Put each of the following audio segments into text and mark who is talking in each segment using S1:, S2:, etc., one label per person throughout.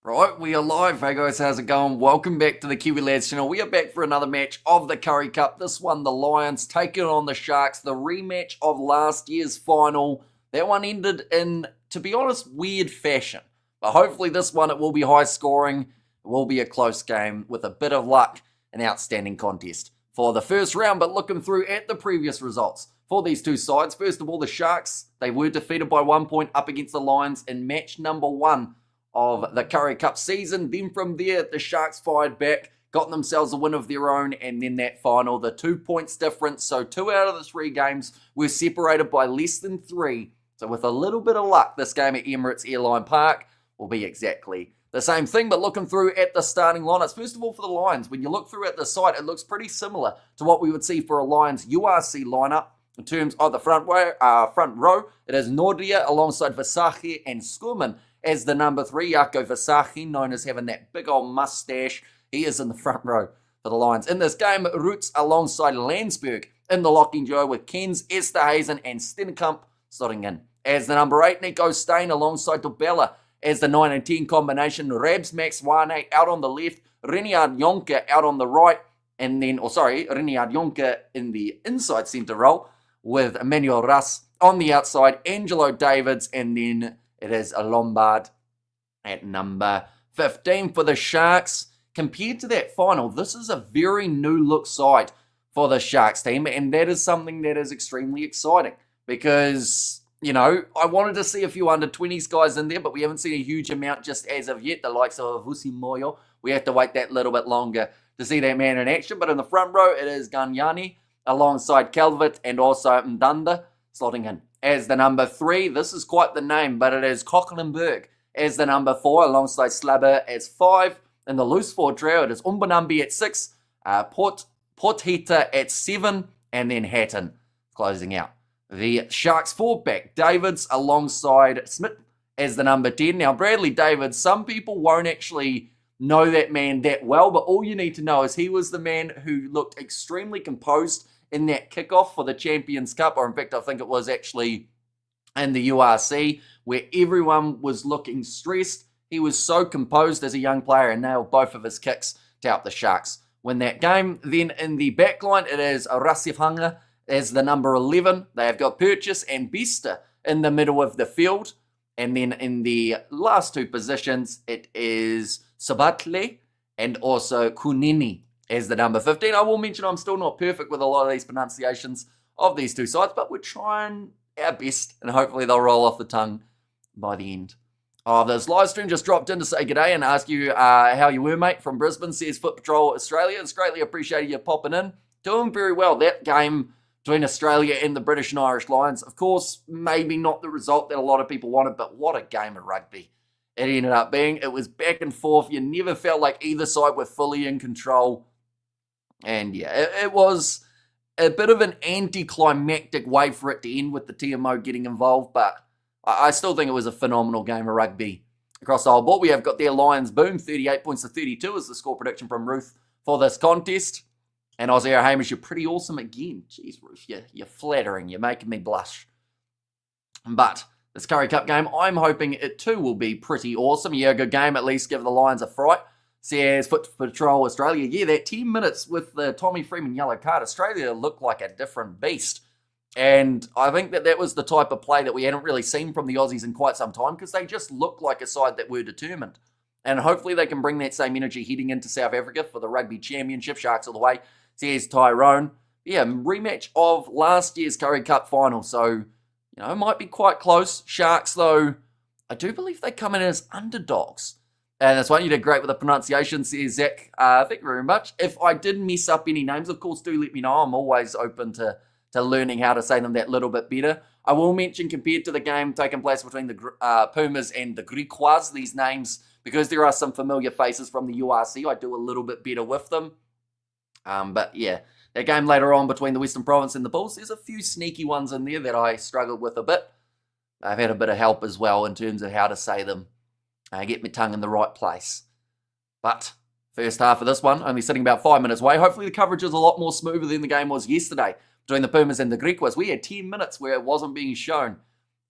S1: Right, we are live. Hey guys, how's it going? Welcome back to the Kiwi Lads channel. We are back for another match of the Currie Cup. This one, the Lions taking on the Sharks. The rematch of last year's final. That one ended in, to be honest, weird fashion. But hopefully this one, it will be high scoring. It will be a close game with a bit of luck. An outstanding contest for the first round. But looking through at the previous results for these two sides. First of all, the Sharks, they were defeated by 1 point up against the Lions in match number 1 of the Currie Cup season. Then from there, the Sharks fired back, got themselves a win of their own, and then that final, the 2 points difference. So 2 out of the 3 games were separated by less than 3. So with a little bit of luck, this game at Emirates Airline Park will be exactly the same thing. But looking through at the starting lineups, first of all for the Lions, when you look through at the side, it looks pretty similar to what we would see for a Lions URC lineup. In terms of the front row, it is Nordia alongside Versace and Skurman as the number 3. Jaakko Versace, known as having that big old mustache. He is in the front row for the Lions. In this game, Roots alongside Landsberg in the locking duo with Kens, Esterhazen and Stenkamp slotting in. As the number 8, Nico Stein alongside Dobella as the 9 and 10 combination. Rabs Max Wane out on the left, Reniard Jonker out on the right, and then, Reniard Jonker in the inside centre role with Emmanuel Russ on the outside, Angelo Davids, and then it is a Lombard at number 15 for the Sharks. Compared to that final, this is a very new-look side for the Sharks team, and that is something that is extremely exciting because, you know, I wanted to see a few under-20s guys in there, but we haven't seen a huge amount just as of yet, the likes of Vusi Moyo. We have to wait that little bit longer to see that man in action, but in the front row, it is Ganyani alongside Calvert and also Ndanda slotting in. As the number 3, this is quite the name, but it is Kocklenberg as the number 4, alongside Slabber as 5. In the loose forward trio, it is Umbanambi at 6, Porthita at 7, and then Hatton closing out. The Sharks fullback, Davids alongside Smith as the number 10. Now, Bradley Davids, some people won't actually know that man that well, but all you need to know is he was the man who looked extremely composed in that kickoff for the Champions Cup, or in fact, I think it was actually in the URC, where everyone was looking stressed. He was so composed as a young player and nailed both of his kicks to help the Sharks win that game. Then in the back line, it is Rasif Hanga as the number 11. They have got Purchase and Besta in the middle of the field. And then in the last 2 positions, it is Sabatle and also Kunini as the number 15. I will mention I'm still not perfect with a lot of these pronunciations of these 2 sides, but we're trying our best, and hopefully they'll roll off the tongue by the end of this live stream. Just dropped in to say g'day and ask you how you were, mate, from Brisbane, says Foot Patrol Australia. It's greatly appreciated you popping in. Doing very well. That game between Australia and the British and Irish Lions, of course, maybe not the result that a lot of people wanted, but what a game of rugby it ended up being. It was back and forth. You never felt like either side were fully in control. And yeah, it was a bit of an anticlimactic way for it to end with the TMO getting involved, but I still think it was a phenomenal game of rugby across the whole board. We have got their Lions boom, 38 points to 32 is the score prediction from Ruth for this contest. And Aussie Hamish, you're pretty awesome again. Jeez, Ruth, you're flattering. You're making me blush. But this Currie Cup game, I'm hoping it too will be pretty awesome. Yeah, a good game, at least give the Lions a fright. Says Foot Patrol Australia. Yeah, that 10 minutes with the Tommy Freeman yellow card, Australia looked like a different beast. And I think that was the type of play that we hadn't really seen from the Aussies in quite some time, because they just looked like a side that were determined. And hopefully they can bring that same energy heading into South Africa for the Rugby Championship. Sharks all the way. Says Tyrone. Yeah, rematch of last year's Currie Cup final. So, you know, it might be quite close. Sharks, though, I do believe they come in as underdogs. And that's why you did great with the pronunciation, says Zach. Thank you very much. If I did mess up any names, of course, do let me know. I'm always open to learning how to say them that little bit better. I will mention, compared to the game taking place between the Pumas and the Griquas, these names, because there are some familiar faces from the URC, I do a little bit better with them. But yeah, that game later on between the Western Province and the Bulls, there's a few sneaky ones in there that I struggled with a bit. I've had a bit of help as well in terms of how to say them. Get my tongue in the right place. But first half of this one, only sitting about 5 minutes away. Hopefully the coverage is a lot more smoother than the game was yesterday between the Pumas and the Griquas. We had 10 minutes where it wasn't being shown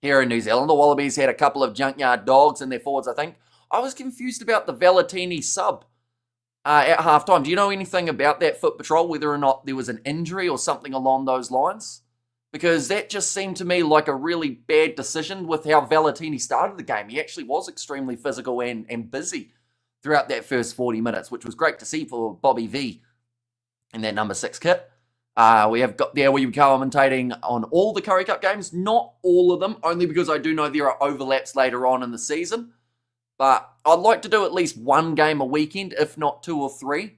S1: here in New Zealand. The Wallabies had a couple of junkyard dogs in their forwards, I think. I was confused about the Valentini sub at halftime. Do you know anything about that foot patrol, whether or not there was an injury or something along those lines? Because that just seemed to me like a really bad decision with how Valentini started the game. He actually was extremely physical and busy throughout that first 40 minutes, which was great to see for Bobby V in that number 6 kit. We have got there where you're commentating on all the Currie Cup games, not all of them, only because I do know there are overlaps later on in the season. But I'd like to do at least one game a weekend, if not 2 or 3.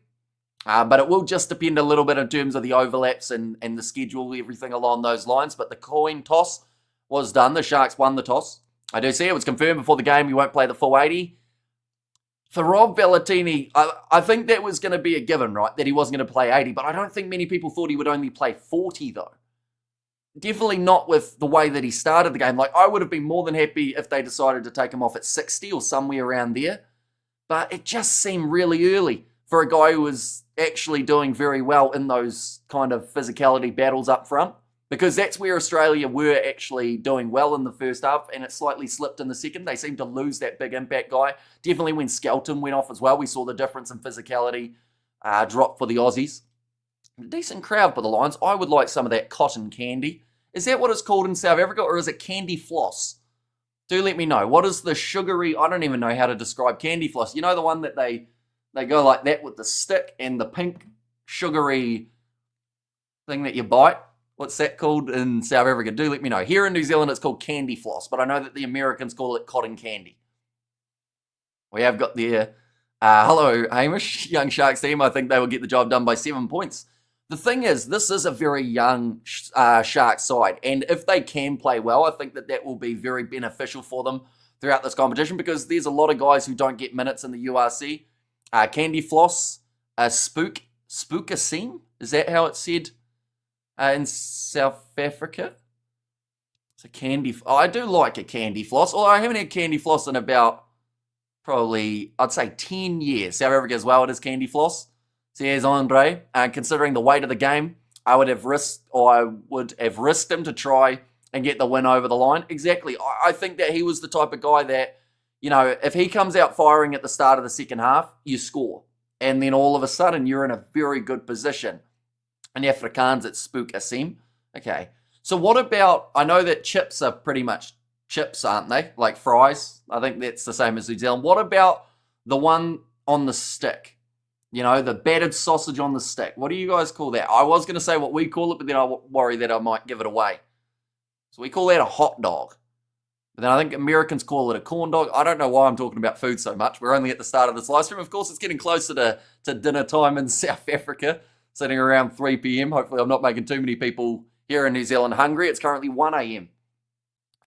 S1: But it will just depend a little bit in terms of the overlaps and the schedule, everything along those lines. But the coin toss was done. The Sharks won the toss. I do see it was confirmed before the game. You won't play the full 80. For Rob Valentini, I think that was going to be a given, right? That he wasn't going to play 80. But I don't think many people thought he would only play 40, though. Definitely not with the way that he started the game. Like, I would have been more than happy if they decided to take him off at 60 or somewhere around there. But it just seemed really early for a guy who was actually doing very well in those kind of physicality battles up front, because that's where Australia were actually doing well in the first half, and it slightly slipped in the second. They seemed to lose that big impact guy. Definitely when Skelton went off as well, we saw the difference in physicality drop for the Aussies. Decent crowd for the Lions. I would like some of that cotton candy. Is that what it's called in South Africa, or is it candy floss? Do let me know. What is the sugary, I don't even know how to describe candy floss. You know the one that they go like that with the stick and the pink sugary thing that you bite? What's that called in South Africa? Do let me know. Here in New Zealand, it's called candy floss, but I know that the Americans call it cotton candy. We have got there. Hello, Hamish. Young Sharks team. I think they will get the job done by 7 points. The thing is, this is a very young Sharks side, and if they can play well, I think that will be very beneficial for them throughout this competition, because there's a lot of guys who don't get minutes in the URC. Candy floss, Spookasim, is that how it's said in South Africa? It's a candy. I do like a candy floss, although I haven't had candy floss in about probably, I'd say 10 years. South Africa as well, it is candy floss. So here's Andre. Considering the weight of the game, I would have risked him to try and get the win over the line. Exactly. I think that he was the type of guy that, you know, if he comes out firing at the start of the second half, you score. And then all of a sudden, you're in a very good position. In Afrikaans, it's Spookasim. Okay. So what about, I know that chips are pretty much chips, aren't they? Like fries. I think that's the same as New Zealand. What about the one on the stick? You know, the battered sausage on the stick. What do you guys call that? I was going to say what we call it, but then I worry that I might give it away. So we call that a hot dog. But then I think Americans call it a corn dog. I don't know why I'm talking about food so much. We're only at the start of this live stream. Of course, it's getting closer to dinner time in South Africa, sitting around 3 p.m. Hopefully I'm not making too many people here in New Zealand hungry. It's currently 1 a.m.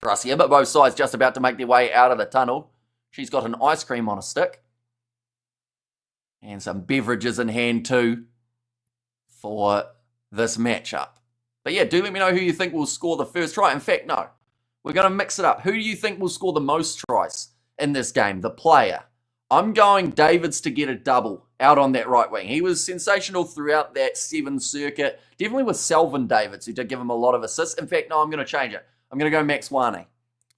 S1: for us here, but both sides just about to make their way out of the tunnel. She's got an ice cream on a stick. And some beverages in hand too for this matchup. But yeah, do let me know who you think will score the first try. In fact, no. We're going to mix it up. Who do you think will score the most tries in this game? The player. I'm going Davids to get a double out on that right wing. He was sensational throughout that 7 circuit. Definitely with Selvin Davids, who did give him a lot of assists. In fact, no, I'm going to change it. I'm going to go Max Wane.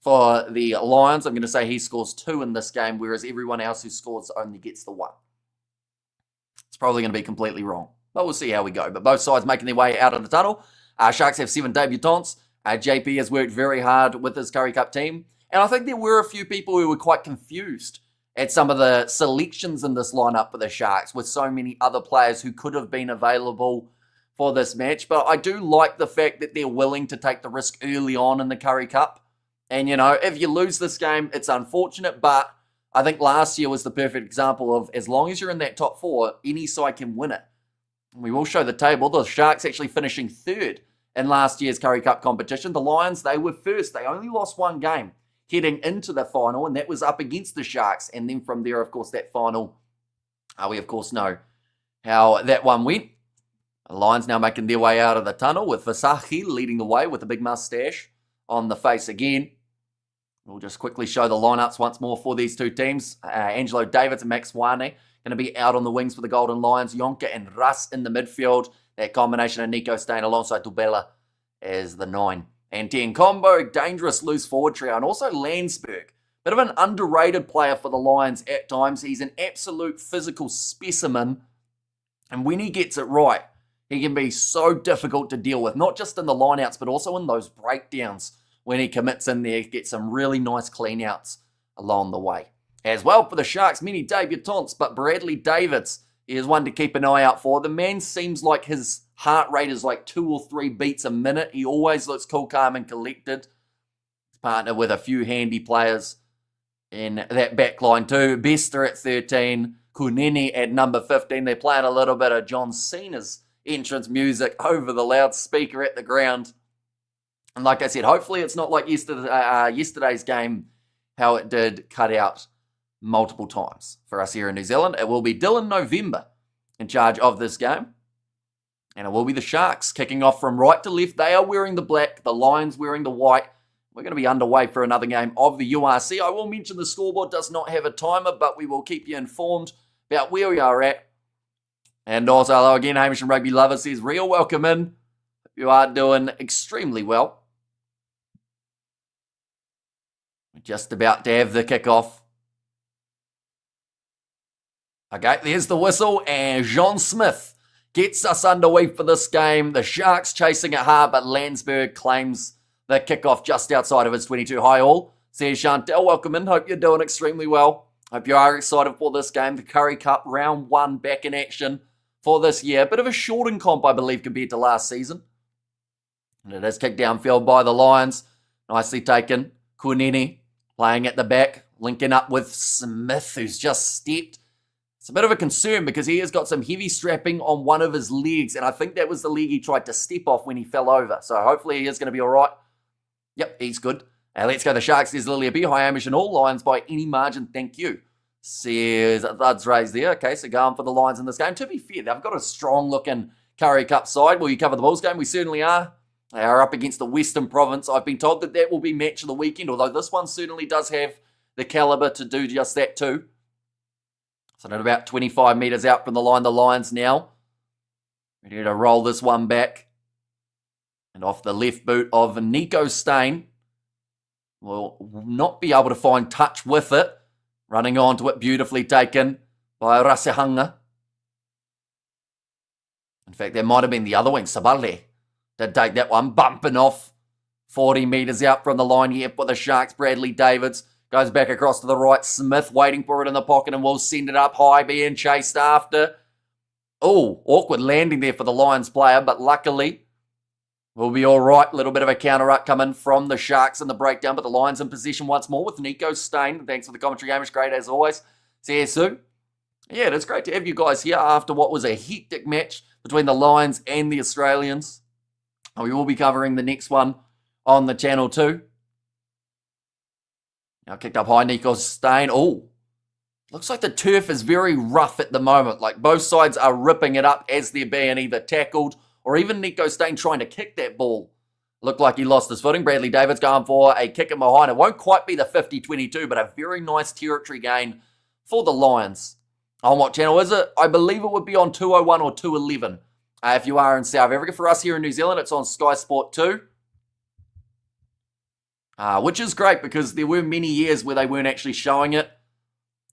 S1: For the Lions, I'm going to say he scores 2 in this game, whereas everyone else who scores only gets the 1. It's probably going to be completely wrong, but we'll see how we go. But both sides making their way out of the tunnel. Sharks have 7 debutants. JP has worked very hard with his Currie Cup team. And I think there were a few people who were quite confused at some of the selections in this lineup for the Sharks, with so many other players who could have been available for this match. But I do like the fact that they're willing to take the risk early on in the Currie Cup. And, you know, if you lose this game, it's unfortunate, but I think last year was the perfect example of, as long as you're in that top 4, any side can win it. We will show the table. The Sharks actually finishing 3rd in last year's Currie Cup competition. The Lions, they were first. They only lost 1 game heading into the final, and that was up against the Sharks. And then from there, of course, that final, we of course know how that one went. The Lions now making their way out of the tunnel with Vasahi leading the way with a big mustache on the face again. We'll just quickly show the lineups once more for these two teams. Angelo Davids and Max Wane going to be out on the wings for the Golden Lions. Yonka and Russ in the midfield. That combination of Nico staying alongside Tubela as the 9. And Tien Combo, dangerous loose forward trio. And also Landsberg. Bit of an underrated player for the Lions at times. He's an absolute physical specimen. And when he gets it right, he can be so difficult to deal with, not just in the lineouts, but also in those breakdowns when he commits in there, gets some really nice cleanouts along the way. As well for the Sharks, many debutants, but Bradley Davids is one to keep an eye out for. The man seems like his heart rate is like 2 or 3 beats a minute. He always looks cool, calm, and collected. He's partnered with a few handy players in that back line too. Bester at 13, Kunini at number 15. They're playing a little bit of John Cena's entrance music over the loudspeaker at the ground. And like I said, hopefully it's not like yesterday's game, how it did cut out multiple times for us here in New Zealand. It will be Dylan November in charge of this game. And it will be the Sharks kicking off from right to left. They are wearing the black, the Lions wearing the white. We're going to be underway for another game of the URC. I will mention the scoreboard does not have a timer, but we will keep you informed about where we are at. And also, hello again, Hamish and Rugby Lover says, real welcome in. Hope you are doing extremely well. We're just about to have the kickoff. Okay, there's the whistle, and John Smith gets us underway for this game. The Sharks chasing it hard, but Landsberg claims the kickoff just outside of his 22. Hi all, says Chantel. Welcome in. Hope you're doing extremely well. Hope you are excited for this game. The Currie Cup round 1 back in action for this year. Bit of a shortened comp, I believe, compared to last season. And it is kicked downfield by the Lions. Nicely taken. Kunini playing at the back, linking up with Smith, who's just stepped. It's a bit of a concern because he has got some heavy strapping on one of his legs, and I think that was the leg he tried to step off when he fell over. So hopefully he is going to be all right. Yep, he's good. Let's go the Sharks. There's Lilia B. Hi, Amish and all Lions by any margin. Thank you. Says Thuds raised there. Okay, so going for the Lions in this game. To be fair, they've got a strong-looking Currie Cup side. Will you cover the Bulls game? We certainly are. They are up against the Western Province. I've been told that that will be match of the weekend, although this one certainly does have the caliber to do just that too. So at about 25 metres out from the line, the Lions now ready to roll this one back. And off the left boot of Nico Stain. Will not be able to find touch with it. Running onto it, beautifully taken by Rasehanga. In fact, there might have been the other wing, Sabale. Did take that one, bumping off 40 metres out from the line here for the Sharks. Bradley Davids goes back across to the right. Smith waiting for it in the pocket and will send it up high, being chased after. Oh, awkward landing there for the Lions player, but luckily we'll be all right. A little bit of a counter-up coming from the Sharks in the breakdown, but the Lions in position once more with Nico Stain. Thanks for the commentary, Hamish. Great as always. See you soon. Yeah, it's great to have you guys here after what was a hectic match between the Lions and the Australians. We will be covering the next one on the channel too. Now kicked up high, Nico Stain. Oh, looks like the turf is very rough at the moment. Like both sides are ripping it up as they're being either tackled or even Nico Stain trying to kick that ball. Looked like he lost his footing. Bradley Davids going for a kick in behind. It won't quite be the 50-22, but a very nice territory gain for the Lions. On what channel is it? I believe it would be on 201 or 211. If you are in South Africa. For us here in New Zealand, it's on Sky Sport 2. Which is great because there were many years where they weren't actually showing it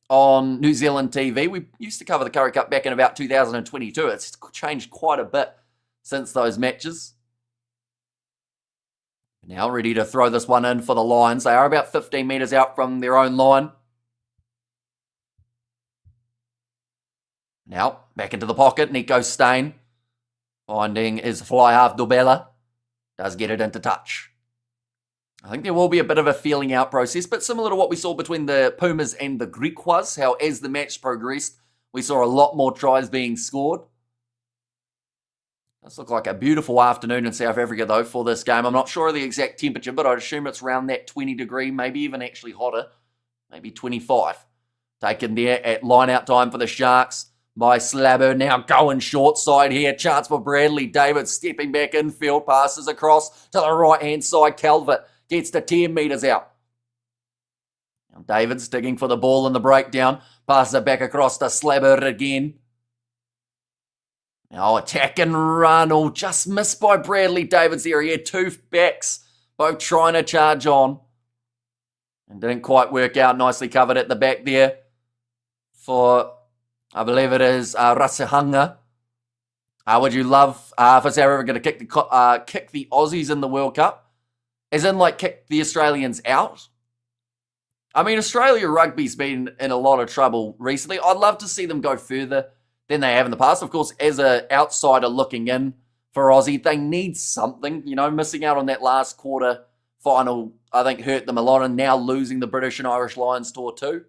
S1: on New Zealand TV. We used to cover the Currie Cup back in about 2022. It's changed quite a bit since those matches. Now ready to throw this one in for the Lions. They are about 15 metres out from their own line. Now, back into the pocket, Nico Stain. Finding his fly half Dobella. Does get it into touch. I think there will be a bit of a feeling out process, but similar to what we saw between the Pumas and the Griquas, how as the match progressed, we saw a lot more tries being scored. Does look like a beautiful afternoon in South Africa, though, for this game. I'm not sure of the exact temperature, but I'd assume it's around that 20 degree, maybe even actually hotter, maybe 25. Taken there at line-out time for the Sharks by Slabber. Now going short side here. Chance for Bradley Davids stepping back infield. Passes across to the right-hand side. Calvert gets to 10 metres out. Now Davids digging for the ball in the breakdown. Passes it back across to Slabber again. Now attack and run. Oh, just missed by Bradley Davids there. He had two backs, both trying to charge on. And didn't quite work out. Nicely covered at the back there for, I believe it is Rasihanga. Would you love for South Africa to kick the Aussies in the World Cup? As in, like, kick the Australians out? I mean, Australia rugby's been in a lot of trouble recently. I'd love to see them go further than they have in the past. Of course, as an outsider looking in for Aussie, they need something. You know, missing out on that last quarter final, I think, hurt them a lot, and now losing the British and Irish Lions tour too.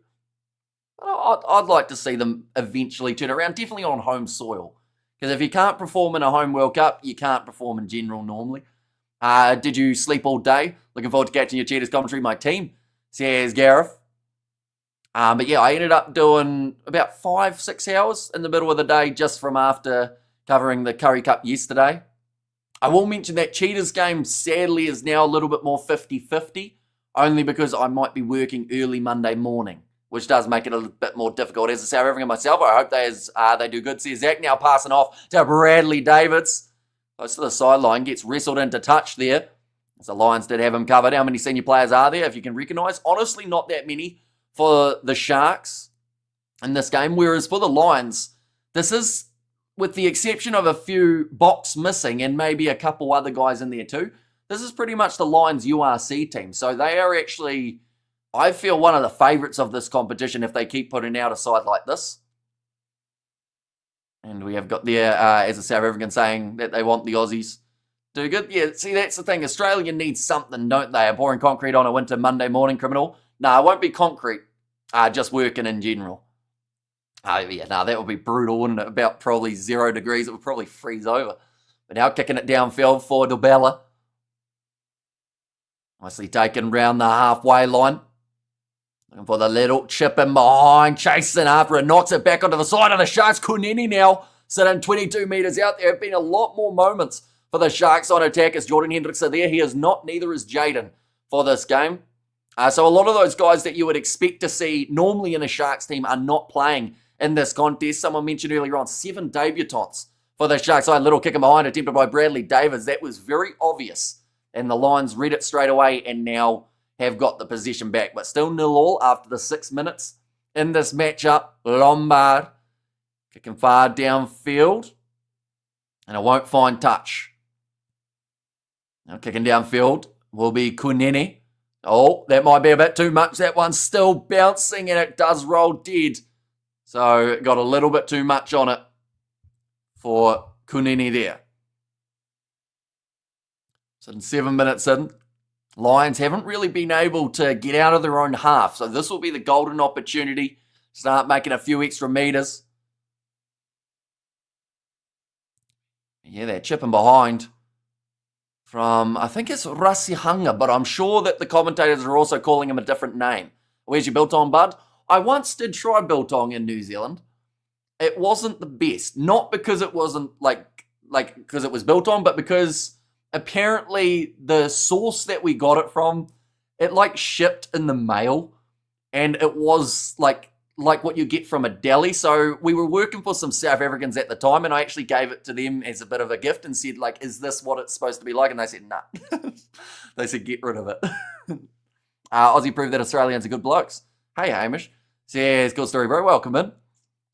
S1: I'd like to see them eventually turn around, definitely on home soil. Because if you can't perform in a home World Cup, you can't perform in general normally. Did you sleep all day? Looking forward to catching your Cheetahs commentary, my team, says Gareth. But yeah, I ended up doing about 5-6 hours in the middle of the day just from after covering the Currie Cup yesterday. I will mention that Cheetahs game sadly is now a little bit more 50-50, only because I might be working early Monday morning, which does make it a bit more difficult. As a South African myself, I hope they do good. See Zach now passing off to Bradley Davids. Close to the sideline, gets wrestled into touch there. As the Lions did have him covered. How many senior players are there, if you can recognise? Honestly, not that many for the Sharks in this game. Whereas for the Lions, this is, with the exception of a few box missing and maybe a couple other guys in there too, this is pretty much the Lions URC team. So they are actually, I feel, one of the favourites of this competition if they keep putting out a side like this. And we have got there, as a South African, saying that they want the Aussies to do good. Yeah, see, that's the thing. Australia needs something, don't they? Pouring concrete on a winter Monday morning, criminal. No, it won't be concrete, just working in general. That would be brutal, wouldn't it? About probably 0 degrees. It would probably freeze over. But now kicking it downfield for Dobella. Nicely taken round the halfway line. Looking for the little chip in behind, chasing after it, knocks it back onto the side of the Sharks. Kunini now sitting 22 metres out. There have been a lot more moments for the Sharks on attack as Jordan Hendricks are there. He is not, neither is Jaden for this game. So a lot of those guys that you would expect to see normally in a Sharks team are not playing in this contest. Someone mentioned earlier on 7 debutants for the Sharks. A little kick in behind attempted by Bradley Davids. That was very obvious. And the Lions read it straight away and now have got the possession back. But still 0-0 after the 6 minutes in this matchup. Lombard kicking far downfield. And it won't find touch. Now kicking downfield will be Kunene. Oh, that might be a bit too much. That one's still bouncing and it does roll dead. So it got a little bit too much on it for Kunene there. So 7 minutes in, Lions haven't really been able to get out of their own half. So this will be the golden opportunity. Start making a few extra meters. Yeah, they're chipping behind from, I think it's Rasihanga, but I'm sure that the commentators are also calling him a different name. Where's your biltong, bud? I once did try biltong in New Zealand. It wasn't the best. Not because it wasn't because it was biltong, but because apparently the source that we got it from, it shipped in the mail, and it was like what you get from a deli. So we were working for some South Africans at the time, and I actually gave it to them as a bit of a gift and said, is this what it's supposed to be like? And they said, nah. They said, get rid of it. Aussie proved that Australians are good blokes. Hey, Hamish. Says, good story, bro. Welcome in.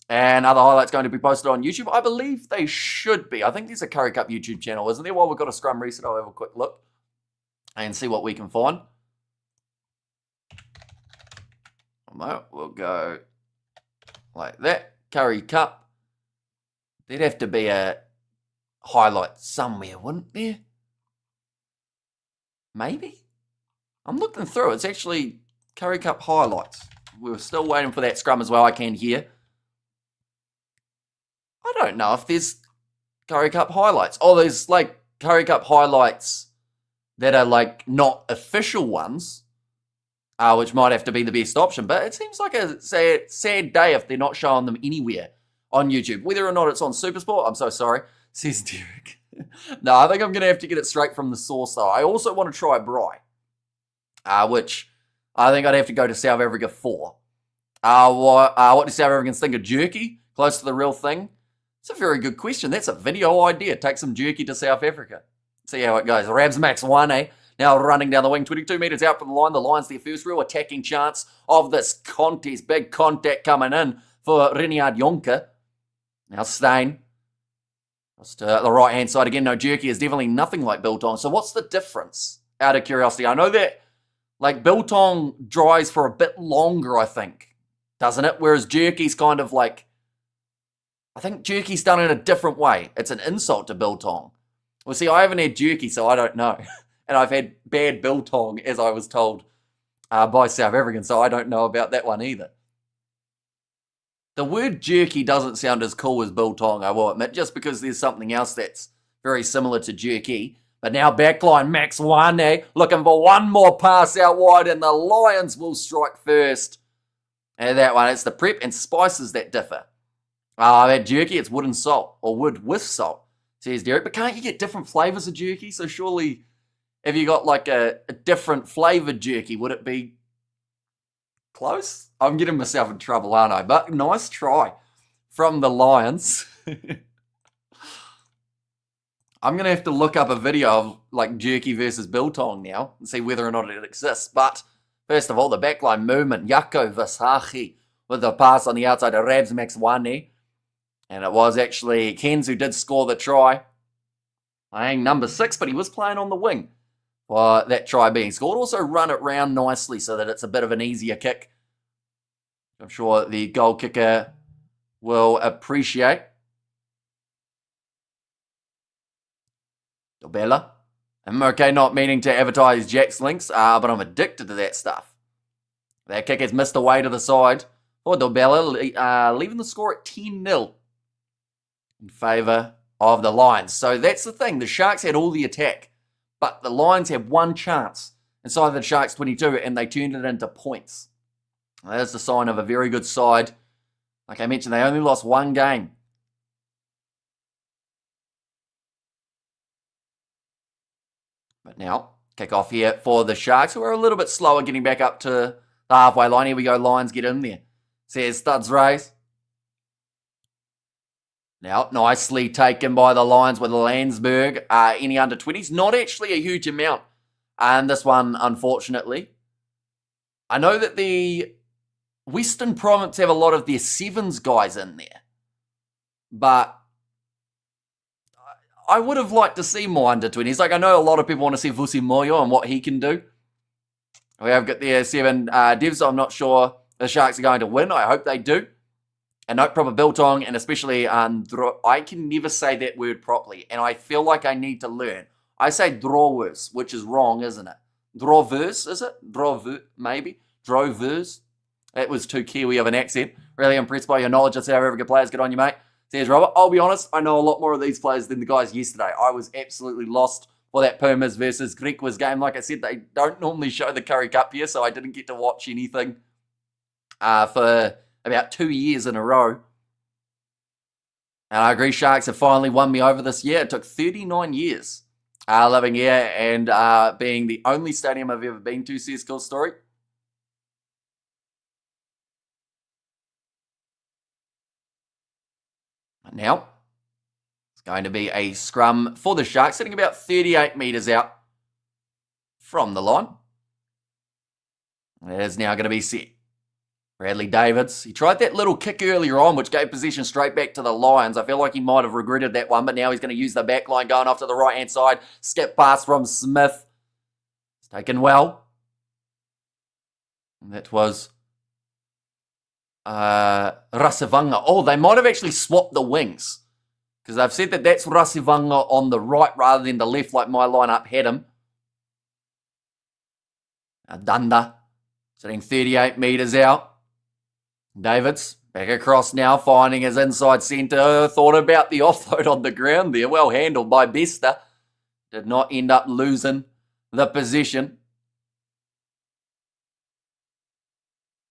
S1: And other highlights going to be posted on YouTube. I believe they should be. I think there's a Currie Cup YouTube channel, isn't there? While we've got a scrum reset, I'll have a quick look and see what we can find. We'll go like that. Currie Cup. There'd have to be a highlight somewhere, wouldn't there? Maybe? I'm looking through. It's actually Currie Cup highlights. We're still waiting for that scrum as well, I can hear. I don't know if there's Currie Cup highlights. Oh, there's Currie Cup highlights that are not official ones, which might have to be the best option. But it seems like a sad day if they're not showing them anywhere on YouTube. Whether or not it's on Supersport, I'm so sorry, says Derek. No, I think I'm going to have to get it straight from the source, though. I also want to try Bry, which I think I'd have to go to South Africa for. What do South Africans think of jerky? Close to the real thing? It's a very good question. That's a video idea. Take some jerky to South Africa. See how it goes. Rabs Max 1, eh? now running down the wing, 22 metres out from the line. The Lions, their first real attacking chance of this contest. Big contact coming in for Reniard Jonker. Now Stain. Just to the right-hand side again. No, Jerky is definitely nothing like Biltong. So what's the difference? Out of curiosity. I know that, like, Biltong dries for a bit longer, I think. Doesn't it? Whereas Jerky's kind of like, I think Jerky's done it a different way. It's an insult to Biltong. Well, see, I haven't had Jerky, so I don't know. And I've had bad Biltong, as I was told by South Africans, so I don't know about that one either. The word jerky doesn't sound as cool as Biltong, I will admit, just because there's something else that's very similar to jerky. But now backline, Max Wane looking for one more pass out wide, and the Lions will strike first. And that one, it's the prep and spices that differ. That jerky, it's wood and salt, or wood with salt, says Derek. But can't you get different flavours of jerky? So surely, if you got like a different flavoured jerky, would it be close? I'm getting myself in trouble, aren't I? But nice try from the Lions. I'm going to have to look up a video of like jerky versus Biltong now and see whether or not it exists. But first of all, the backline movement. Jaco Visachi with the pass on the outside to Rabs Max Wane. And it was actually Kens who did score the try. Playing number 6, but he was playing on the wing for that try being scored. Also run it round nicely so that it's a bit of an easier kick. I'm sure the goal kicker will appreciate. Dobella. I'm okay not meaning to advertise Jack's links, but I'm addicted to that stuff. That kick has missed away to the side for Dobella, leaving the score at 10-0 in favour of the Lions. So that's the thing. The Sharks had all the attack, but the Lions had one chance inside the Sharks 22, and they turned it into points. That's the sign of a very good side. Like I mentioned, they only lost one game. But now, kick off here for the Sharks, who are a little bit slower getting back up to the halfway line. Here we go, Lions get in there. Says Studs Rays. Now, nicely taken by the Lions with Landsberg. Any under 20s? Not actually a huge amount. And this one, unfortunately. I know that the Western Province have a lot of their sevens guys in there. But I would have liked to see more under 20s. Like, I know a lot of people want to see Vusi Moyo and what he can do. We have got their 7 devs. So I'm not sure the Sharks are going to win. I hope they do. And no proper Biltong, and especially I can never say that word properly, and I feel like I need to learn. I say drawers, which is wrong, isn't it? Drawers, is it? Drawver, maybe? Drovers. That was too Kiwi of an accent. Really impressed by your knowledge of South African players. Good on you, mate. Says Robert. I'll be honest, I know a lot more of these players than the guys yesterday. I was absolutely lost for that Pumas versus Griquas game. Like I said, they don't normally show the Currie Cup here, so I didn't get to watch anything for about 2 years in a row. And I agree, Sharks have finally won me over this year. It took 39 years living here and being the only stadium I've ever been to, says Cool Story. Now, it's going to be a scrum for the Sharks, sitting about 38 metres out from the line. It is now going to be set. Bradley Davids, he tried that little kick earlier on, which gave possession straight back to the Lions. I feel like he might have regretted that one, but now he's going to use the back line going off to the right-hand side. Skip pass from Smith. It's taken well. And that was Rasivanga. Oh, they might have actually swapped the wings, because they've said that that's Rasivanga on the right rather than the left, like my lineup had him. Dunda, sitting 38 metres out. Davids, back across now, finding his inside centre. Thought about the offload on the ground there. Well handled by Bester. Did not end up losing the position.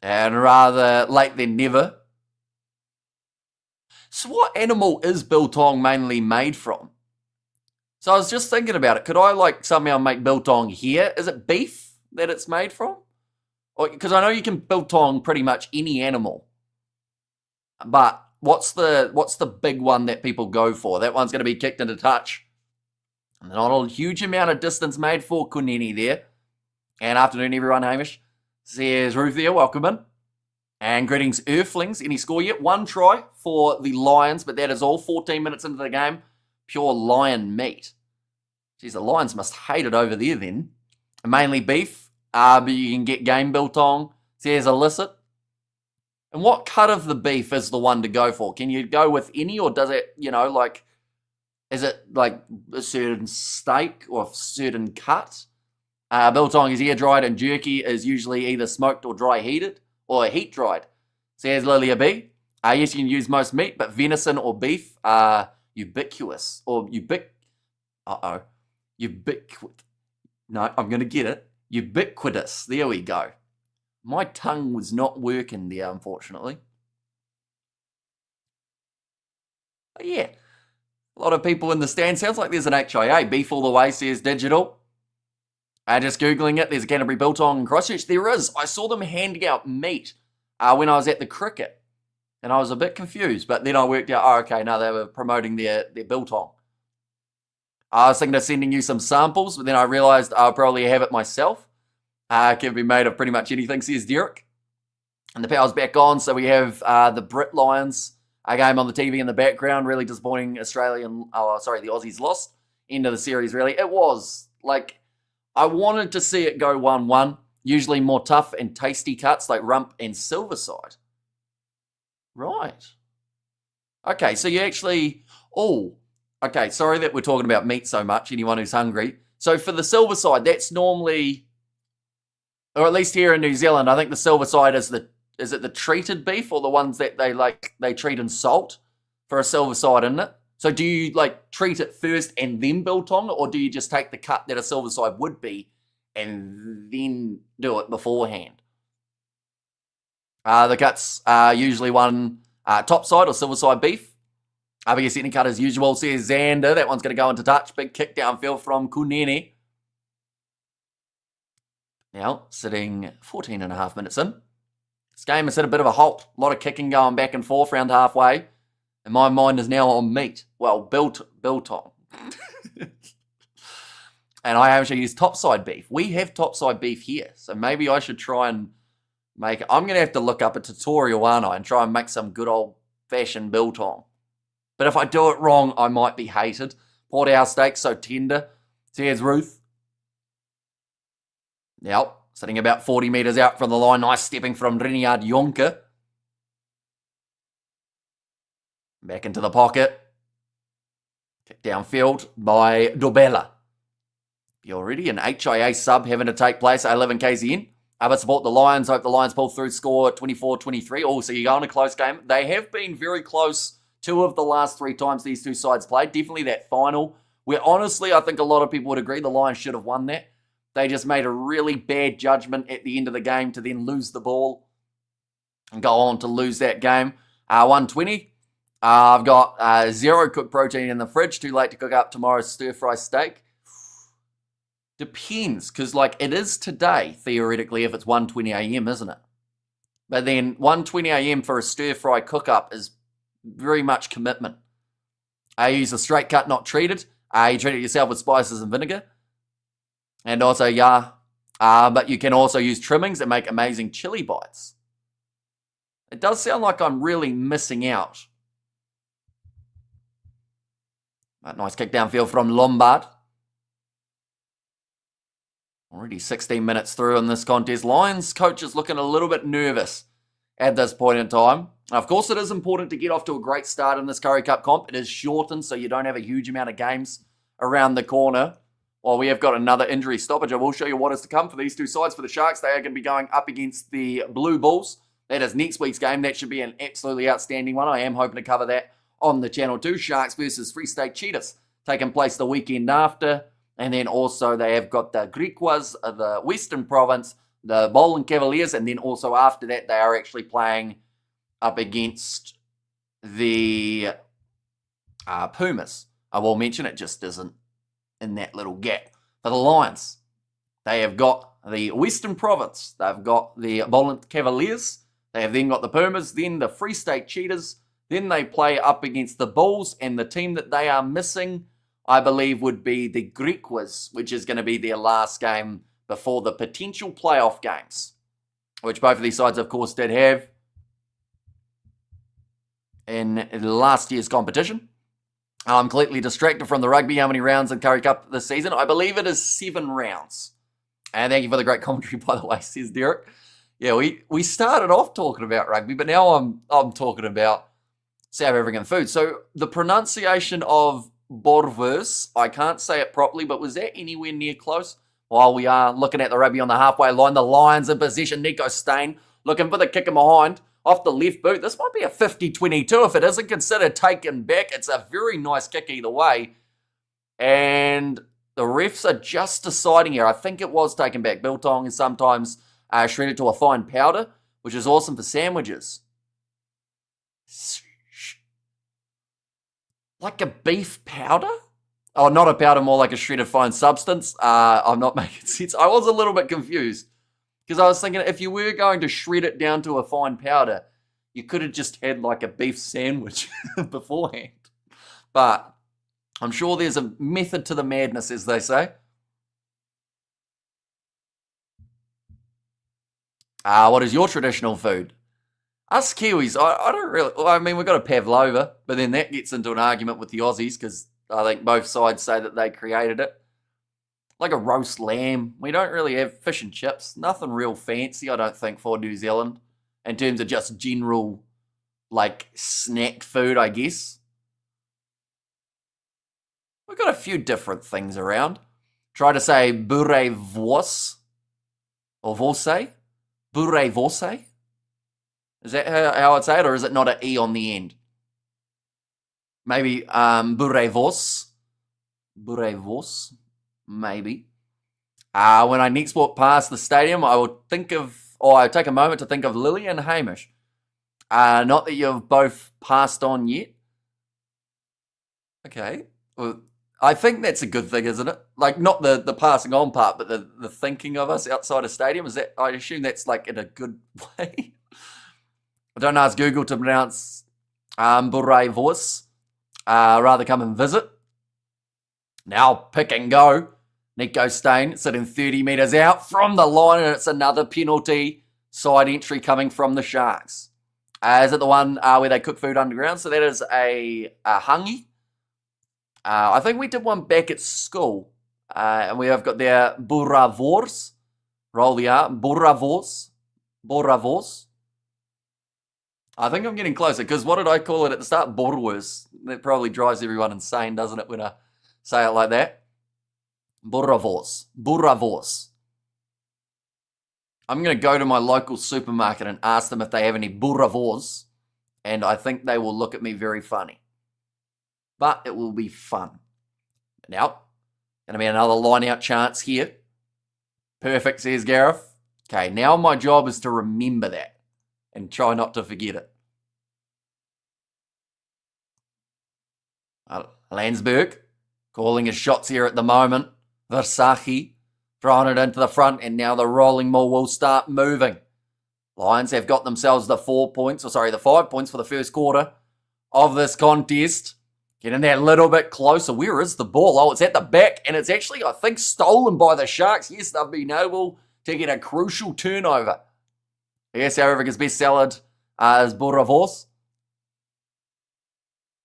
S1: And rather late than never. So what animal is biltong mainly made from? So I was just thinking about it. Could I like somehow make biltong here? Is it beef that it's made from? Because I know you can biltong pretty much any animal. But what's the big one that people go for? That one's going to be kicked into touch Not a huge amount of distance made for Kunini there. And afternoon, everyone, Hamish. Says Ruth there, welcome in. And greetings, Earthlings. Any score yet? 1 try for the Lions, but that is all 14 minutes into the game. Pure lion meat. Geez, the Lions must hate it over there then. Mainly beef, but you can get game biltong. Says illicit. And what cut of the beef is the one to go for? Can you go with any, or does it, is it like a certain steak or a certain cut? Biltong is air dried and jerky is usually either smoked or dry heated or heat dried. Says Lilia B. Yes, you can use most meat, but venison or beef are ubiquitous or No, I'm going to get it. Ubiquitous. There we go. My tongue was not working there, unfortunately. But yeah, a lot of people in the stand. Sounds like there's an HIA. Beef all the way, says Digital. Just Googling it, there's a Canterbury Biltong in Christchurch. There is. I saw them handing out meat when I was at the cricket. And I was a bit confused. But then I worked out, okay, no, they were promoting their Biltong. I was thinking of sending you some samples, but then I realised I'll probably have it myself. Can be made of pretty much anything, says Derek. And the power's back on, so we have the Brit Lions game on the TV in the background. Really disappointing the Aussies lost. End of the series, really. It was, I wanted to see it go 1-1. Usually more tough and tasty cuts like rump and silverside. Right. Okay, so you actually... Okay, sorry that we're talking about meat so much, anyone who's hungry. So for the silverside, that's normally... Or at least here in New Zealand, I think the silverside is it the treated beef or the ones that they treat in salt for a silverside, isn't it? So do you treat it first and then biltong, or do you just take the cut that a silverside would be and then do it beforehand? The cuts are usually one topside or silverside beef. But any cut as usual, says Xander. That one's going to go into touch. Big kick downfield from Kunene. Now, sitting 14 and a half minutes in. This game has hit a bit of a halt. A lot of kicking going back and forth around halfway. And my mind is now on meat. Well, biltong. And I actually use topside beef. We have topside beef here. So maybe I should try and make it. I'm going to have to look up a tutorial, aren't I? And try and make some good old-fashioned biltong. But if I do it wrong, I might be hated. Porthouse steak, so tender. So here's Ruth. Yep, sitting about 40 metres out from the line. Nice stepping from Riniard Jonker. Back into the pocket. Kick downfield by Dobella. You're already an HIA sub having to take place at 11 KZN. But support the Lions. Hope the Lions pull through, score 24-23. Oh, so you go on a close game. They have been very close 2 of the last 3 times these two sides played. Definitely that final, where honestly I think a lot of people would agree the Lions should have won that. They just made a really bad judgment at the end of the game to then lose the ball and go on to lose that game. 120. I've got 0 cooked protein in the fridge. Too late to cook up tomorrow's stir-fry steak. Depends, because it is today, theoretically, if it's 1:20 a.m., isn't it? But then 1:20 a.m. for a stir-fry cook-up is very much commitment. I use a straight cut, not treated. You treat it yourself with spices and vinegar. And also, but you can also use trimmings that make amazing chili bites. It does sound like I'm really missing out. But nice kick downfield from Lombard. Already 16 minutes through in this contest. Lions coach is looking a little bit nervous at this point in time. Now, of course, it is important to get off to a great start in this Currie Cup comp. It is shortened, so you don't have a huge amount of games around the corner. Well, we have got another injury stoppage. I will show you what is to come for these two sides. For the Sharks, they are going to be going up against the Blue Bulls. That is next week's game. That should be an absolutely outstanding one. I am hoping to cover that on the channel too. Sharks versus Free State Cheetahs taking place the weekend after. And then also they have got the Griquas of the Western Province, the Golden Cavaliers, and then also after that they are actually playing up against the Pumas. I will mention it just isn't in that little gap. For the Lions, they have got the Western Province, they've got the Golden Cavaliers, they have then got the Pumas, then the Free State Cheetahs, then they play up against the Bulls, and the team that they are missing I believe, would be the Griquas, which is going to be their last game before the potential playoff games, which both of these sides, of course, did have in last year's competition. I'm completely distracted from the rugby. How many rounds in Currie Cup this season? I believe it is 7 rounds. And thank you for the great commentary, by the way, says Derek. Yeah, we started off talking about rugby, but now I'm talking about South African food. So the pronunciation of Borvers, I can't say it properly, but was that anywhere near close? While we are looking at the rugby on the halfway line, the Lions in possession. Nico Steyn looking for the kick in behind off the left boot. This might be a 50-22 if it isn't considered taken back. It's a very nice kick either way. And the refs are just deciding here. I think it was taken back. Biltong is sometimes shredded to a fine powder, which is awesome for sandwiches. Like a beef powder? Oh, not a powder, more like a shredded fine substance. I'm not making sense. I was a little bit confused because I was thinking if you were going to shred it down to a fine powder, you could have just had like a beef sandwich beforehand. But I'm sure there's a method to the madness, as they say. What is your traditional food? Us Kiwis, I don't really... Well, I mean, we've got a pavlova, but then that gets into an argument with the Aussies because I think both sides say that they created it. Like a roast lamb. We don't really have fish and chips. Nothing real fancy, I don't think, for New Zealand. In terms of just general, like, snack food, I guess. We've got a few different things around. Try to say boerewors. Or vorse. Boerewors. Is that how I'd say it, or is it not an E on the end? Maybe boerewors. Boerewors. Maybe. When I next walk past the stadium, I will think of, or I take a moment to think of Lily and Hamish. Not that you've both passed on yet. Okay. Well, I think that's a good thing, isn't it? Like, not the passing on part, but the thinking of us outside a stadium. Is that? I assume that's like in a good way. Don't ask Google to pronounce boerewors. Rather come and visit. Now pick and go. Nico Steyn sitting 30 metres out from the line, and it's another penalty side entry coming from the Sharks. Is it the one where they cook food underground? So that is a hangi. I think we did one back at school. And we have got there boerewors. Roll the R. Boerewors. Boerewors. I think I'm getting closer, because what did I call it at the start? Boerewors. That probably drives everyone insane, doesn't it, when I say it like that? Boerewors. Boerewors. I'm going to go to my local supermarket and ask them if they have any boerewors, and I think they will look at me very funny. But it will be fun. Now, going to be another line-out chance here. Perfect, says Gareth. Okay, now my job is to remember that and try not to forget it. Landsberg calling his shots here at the moment. Versace throwing it into the front, and now the rolling ball will start moving. Lions have got themselves the 5 points for the first quarter of this contest. Getting that a little bit closer. Where is the ball? Oh, it's at the back, and it's actually, I think, stolen by the Sharks. Yes, they've been able to get a crucial turnover. Yes, South Africa's best salad is boerewors.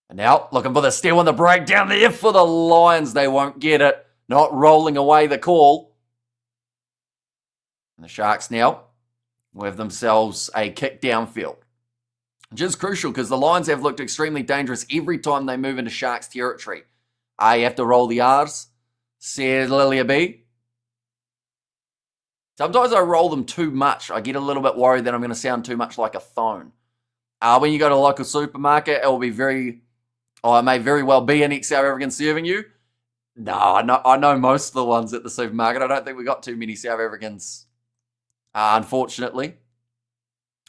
S1: And now, looking for the steal and the breakdown there for the Lions. They won't get it. Not rolling away the call. And the Sharks now with themselves a kick downfield. Which is crucial because the Lions have looked extremely dangerous every time they move into Sharks territory. You have to roll the R's, says Lilia B. Sometimes I roll them too much. I get a little bit worried that I'm going to sound too much like a phone. When you go to a local supermarket, it will be it may very well be an ex-South African serving you. No, I know most of the ones at the supermarket. I don't think we got too many South Africans, unfortunately.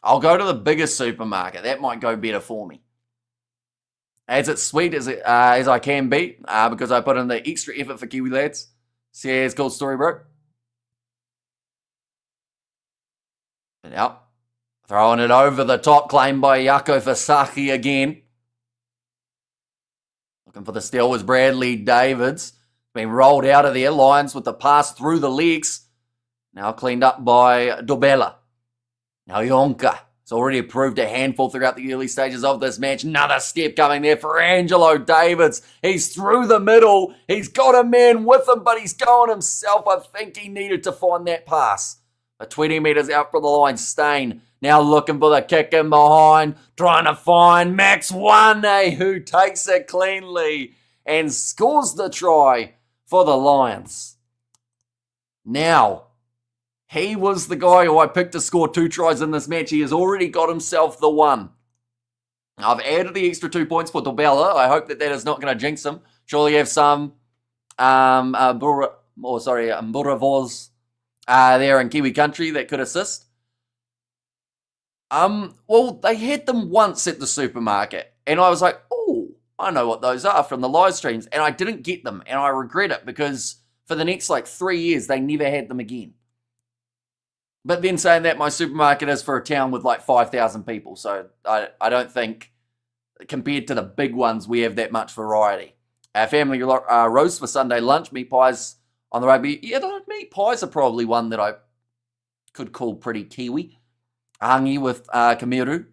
S1: I'll go to the biggest supermarket. That might go better for me. As it's sweet as I can be, because I put in the extra effort for Kiwi lads. Says cool story, bro. And now, throwing it over the top, claimed by Jaco Versace again. Looking for the steal was Bradley Davids. Been rolled out of there. Lions with the pass through the legs. Now cleaned up by Dobella. Now Yonka. It's already proved a handful throughout the early stages of this match. Another step coming there for Angelo Davids. He's through the middle. He's got a man with him, but he's going himself. I think he needed to find that pass. But 20 metres out from the line. Stain now looking for the kick in behind. Trying to find Max Wane, who takes it cleanly and scores the try for the Lions. Now, he was the guy who I picked to score 2 tries in this match. He has already got himself the 1. I've added the extra 2 points for Dobella. I hope that is not going to jinx him. Surely you have some Mburavos there in Kiwi country that could assist. Well, they had them once at the supermarket, and I was like, oh, I know what those are from the live streams, and I didn't get them, and I regret it because for the next 3 years, they never had them again. But then saying that, my supermarket is for a town with 5,000 people, so I don't think, compared to the big ones, we have that much variety. Our family roast for Sunday lunch, meat pies on the rugby. Yeah, the meat pies are probably one that I could call pretty Kiwi. Hangi with Kamiru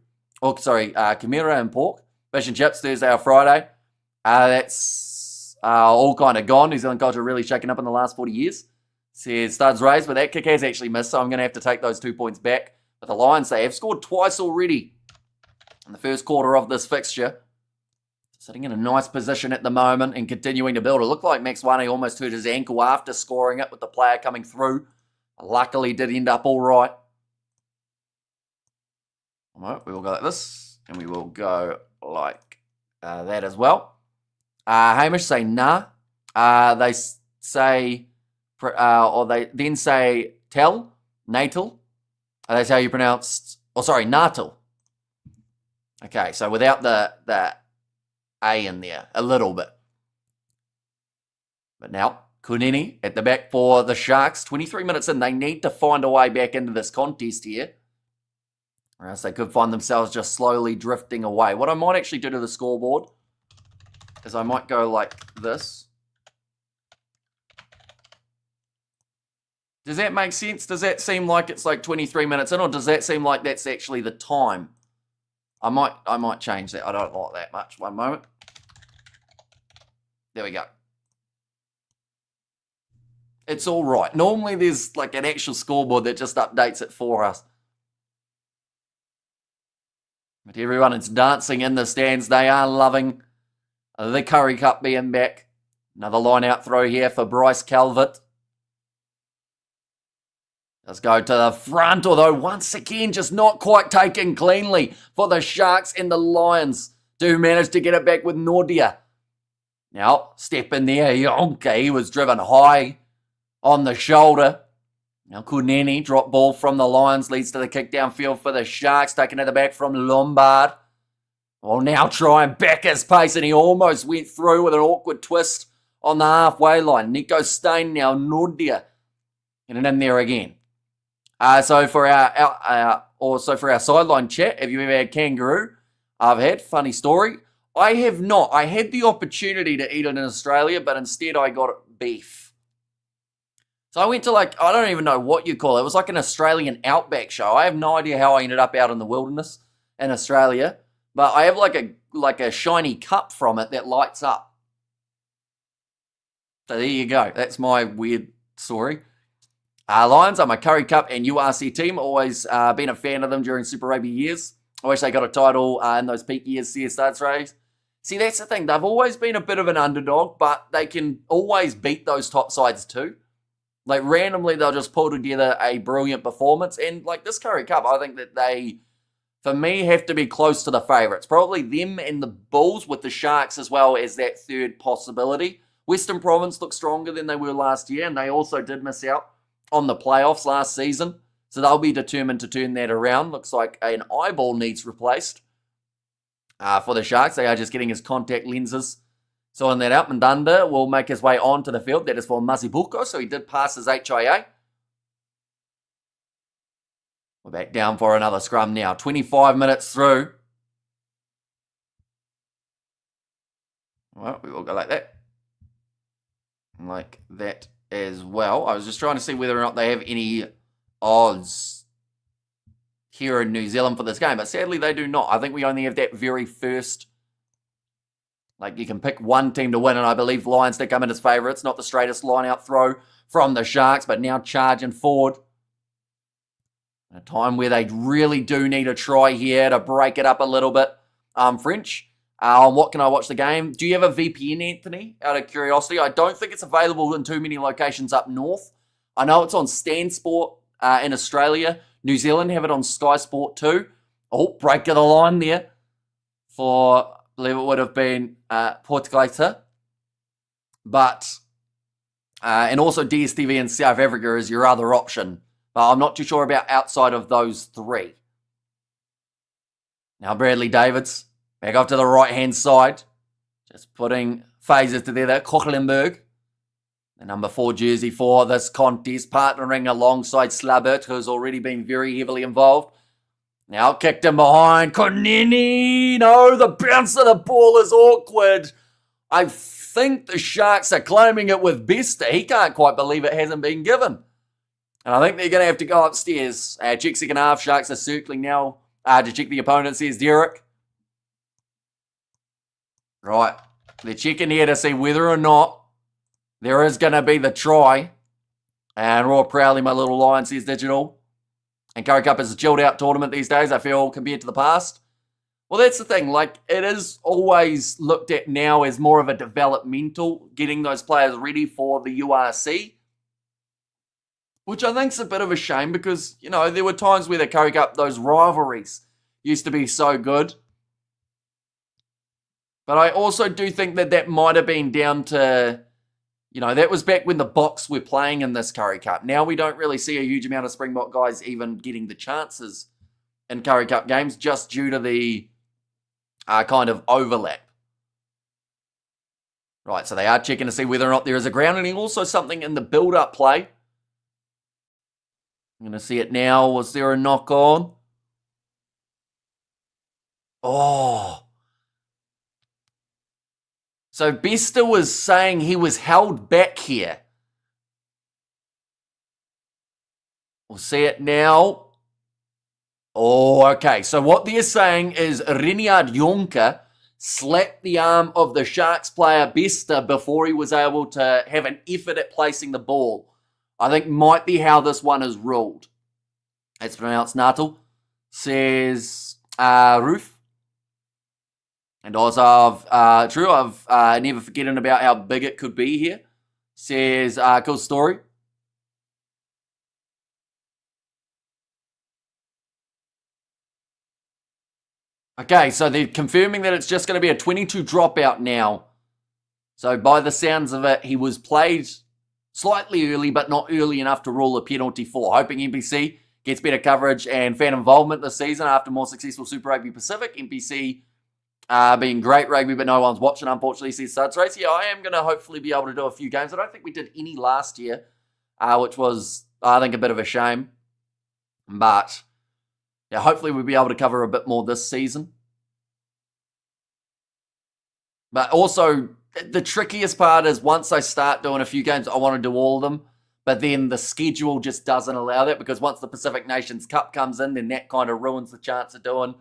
S1: and pork. Fish and chips Thursday or Friday. That's all kind of gone. New Zealand culture really shaken up in the last 40 years. Says studs raised, but that kick has actually missed, so I'm going to have to take those 2 points back. But the Lions, they have scored twice already in the first quarter of this fixture. Sitting in a nice position at the moment and continuing to build. It looked like Max Wane almost hurt his ankle after scoring it with the player coming through. Luckily, did end up all right. All right, we will go like this, and we will go like that as well. Hamish say nah. They say... or they then say Natal. That's how you pronounce, Natal. Okay, so without the A in there, a little bit. But now, Kunini at the back for the Sharks. 23 minutes in, they need to find a way back into this contest here. Or else they could find themselves just slowly drifting away. What I might actually do to the scoreboard is I might go like this. Does that make sense? Does that seem like it's 23 minutes in, or does that seem like that's actually the time? I might change that. I don't like that much. One moment. There we go. It's all right. Normally there's an actual scoreboard that just updates it for us. But everyone is dancing in the stands. They are loving the Currie Cup being back. Another line out throw here for Bryce Calvert. Let's go to the front, although once again just not quite taken cleanly for the Sharks, and the Lions do manage to get it back with Nordia. Now, step in there, Yonka, he was driven high on the shoulder. Now Kuneni, drop ball from the Lions, leads to the kick downfield for the Sharks, taken at the back from Lombard. Will now try and back his pace, and he almost went through with an awkward twist on the halfway line. Nico Stain now, Nordia, getting in there again. So for our sideline chat, have you ever had kangaroo? I've had. Funny story. I have not. I had the opportunity to eat it in Australia, but instead I got beef. So I went to I don't even know what you call it. It was like an Australian outback show. I have no idea how I ended up out in the wilderness in Australia, but I have like a shiny cup from it that lights up. So there you go. That's my weird story. Lions, I'm a Currie Cup and URC team. Always been a fan of them during Super Rugby years. I wish they got a title in those peak years, CS starts race. See, that's the thing. They've always been a bit of an underdog, but they can always beat those top sides too. Randomly, they'll just pull together a brilliant performance. And this Currie Cup, I think that they, for me, have to be close to the favourites. Probably them and the Bulls with the Sharks as well as that third possibility. Western Province look stronger than they were last year, and they also did miss out on the playoffs last season. So they'll be determined to turn that around. Looks like an eyeball needs replaced for the Sharks. They are just getting his contact lenses. Sorting that out. Mandanda will make his way onto the field. That is for Mazibuko. So he did pass his HIA. We're back down for another scrum now. 25 minutes through. Well, we will go like that. Like that as well. I was just trying to see whether or not they have any odds here in New Zealand for this game, but sadly they do not. I think we only have that very first, like you can pick one team to win, and I believe Lions did come in as favourites. Not the straightest line-out throw from the Sharks, but now charging forward. A time where they really do need a try here to break it up a little bit. French, what can I watch the game? Do you have a VPN, Anthony, out of curiosity? I don't think it's available in too many locations up north. I know it's on Stan Sport in Australia. New Zealand have it on Sky Sport too. Oh, break of the line there for, I believe it would have been Portugaleta. But, and also DSTV in South Africa is your other option. But I'm not too sure about outside of those three. Now Bradley Davids, back off to the right-hand side. Just putting phases to there. That Kochlenberg, the number 4 jersey for this contest, partnering alongside Slabert, who's already been very heavily involved. Now kicked him behind. Koneni. No, the bounce of the ball is awkward. I think the Sharks are claiming it with Bester. He can't quite believe it hasn't been given. And I think they're going to have to go upstairs. Check second half. Sharks are circling now to check the opponent, says Derek. Right. They're checking here to see whether or not there is going to be the try. And Raw proudly, my little lion, says Digital. And Currie Cup is a chilled out tournament these days, I feel, compared to the past. Well, that's the thing. Like, it is always looked at now as more of a developmental, getting those players ready for the URC. Which I think's a bit of a shame because, you know, there were times where the Currie Cup, those rivalries used to be so good. But I also do think that that might have been down to, you know, that was back when the Boks were playing in this Currie Cup. Now we don't really see a huge amount of Springbok guys even getting the chances in Currie Cup games just due to the kind of overlap. Right, so they are checking to see whether or not there is a grounding. Also something in the build-up play. I'm going to see it now. Was there a knock on? Oh. So Bester was saying he was held back here. We'll see it now. Oh, okay. So what they're saying is Reniard Jonker slapped the arm of the Sharks player Bester before he was able to have an effort at placing the ball. I think might be how this one is ruled. It's pronounced Natal, says Roof. And also, true, I've never forgetting about how big it could be here, says Cool Story. Okay, so they're confirming that it's just going to be a 22 dropout now. So by the sounds of it, he was played slightly early, but not early enough to rule a penalty for. Hoping NPC gets better coverage and fan involvement this season after more successful Super Rugby Pacific. NPC being great rugby, but no one's watching, unfortunately, says Suds Race. Yeah, I am going to hopefully be able to do a few games. I don't think we did any last year, which was, I think, a bit of a shame. But, yeah, hopefully we'll be able to cover a bit more this season. But also, the trickiest part is once I start doing a few games, I want to do all of them. But then the schedule just doesn't allow that because once the Pacific Nations Cup comes in, then that kind of ruins the chance of doing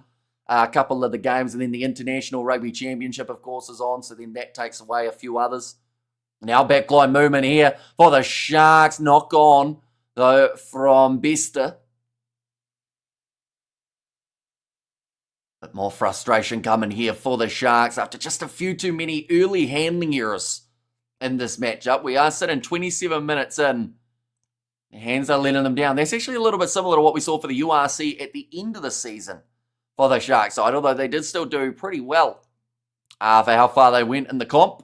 S1: a couple of the games. And then the International Rugby Championship, of course, is on. So then that takes away a few others. Now backline movement here for the Sharks. Knock on, though, from Bester. Bit more frustration coming here for the Sharks after just a few too many early handling errors in this matchup. We are sitting 27 minutes in. The hands are letting them down. That's actually a little bit similar to what we saw for the URC at the end of the season for the Sharks side, although they did still do pretty well for how far they went in the comp.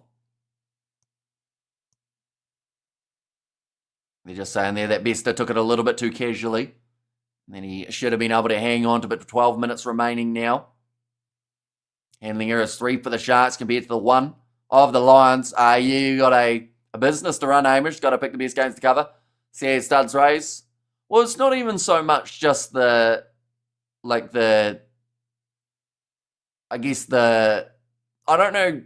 S1: They're just saying there that Bester took it a little bit too casually. And then he should have been able to hang on to it for 12 minutes remaining now. Handling errors 3 for the Sharks compared to the 1 of the Lions. You got a business to run, Hamish. Got to pick the best games to cover. Says Studs Rays. Well, it's not even so much just I don't know,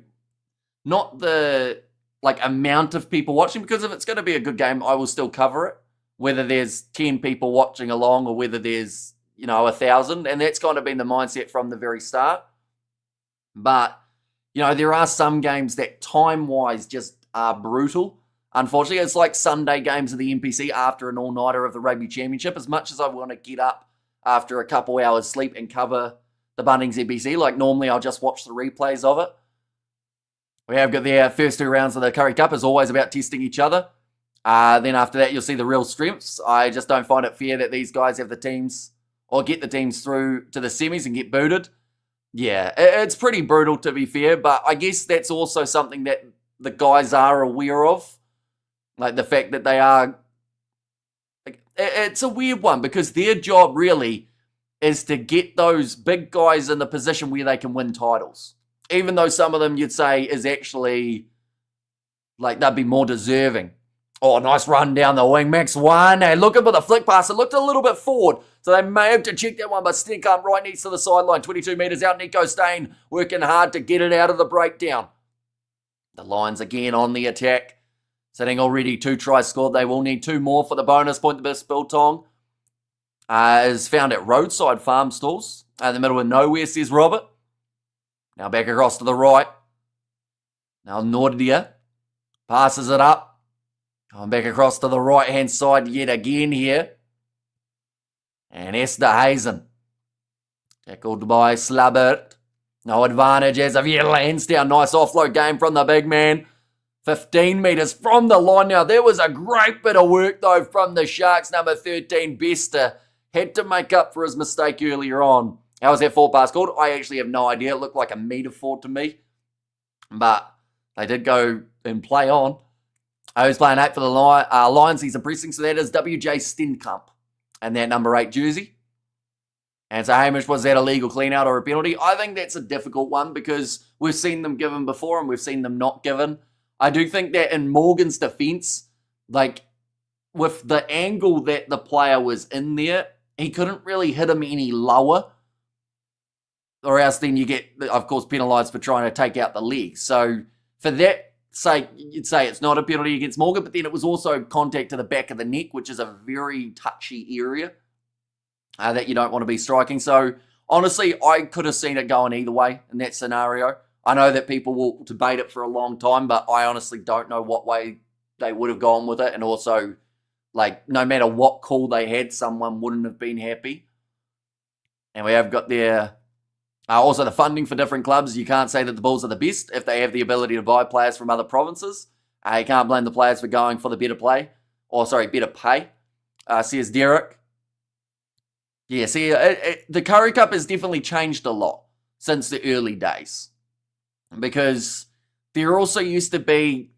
S1: not the amount of people watching, because if it's going to be a good game, I will still cover it, whether there's 10 people watching along or whether there's 1,000, and that's kind of been the mindset from the very start. But there are some games that time-wise just are brutal. Unfortunately, it's like Sunday games of the NPC after an all-nighter of the Rugby Championship. As much as I want to get up after a couple hours sleep and cover the Bunnings NPC, like normally I'll just watch the replays of it. We have got the first 2 rounds of the Currie Cup is always about testing each other. Then after that, you'll see the real strengths. I just don't find it fair that these guys have the teams or get the teams through to the semis and get booted. Yeah, it's pretty brutal to be fair, but I guess that's also something that the guys are aware of. Like the fact that they are, it's a weird one because their job really is to get those big guys in the position where they can win titles. Even though some of them you'd say is actually, they'd be more deserving. Oh, nice run down the wing. Max one. Hey, looking for the flick pass. It looked a little bit forward, so they may have to check that one, but Stink up right next to the sideline. 22 metres out. Nico Stain working hard to get it out of the breakdown. The Lions again on the attack. Sitting already 2 tries scored. They will need 2 more for the bonus point. The best Biltong is found at roadside farm stalls in the middle of nowhere, says Robert. Now back across to the right. Now Nordia passes it up. Going back across to the right-hand side yet again here. And Esther Hazen. Tackled by Slabbert. No advantage as of yet. Lansdowne. Nice offload game from the big man. 15 metres from the line now. There was a great bit of work, though, from the Sharks. Number 13, Bester. Had to make up for his mistake earlier on. How was that forward pass called? I actually have no idea. It looked like a metre forward to me. But they did go and play on. Who's playing 8 for the Lions? He's impressing. So that is WJ Stenkamp. And that number 8 jersey. And so Hamish, was that a legal clean-out or a penalty? I think that's a difficult one because we've seen them given before and we've seen them not given. I do think that in Morgan's defence, with the angle that the player was in there, he couldn't really hit him any lower. Or else then you get, of course, penalised for trying to take out the leg. So for that sake, you'd say it's not a penalty against Morgan, but then it was also contact to the back of the neck, which is a very touchy area that you don't want to be striking. So honestly, I could have seen it going either way in that scenario. I know that people will debate it for a long time, but I honestly don't know what way they would have gone with it. And also, no matter what call they had, someone wouldn't have been happy. And we have got their also the funding for different clubs. You can't say that the Bulls are the best if they have the ability to buy players from other provinces. You can't blame the players for going for the better play. Better pay, says Derek. Yeah, see, the Currie Cup has definitely changed a lot since the early days. Because there also used to be,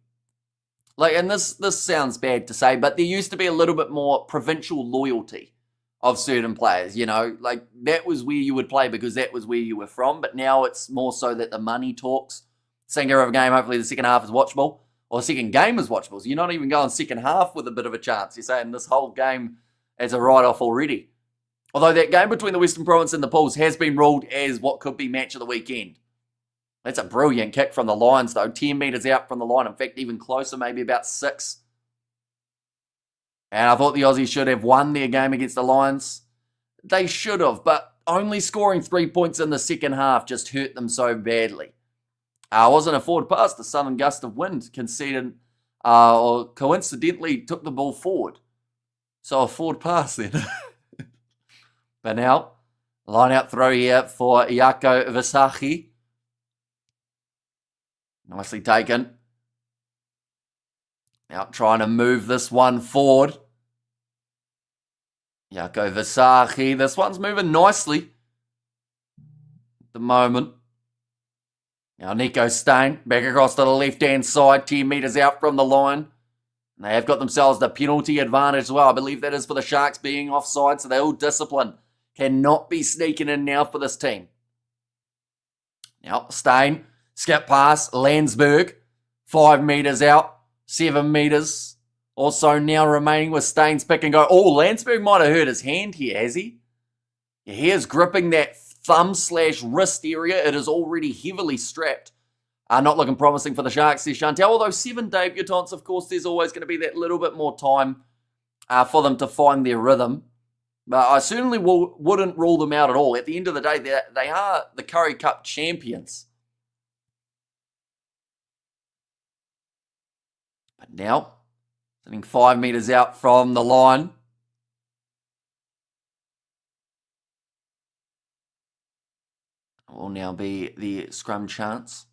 S1: and this sounds bad to say, but there used to be a little bit more provincial loyalty of certain players, that was where you would play because that was where you were from, but now it's more so that the money talks. Singer of a game, hopefully the second half is watchable, or second game is watchable, so you're not even going second half with a bit of a chance. You're saying this whole game is a write-off already. Although that game between the Western Province and the Bulls has been ruled as what could be match of the weekend. That's a brilliant kick from the Lions, though. 10 metres out from the line. In fact, even closer, maybe about 6. And I thought the Aussies should have won their game against the Lions. They should have, but only scoring 3 points in the second half just hurt them so badly. It wasn't a forward pass. The southern gust of wind conceded, or coincidentally took the ball forward. So a forward pass then. But now, line out throw here for Iako Visaki. Nicely taken. Now trying to move this one forward. Iako Visaki. This one's moving nicely at the moment. Now Nico Stain back across to the left-hand side. 10 metres out from the line. And they have got themselves the penalty advantage as well. I believe that is for the Sharks being offside. So they're all disciplined. Cannot be sneaking in now for this team. Now Stain. Skip pass, Landsberg, 5 metres out, 7 metres. Also now remaining with Stain's pick and go. Oh, Landsberg might have hurt his hand here, has he? Yeah, he is gripping that thumb/wrist area. It is already heavily strapped. Not looking promising for the Sharks there, Chantel. Although 7 debutants, of course, there's always going to be that little bit more time for them to find their rhythm. But I certainly wouldn't rule them out at all. At the end of the day, they are the Currie Cup champions. But now, sitting 5 metres out from the line. Will now be the scrum chance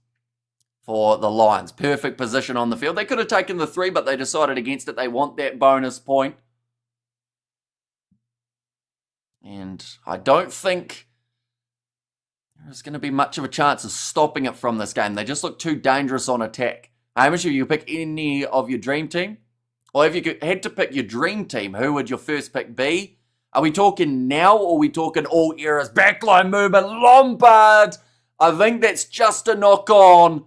S1: for the Lions. Perfect position on the field. They could have taken the 3, but they decided against it. They want that bonus point. And I don't think there's going to be much of a chance of stopping it from this game. They just look too dangerous on attack. Hamish, if you pick any of your dream team, or if you had to pick your dream team, who would your first pick be? Are we talking now, or are we talking all eras? Backline movement, Lombard. I think that's just a knock on,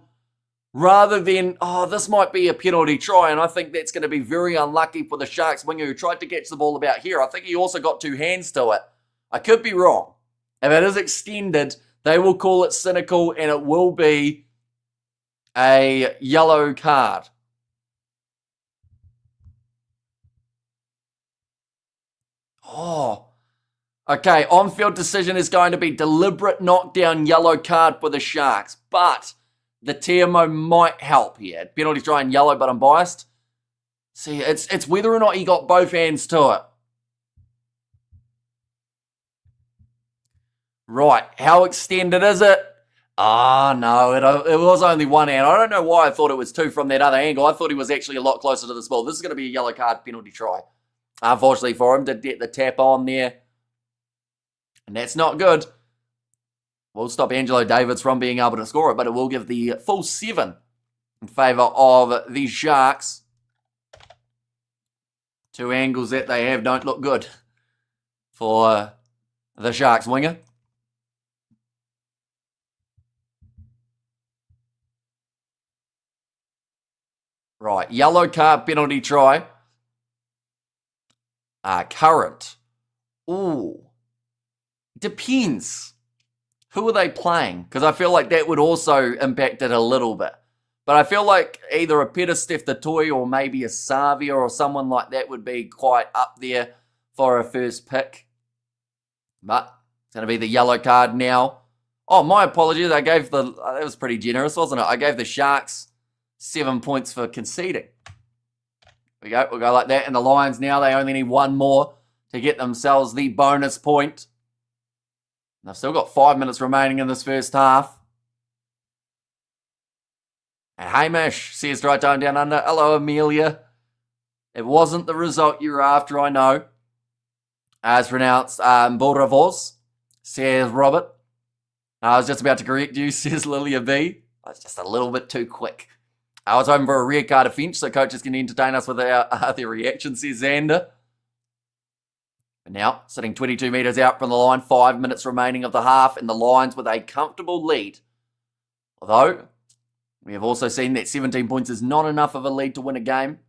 S1: rather than, this might be a penalty try, and I think that's going to be very unlucky for the Sharks winger who tried to catch the ball about here. I think he also got 2 hands to it. I could be wrong. If it is extended, they will call it cynical, and it will be a yellow card. Okay, on-field decision is going to be deliberate knockdown, yellow card for the Sharks, but the TMO might help here. Penalty try and yellow, but I'm biased. See, it's whether or not he got both hands to it. Right, how extended is it? No, it was only 1 hand. I don't know why I thought it was 2 from that other angle. I thought he was actually a lot closer to the ball. This is going to be a yellow card penalty try. Unfortunately for him, did get the tap on there. And that's not good. Will stop Angelo Davids from being able to score it, but it will give the full 7 in favour of the Sharks. 2 angles that they have don't look good for the Sharks winger. Right, yellow card penalty try. Current. Ooh. Depends. Who are they playing? Because I feel like that would also impact it a little bit. But I feel like either a Peter Steph-Tatoy or maybe a Savia or someone like that would be quite up there for a first pick. But it's going to be the yellow card now. Oh, my apologies. I gave that was pretty generous, wasn't it? I gave the Sharks 7 points for conceding. We go. We'll go like that. And the Lions now, they only need 1 more to get themselves the bonus point. And they've still got 5 minutes remaining in this first half. And Hamish says right down under. Hello, Amelia. It wasn't the result you were after, I know. As pronounced, Boravoz, says Robert. I was just about to correct you, says Lilia B. I was just a little bit too quick. I was hoping for a rear card of Finch, so coaches can entertain us with their reactions, says Xander. And now, sitting 22 metres out from the line, 5 minutes remaining of the half, and the Lions with a comfortable lead. Although, we have also seen that 17 points is not enough of a lead to win a game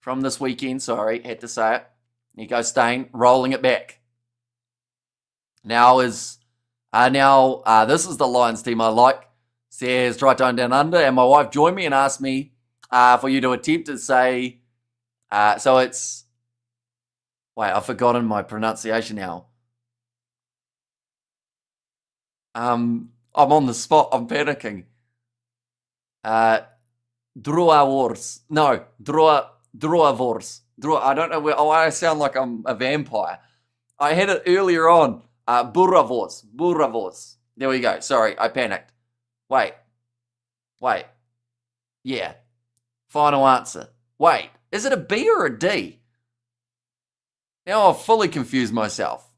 S1: from this weekend. Sorry, had to say it. Here goes Stain, rolling it back. This is the Lions team I like. Says right down under, and my wife joined me and asked me for you to attempt to say, so it's, wait, I've forgotten my pronunciation now. I'm on the spot, I'm panicking. Drua Wars. No, Drua Wars. I don't know where, I sound like I'm a vampire. I had it earlier on. Buravors. There we go. Sorry, I panicked. Wait. Yeah. Final answer. Wait, is it a B or a D? Now I've fully confused myself.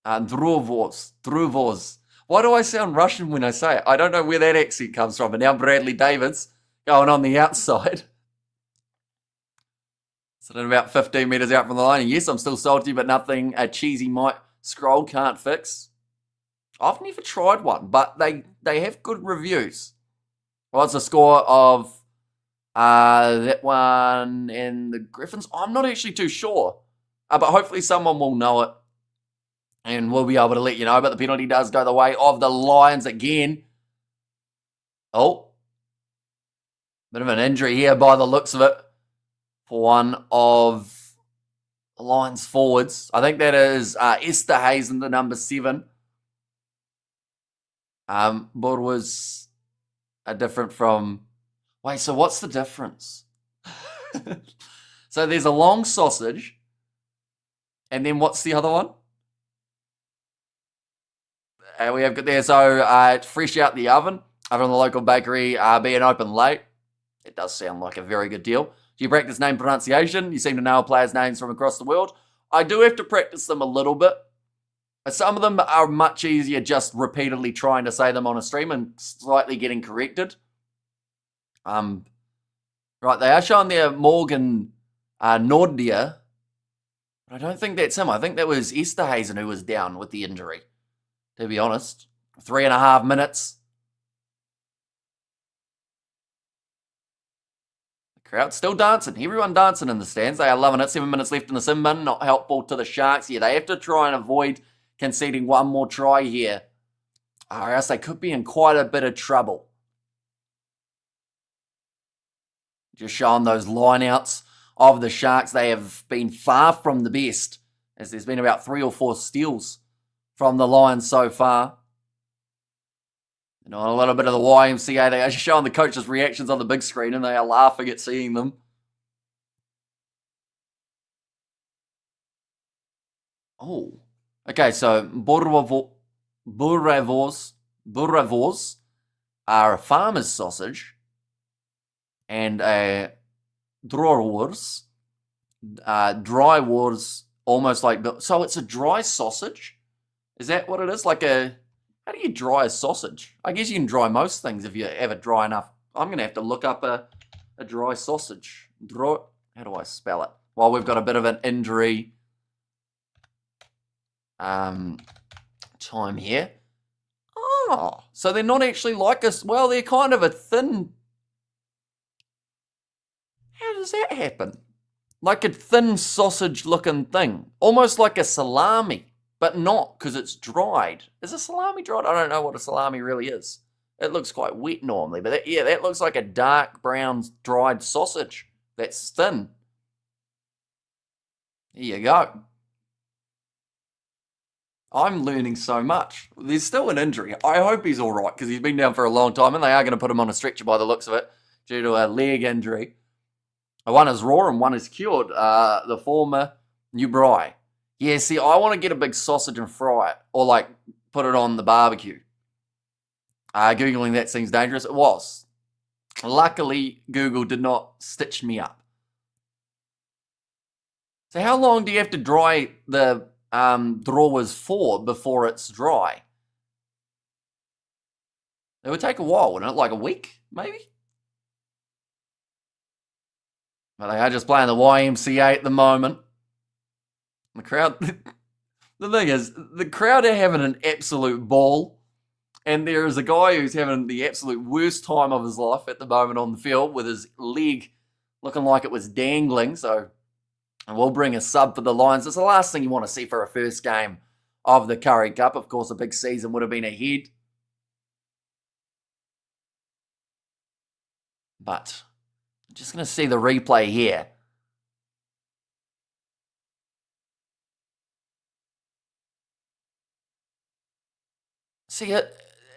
S1: Druvos. Why do I sound Russian when I say it? I don't know where that accent comes from. And now Bradley Davids going on the outside. Sitting about 15 metres out from the line. And yes, I'm still salty, but nothing a cheesy might scroll can't fix. I've never tried one, but they have good reviews. What's the score of that one and the Griffins? I'm not actually too sure, but hopefully someone will know it and we'll be able to let you know. But the penalty does go the way of the Lions again. Oh, bit of an injury here by the looks of it for one of the Lions forwards. I think that is Esterhazen, the number 7. But was different from... Wait, so what's the difference? So there's a long sausage, and then what's the other one? We have got there, so fresh out the oven from the local bakery, being open late. It does sound like a very good deal. Do you practice name pronunciation? You seem to nail players' names from across the world. I do have to practice them a little bit. Some of them are much easier just repeatedly trying to say them on a stream and slightly getting corrected. Right, they are showing there Morgan Nordia. But I don't think that's him. I think that was Esterhazen who was down with the injury, to be honest. 3.5 minutes. The crowd's still dancing. Everyone dancing in the stands. They are loving it. 7 minutes left in the sim bin. Not helpful to the Sharks. Yeah, they have to try and avoid conceding one more try here, or else they could be in quite a bit of trouble. Just showing those lineouts of the Sharks. They have been far from the best, as there's been about 3 or 4 steals from the Lions so far. You know, a little bit of the YMCA. They are just showing the coaches' reactions on the big screen, and they are laughing at seeing them. Oh. Okay, so Boerewors are a farmer's sausage, and a Drywors, dry wars, almost like... So it's a dry sausage? Is that what it is? Like a... How do you dry a sausage? I guess you can dry most things if you have it dry enough. I'm going to have to look up a dry sausage. How do I spell it? Well, we've got a bit of an injury time here. Oh, so they're not actually like us. Well, they're kind of a thin... How does that happen? Like a thin sausage-looking thing. Almost like a salami, but not, because it's dried. Is a salami dried? I don't know what a salami really is. It looks quite wet normally, but that looks like a dark brown dried sausage. That's thin. Here you go. I'm learning so much. There's still an injury. I hope he's all right, because he's been down for a long time, and they are going to put him on a stretcher by the looks of it, due to a leg injury. One is raw and one is cured. The former, New Bry. Yeah, see, I want to get a big sausage and fry it, or like put it on the barbecue. Googling that seems dangerous. It was. Luckily, Google did not stitch me up. So how long do you have to dry the drawers for before it's dry? It would take a while, wouldn't it? Like a week, maybe? But they are just playing the YMCA at the moment. The crowd... The thing is, the crowd are having an absolute ball. And there is a guy who's having the absolute worst time of his life at the moment on the field with his leg looking like it was dangling. So we'll bring a sub for the Lions. It's the last thing you want to see for a first game of the Currie Cup. Of course, a big season would have been ahead. But I'm just going to see the replay here. See,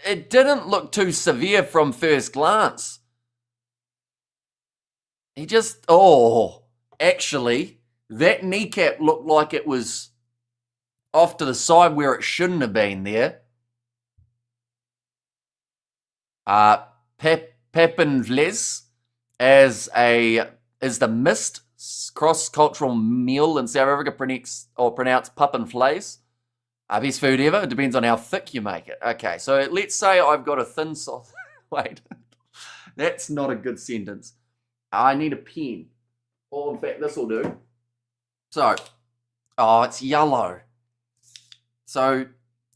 S1: it didn't look too severe from first glance. He just... Oh, actually, that kneecap looked like it was off to the side where it shouldn't have been there. Pepinvles is the missed cross-cultural meal in South Africa, pronounced Pepinvles. Best food ever. It depends on how thick you make it. Okay, so let's say I've got a thin sauce. Wait, that's not a good sentence. I need a pen. Or in fact, this will do. So, oh, it's yellow. So,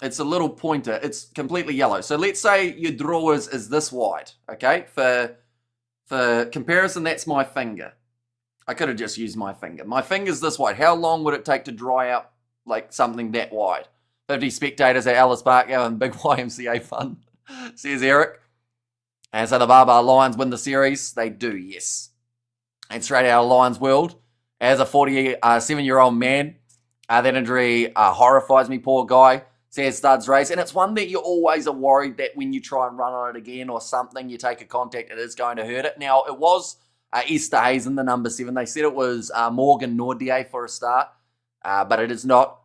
S1: it's a little pointer. It's completely yellow. So, let's say your drawers is this wide, okay? For comparison, that's my finger. I could have just used my finger. My finger's this wide. How long would it take to dry out like something that wide? 50 spectators at Ellis Park having big YMCA fun, says Eric. And so the Baba Lions win the series. They do, yes. And straight out of Lions world, as a 47-year-old man, that injury horrifies me, poor guy, says Studs Race. And it's one that you always are worried that when you try and run on it again or something, you take a contact, it is going to hurt it. Now, it was Esterhuizen, the number 7. They said it was Morgan Nordier for a start, but it is not.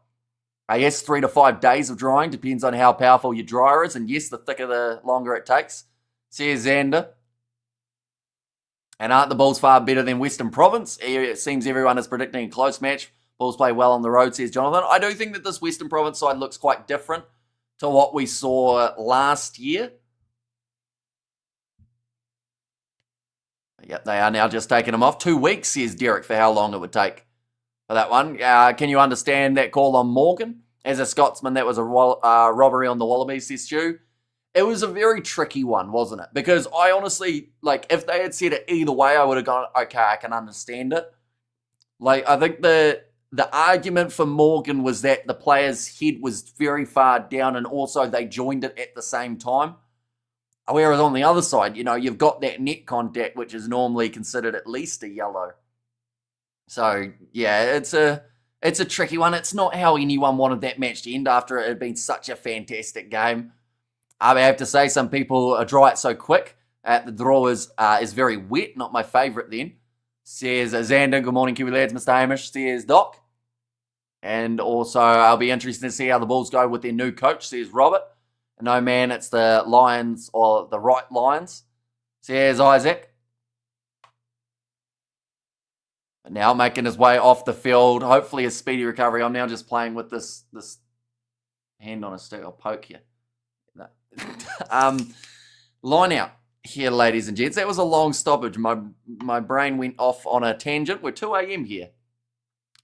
S1: Yes, 3 to 5 days of drying, depends on how powerful your dryer is. And yes, the thicker, the longer it takes, says Xander. And aren't the Bulls far better than Western Province? It seems everyone is predicting a close match. Bulls play well on the road, says Jonathan. I do think that this Western Province side looks quite different to what we saw last year. Yep, they are now just taking them off. 2 weeks, says Derek, for how long it would take for that one. Can you understand that call on Morgan? As a Scotsman, that was a robbery on the Wallabies, says Stu. It was a very tricky one, wasn't it? Because I honestly, if they had said it either way, I would have gone, okay, I can understand it. I think the argument for Morgan was that the player's head was very far down and also they joined it at the same time. Whereas on the other side, you've got that neck contact, which is normally considered at least a yellow. So, yeah, it's a tricky one. It's not how anyone wanted that match to end after it had been such a fantastic game. I have to say, some people dry it so quick. The draw is very wet, not my favourite then. Says Xander, good morning, Kiwi lads. Mr. Hamish says Doc. And also, I'll be interested to see how the Bulls go with their new coach, says Robert. No, man, it's the Lions, or the right Lions, says Isaac. But now making his way off the field, hopefully a speedy recovery. I'm now just playing with this hand on a stick. I'll poke you. Line out here, ladies and gents. That was a long stoppage. My brain went off on a tangent. We're 2 a.m. here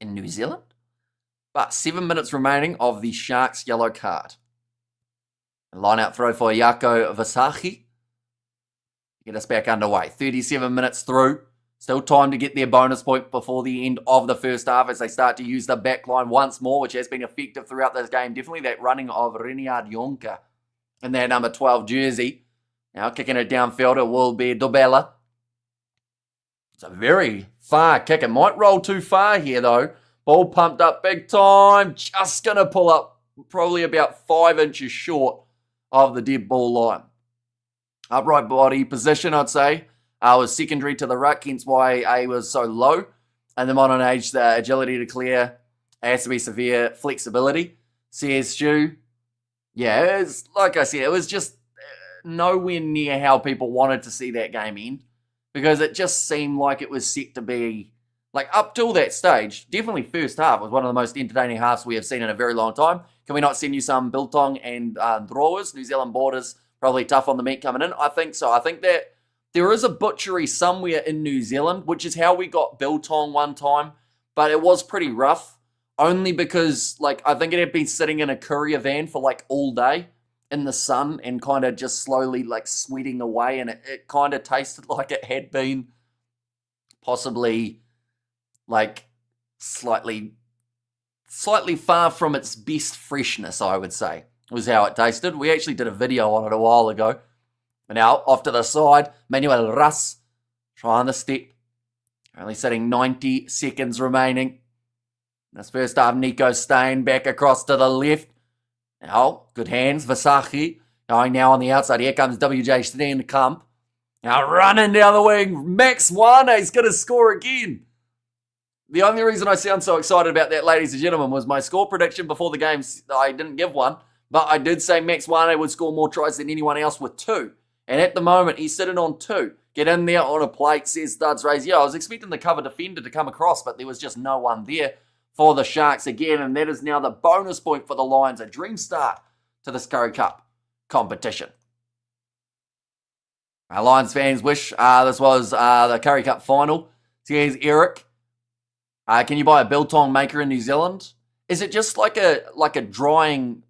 S1: in New Zealand. But 7 minutes remaining of the Sharks yellow card. Line out throw for Jaco Vasahi. Get us back underway. 37 minutes through. Still time to get their bonus point before the end of the first half as they start to use the back line once more, which has been effective throughout this game. Definitely that running of Reniard Jonker in their number 12 jersey. Now kicking it downfield, it will be Dobella. It's a very far kick. It might roll too far here though. Ball pumped up big time. Just going to pull up probably about 5 inches short of the dead ball line. Upright body position, I'd say, was secondary to the ruck, hence why A was so low. And the modern age, the agility to clear has to be severe flexibility. Says Stu. Yeah, it's, like I said, it was just nowhere near how people wanted to see that game end. Because it just seemed like it was set to be, up till that stage, definitely first half was one of the most entertaining halves we have seen in a very long time. Can we not send you some biltong and drawers? New Zealand borders probably tough on the meat coming in. I think so. I think that there is a butchery somewhere in New Zealand, which is how we got biltong one time. But it was pretty rough. Only because, I think it had been sitting in a courier van for, all day in the sun and kind of just slowly, sweating away. And it kind of tasted like it had been possibly, slightly far from its best freshness, I would say, was how it tasted. We actually did a video on it a while ago. But now, off to the side, Manuel Russ trying the step. Only sitting 90 seconds remaining. This first half, Nico Stain back across to the left. Now, good hands, Vasahi going now on the outside. Here comes WJ Steenkamp. Now running down the wing, Max Wane's going to score again. The only reason I sound so excited about that, ladies and gentlemen, was my score prediction before the game. I didn't give one, but I did say Max Wane would score more tries than anyone else with 2. And at the moment, he's sitting on 2. Get in there on a plate, says Studs Raise. Yeah, I was expecting the cover defender to come across, but there was just no one there for the Sharks again. And that is now the bonus point for the Lions. A dream start to this Currie Cup competition. Our Lions fans wish this was the Currie Cup final. Says Eric. Can you buy a biltong maker in New Zealand? Is it just like a drying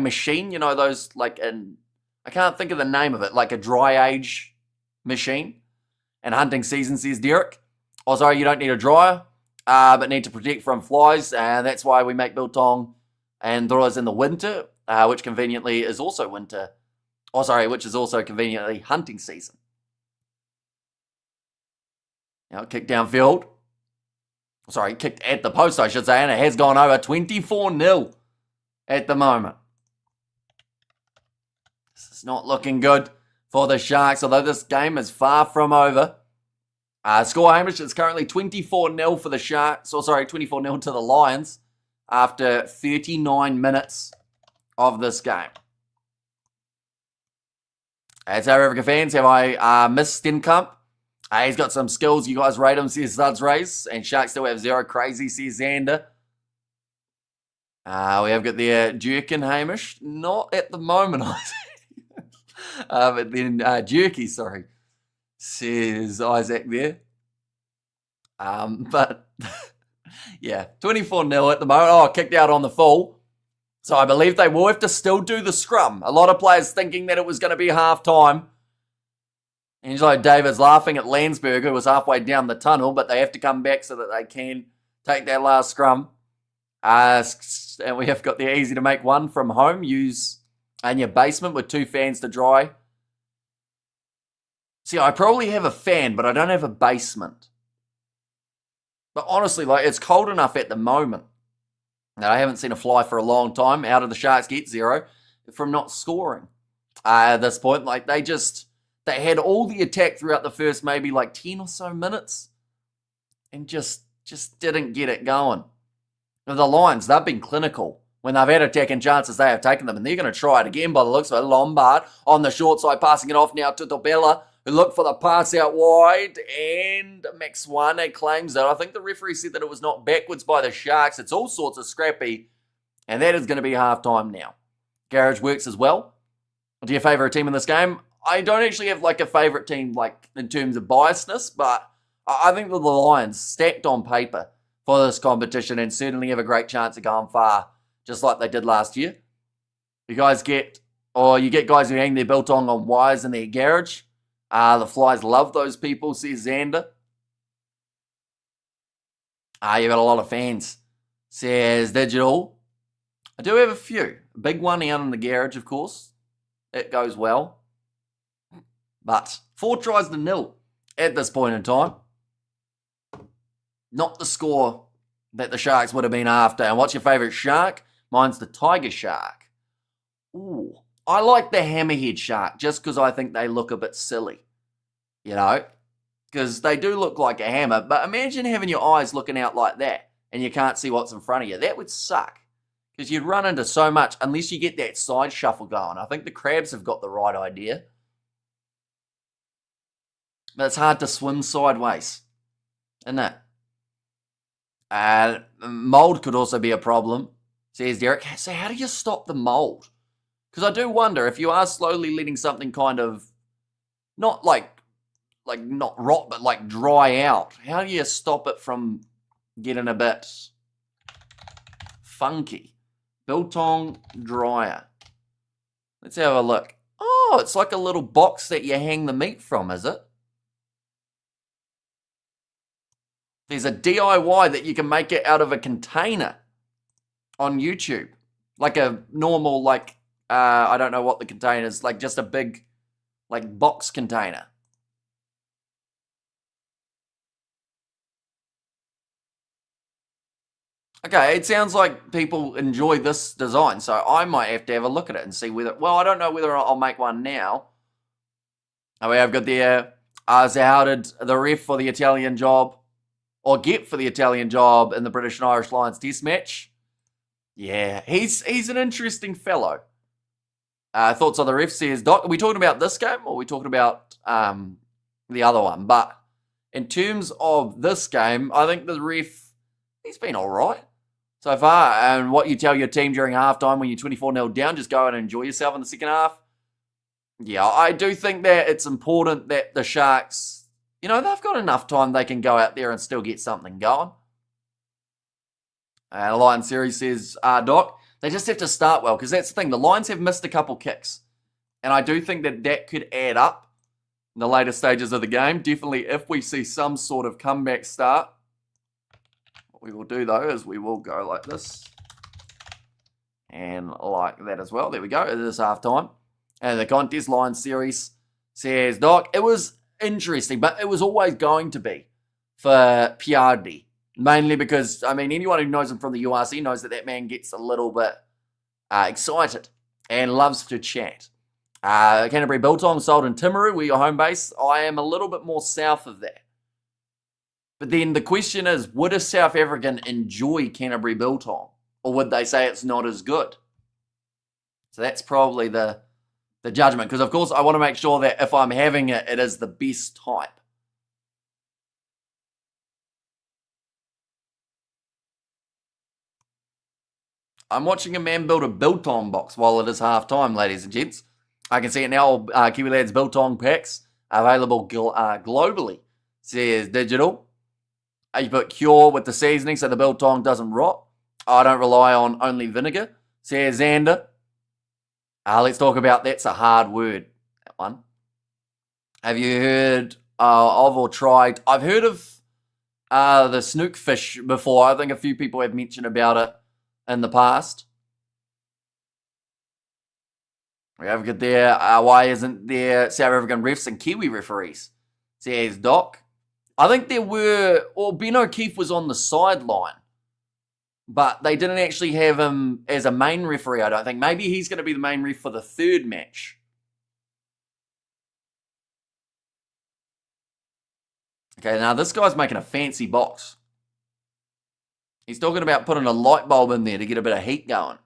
S1: machine? You know those I can't think of the name of it. Like a dry age machine. And hunting season, says Derek. Oh, sorry, you don't need a dryer, but need to protect from flies, and that's why we make biltong and drawers in the winter, which conveniently is also winter Oh, sorry, which is also conveniently hunting season. Now, kick downfield. Sorry, kicked at the post, I should say, and it has gone over 24-0 at the moment. This is not looking good for the Sharks, although this game is far from over. Score, Hamish, is currently 24-0 for the Sharks, 24-0 to the Lions after 39 minutes of this game. As South Africa fans, have I missed Stenkamp? He's got some skills. You guys rate him, says Suds Race. And Sharks still have zero. Crazy, says Xander. We have got the Jerkin, Hamish. Not at the moment, but then Jerky, sorry, says Isaac there. But, yeah, 24-0 at the moment. Oh, kicked out on the full. So I believe they will have to still do the scrum. A lot of players thinking that it was going to be half-time. Angelo Davis laughing at Landsberg, who was halfway down the tunnel, but they have to come back so that they can take that last scrum. And we have got the easy to make one from home. Use in your basement with 2 fans to dry. See, I probably have a fan, but I don't have a basement. But honestly, it's cold enough at the moment that I haven't seen a fly for a long time. Out of the Sharks get 0 from not scoring. At this point, they had all the attack throughout the first maybe 10 or so minutes and just didn't get it going. The Lions, they've been clinical. When they've had attacking chances, they have taken them, and they're going to try it again by the looks of it. Lombard on the short side, passing it off now to Tobella, who looked for the pass out wide, and Max Swane claims that. I think the referee said that it was not backwards by the Sharks. It's all sorts of scrappy, and that is going to be half-time now. Garage works as well. Do you favour a team in this game? I don't actually have a favourite team in terms of biasness, but I think that the Lions, stacked on paper for this competition, and certainly have a great chance of going far, just like they did last year. You get guys who hang their biltong on wires in their garage. The Flies love those people, says Xander. You got a lot of fans, says Digital. I do have a few. A big one out in the garage, of course. It goes well. But 4 tries to 0 at this point in time. Not the score that the Sharks would have been after. And what's your favourite shark? Mine's the tiger shark. Ooh, I like the hammerhead shark just because I think they look a bit silly. Because they do look like a hammer. But imagine having your eyes looking out like that and you can't see what's in front of you. That would suck. Because you'd run into so much unless you get that side shuffle going. I think the crabs have got the right idea. But it's hard to swim sideways, isn't it? Mold could also be a problem, says Derek. So how do you stop the mold? Because I do wonder if you are slowly letting something kind of not not rot, but dry out. How do you stop it from getting a bit funky? Biltong dryer. Let's have a look. Oh, it's like a little box that you hang the meat from, is it? There's a DIY that you can make it out of a container on YouTube. Like a normal, I don't know what the container is, just a big, box container. Okay, it sounds like people enjoy this design, so I might have to have a look at it and see whether, I don't know whether I'll make one now. Oh, I've got the, how did the ref for the Italian job, or get for the Italian job in the British and Irish Lions test match? Yeah, he's an interesting fellow. Thoughts on the ref, says Doc. Are we talking about this game, or are we talking about the other one? But in terms of this game, I think the ref, he's been all right so far. And what you tell your team during halftime when you're 24-0 down, just go and enjoy yourself in the second half. Yeah, I do think that it's important that the Sharks, they've got enough time they can go out there and still get something going. Lion Series says, Doc, they just have to start well, because that's the thing. The Lions have missed a couple kicks. And I do think that could add up in the later stages of the game. Definitely if we see some sort of comeback start. What we will do, though, is we will go like this. And like that as well. There we go. It is half time. And the contest line series says, Doc, it was interesting, but it was always going to be for Piardi. Mainly because, I mean, anyone who knows him from the URC knows that man gets a little bit excited and loves to chat. Canterbury Biltong sold in Timaru, where your home base. I am a little bit more south of that. But then the question is, would a South African enjoy Canterbury Biltong? Or would they say it's not as good? So that's probably the judgment. Because, of course, I want to make sure that if I'm having it, it is the best type. I'm watching a man build a Biltong box while it is half-time, ladies and gents. I can see it now, Kiwi Lads Biltong packs available globally. Says digital. You put cure with the seasoning so the Biltong doesn't rot. I don't rely on only vinegar. Says Xander. Let's talk about that's a hard word, that one. Have you heard of or tried? I've heard of the snook fish before. I think a few people have mentioned about it in the past. We have got there. Why isn't there South African refs and Kiwi referees? Says Doc. I think there were, or Ben O'Keefe was on the sideline, but they didn't actually have him as a main referee, I don't think. Maybe he's going to be the main ref for the third match. Okay, now this guy's making a fancy box. He's talking about putting a light bulb in there to get a bit of heat going.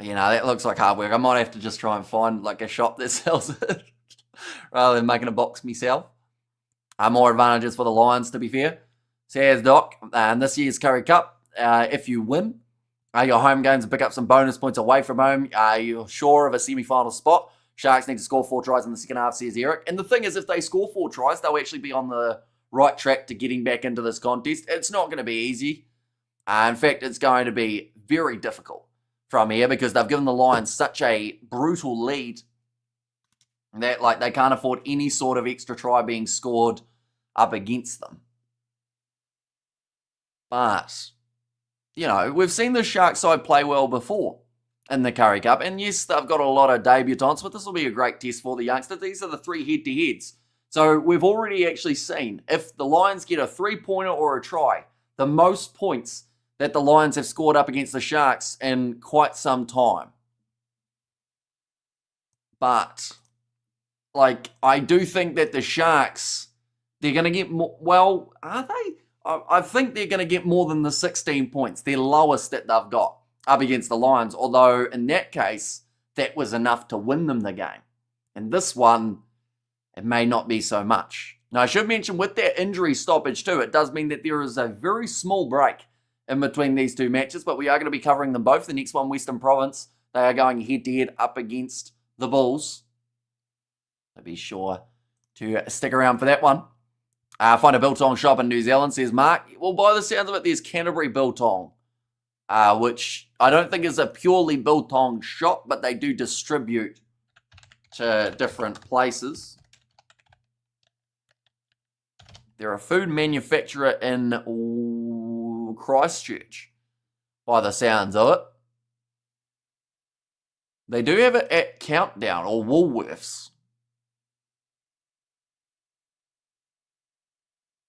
S1: You know, that looks like hard work. I might have to just try and find like a shop that sells it rather than making a box myself. More advantages for the Lions, to be fair. Says Doc, and this year's Currie Cup, if you win, your home games and pick up some bonus points away from home, you're sure of a semi-final spot. Sharks need to score 4 tries in the second half, says Eric. And the thing is, if they score 4 tries, they'll actually be on the right track to getting back into this contest. It's not going to be easy. In fact, it's going to be very difficult from here because they've given the Lions such a brutal lead that like they can't afford any sort of extra try being scored up against them. But, you know, we've seen the Sharks side play well before in the Currie Cup. And yes, they've got a lot of debutants, but this will be a great test for the youngsters. These are the 3 head-to-heads. So we've already actually seen if the Lions get a 3-pointer or a try, the most points that the Lions have scored up against the Sharks in quite some time. But, like, I do think that the Sharks, they're going to get more, well, are they? I think they're going to get more than the 16 points, their lowest that they've got up against the Lions. Although, in that case, that was enough to win them the game. And this one, it may not be so much. Now, I should mention with that injury stoppage too, it does mean that there is a very small break in between these 2 matches, but we are going to be covering them both. The next one, Western Province, they are going head-to-head up against the Bulls. So be sure to stick around for that one. Find a Biltong shop in New Zealand, says Mark. Well, by the sounds of it, there's Canterbury Biltong, which I don't think is a purely Biltong shop, but they do distribute to different places. They're a food manufacturer in Christchurch, by the sounds of it. They do have it at Countdown or Woolworths.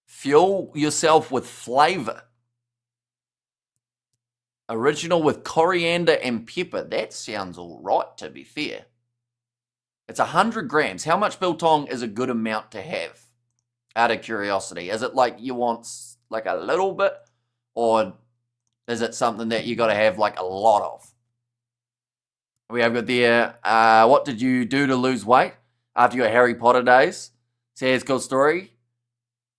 S1: Fuel yourself with flavour. Original with coriander and pepper. That sounds all right, to be fair. It's 100 grams. How much biltong is a good amount to have? Out of curiosity. Is it like you want like a little bit? Or is it something that you got to have like a lot of? We have got there, what did you do to lose weight after your Harry Potter days? Says Cool Story.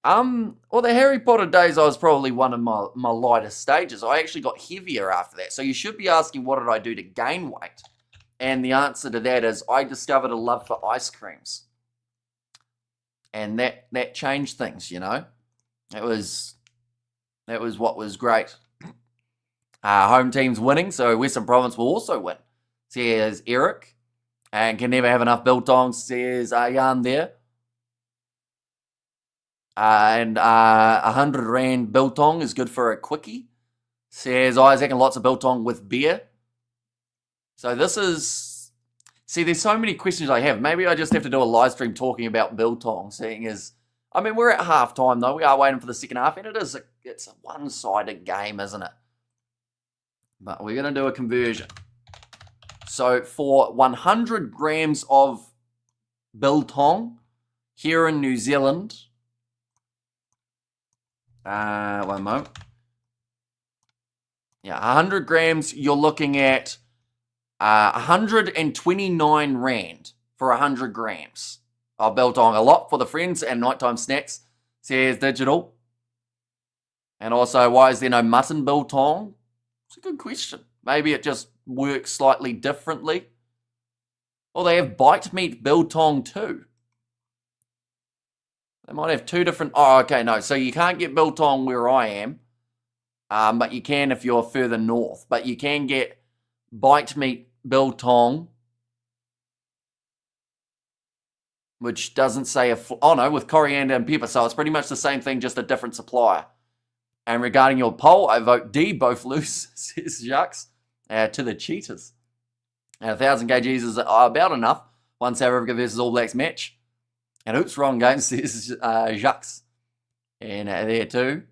S1: Well, the Harry Potter days, I was probably one of my lightest stages. I actually got heavier after that. So you should be asking, what did I do to gain weight? And the answer to that is, I discovered a love for ice creams. And that changed things, you know. That was what was great. Home team's winning, so Western Province will also win, says Eric. And can never have enough biltong, says Jan there. And 100 Rand biltong is good for a quickie, says Isaac, and lots of biltong with beer. So this is... See, there's so many questions I have. Maybe I just have to do a live stream talking about biltong, seeing as... I mean, we're at halftime, though. We are waiting for the second half, and it's a one-sided game, isn't it? But we're going to do a conversion. So for 100 grams of biltong here in New Zealand... one moment. Yeah, 100 grams, you're looking at 129 Rand for 100 grams of biltong. A lot for the friends and nighttime snacks, says Digital. And also, why is there no mutton biltong? It's a good question. Maybe it just works slightly differently. Or they have bite meat biltong too. They might have two different... Oh, okay, no. So you can't get biltong where I am. But you can if you're further north. But you can get bite meat biltong, which doesn't say oh no, with coriander and pepper. So it's pretty much the same thing, just a different supplier. And regarding your poll, I vote D, both loose, says Sharks, to the Cheetahs. And 1,000 kgs is about enough. One South Africa versus All Blacks match. And oops, wrong game, says Sharks. And there too.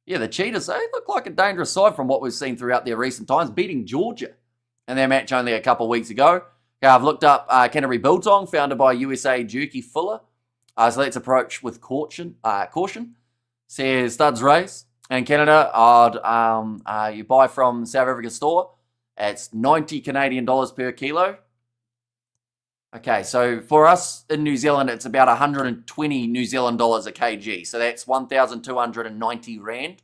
S1: Yeah, the Cheetahs, they look like a dangerous side from what we've seen throughout their recent times, beating Georgia in their match only a couple of weeks ago. I've looked up Canterbury Biltong, founded by USA Jerky Fuller. So let's approach with caution. Says Studs Race. In Canada, you buy from South Africa store. It's 90 Canadian dollars per kilo. Okay, so for us in New Zealand, it's about 120 New Zealand dollars a kg. So that's 1,290 Rand,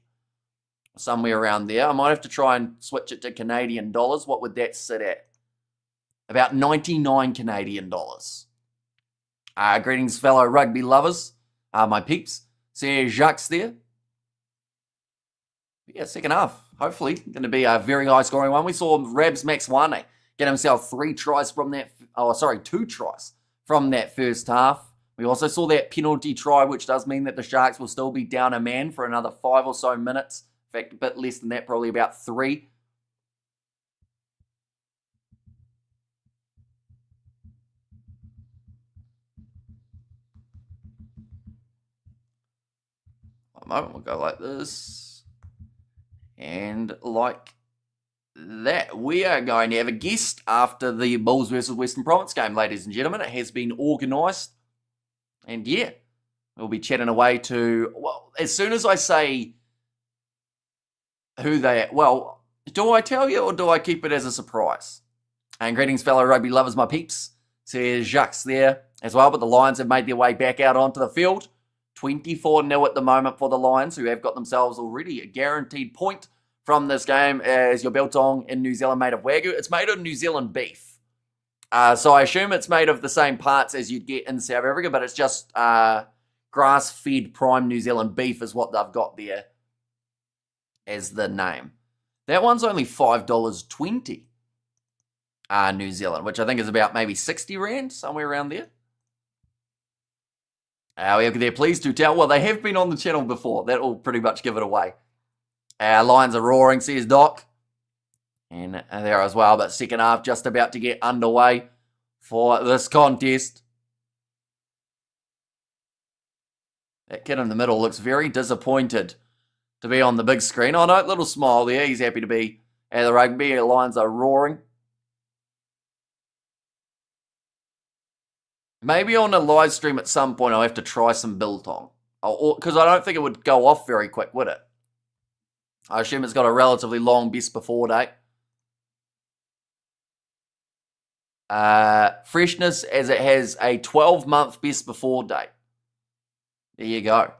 S1: somewhere around there. I might have to try and switch it to Canadian dollars. What would that sit at? About 99 Canadian dollars. Greetings, fellow rugby lovers, my peeps. See Jacques there. Yeah, second half. Hopefully, going to be a very high scoring one. We saw Rabs Maxwane get himself 2 tries from that first half. We also saw that penalty try, which does mean that the Sharks will still be down a man for another 5 or so minutes. In fact, a bit less than that, probably about 3. One moment, we'll go like this. And like that, we are going to have a guest after the Bulls versus Western Province game, ladies and gentlemen. It has been organised. And yeah, we'll be chatting away to, well, as soon as I say who they are, well, do I tell you or do I keep it as a surprise? And greetings, fellow rugby lovers, my peeps. Says Jacques there as well, but the Lions have made their way back out onto the field. 24-0 at the moment for the Lions, who have got themselves already a guaranteed point from this game as your biltong in New Zealand made of Wagyu. It's made of New Zealand beef. So I assume it's made of the same parts as you'd get in South Africa, but it's just grass-fed prime New Zealand beef is what they've got there as the name. That one's only $5.20 New Zealand, which I think is about maybe 60 Rand, somewhere around there. They're pleased to tell. Well, they have been on the channel before. That will pretty much give it away. Lions are roaring, says Doc. And there as well. But second half just about to get underway for this contest. That kid in the middle looks very disappointed to be on the big screen. Oh no, little smile there. He's happy to be at the rugby. The Lions are roaring. Maybe on a live stream at some point I'll have to try some biltong. Because I don't think it would go off very quick, would it? I assume it's got a relatively long best before date. Freshness as it has a 12-month best before date. There you go.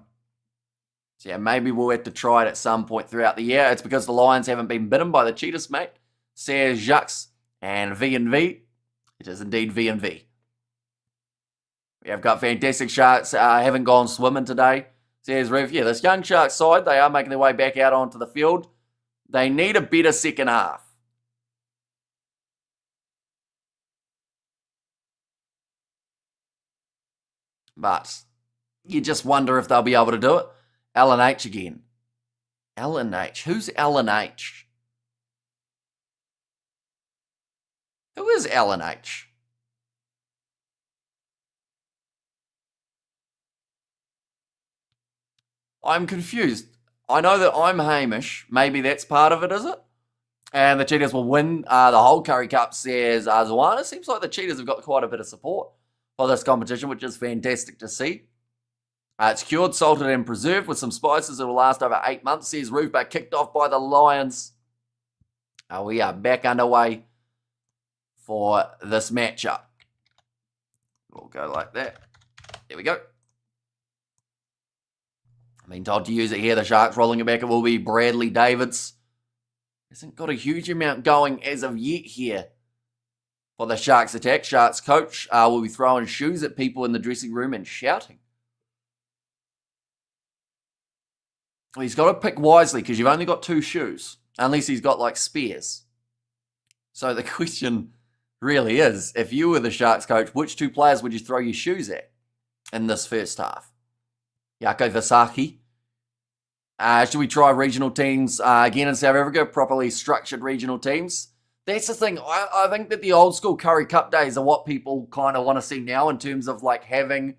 S1: So yeah, maybe we'll have to try it at some point throughout the year. It's because the Lions haven't been bitten by the Cheetahs, mate. Says Jacques and V&V. It is indeed V&V. We have got fantastic Sharks. Haven't gone swimming today. Says Rev. Yeah, this young Sharks side, they are making their way back out onto the field. They need a better second half. But you just wonder if they'll be able to do it. LNH again. LNH. Who's LNH? Who is Alan H? I'm confused. I know that I'm Hamish. Maybe that's part of it, is it? And the Cheetahs will win the whole Currie Cup, says Azwan. It seems like the Cheetahs have got quite a bit of support for this competition, which is fantastic to see. It's cured, salted, and preserved with some spices. It will last over 8 months, says Roof, kicked off by the Lions. We are back underway for this matchup. We'll go like that. There we go. I've been told to use it here. The Sharks rolling it back. It will be Bradley Davids. Hasn't got a huge amount going as of yet here for the Sharks attack. Sharks coach will be throwing shoes at people in the dressing room and shouting. Well, he's got to pick wisely because you've only got 2 shoes, unless he's got like spares. So the question really is, if you were the Sharks coach, which 2 players would you throw your shoes at in this first half? Jaco Vasaki. Should we try regional teams again in South Africa, properly structured regional teams? That's the thing. I think that the old school Currie Cup days are what people kind of want to see now in terms of like having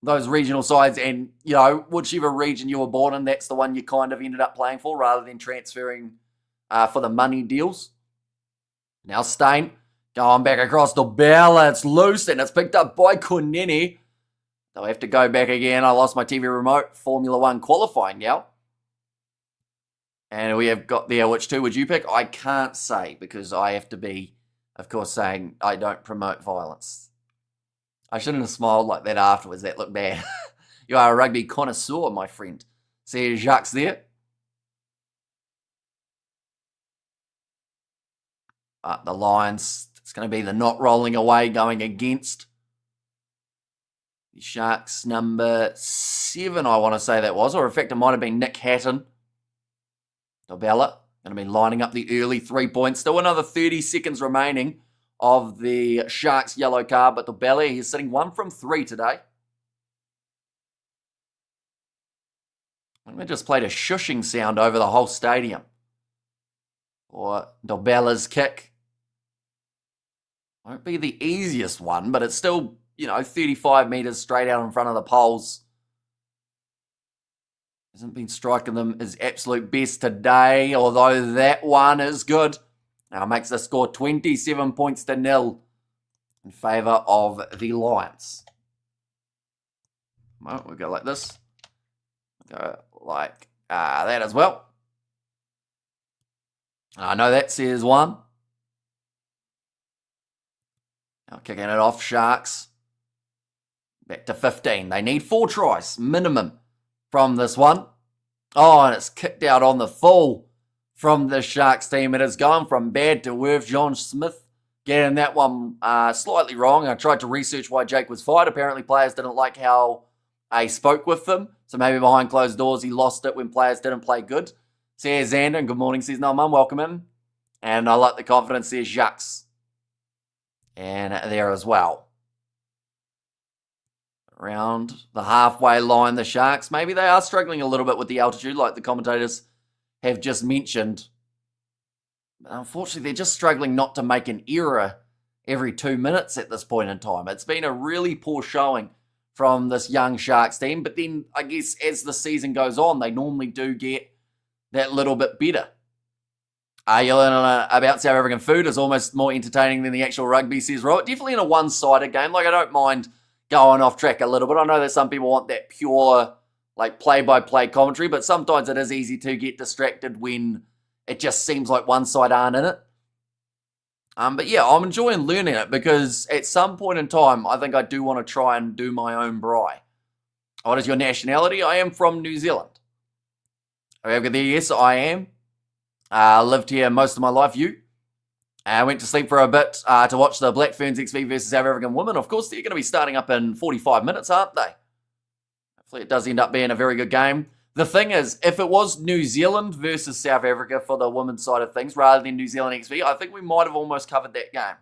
S1: those regional sides and, you know, whichever region you were born in, that's the one you kind of ended up playing for rather than transferring for the money deals. Now Stein going back across the bell. It's loose and it's picked up by Kunene. They'll have to go back again. I lost my TV remote. Formula 1 qualifying now. And we have got there, which 2 would you pick? I can't say because I have to be, of course, saying I don't promote violence. I shouldn't have smiled like that afterwards. That looked bad. You are a rugby connoisseur, my friend. See Jacques there. The Lions, it's going to be the not rolling away going against the Sharks number 7, I want to say that was. Or in fact, it might have been Nick Hatton. Dobella going to be lining up the early 3 points. Still another 30 seconds remaining of the Sharks yellow card. But Dobella, he's sitting 1 from 3 today. I think they just played a shushing sound over the whole stadium. Or Dobella's kick. Won't be the easiest one, but it's still, you know, 35 metres straight out in front of the poles. Hasn't been striking them his absolute best today, although that one is good. Now makes the score 27 points to 0 in favour of the Lions. Well, we'll go like this. Go like that as well. I know that says 1. Now kicking it off, Sharks. Back to 15. They need 4 tries, minimum, from this one. Oh, and it's kicked out on the full from the Sharks team. It has gone from bad to worse. John Smith getting that one slightly wrong. I tried to research why Jake was fired. Apparently players didn't like how he spoke with them. So maybe behind closed doors he lost it when players didn't play good. Says Xander, and good morning, says no mum, welcome in. And I like the confidence, says Jacques. And there as well. Around the halfway line, the Sharks, maybe they are struggling a little bit with the altitude, like the commentators have just mentioned. But unfortunately, they're just struggling not to make an error every 2 minutes at this point in time. It's been a really poor showing from this young Sharks team, but then I guess as the season goes on, they normally do get that little bit better. You learning about South African food is almost more entertaining than the actual rugby, says Robert. Definitely in a one-sided game. Like, I don't mind going off track a little bit. I know that some people want that pure, like, play-by-play commentary, but sometimes it is easy to get distracted when it just seems like one side aren't in it. But yeah, I'm enjoying learning it because at some point in time, I think I do want to try and do my own braai. What is your nationality? I am from New Zealand. Yes, I am. Lived here most of my life. You? I went to sleep for a bit to watch the Black Ferns XV versus South African women. Of course, they're going to be starting up in 45 minutes, aren't they? Hopefully it does end up being a very good game. The thing is, if it was New Zealand versus South Africa for the women's side of things, rather than New Zealand XV, I think we might have almost covered that game.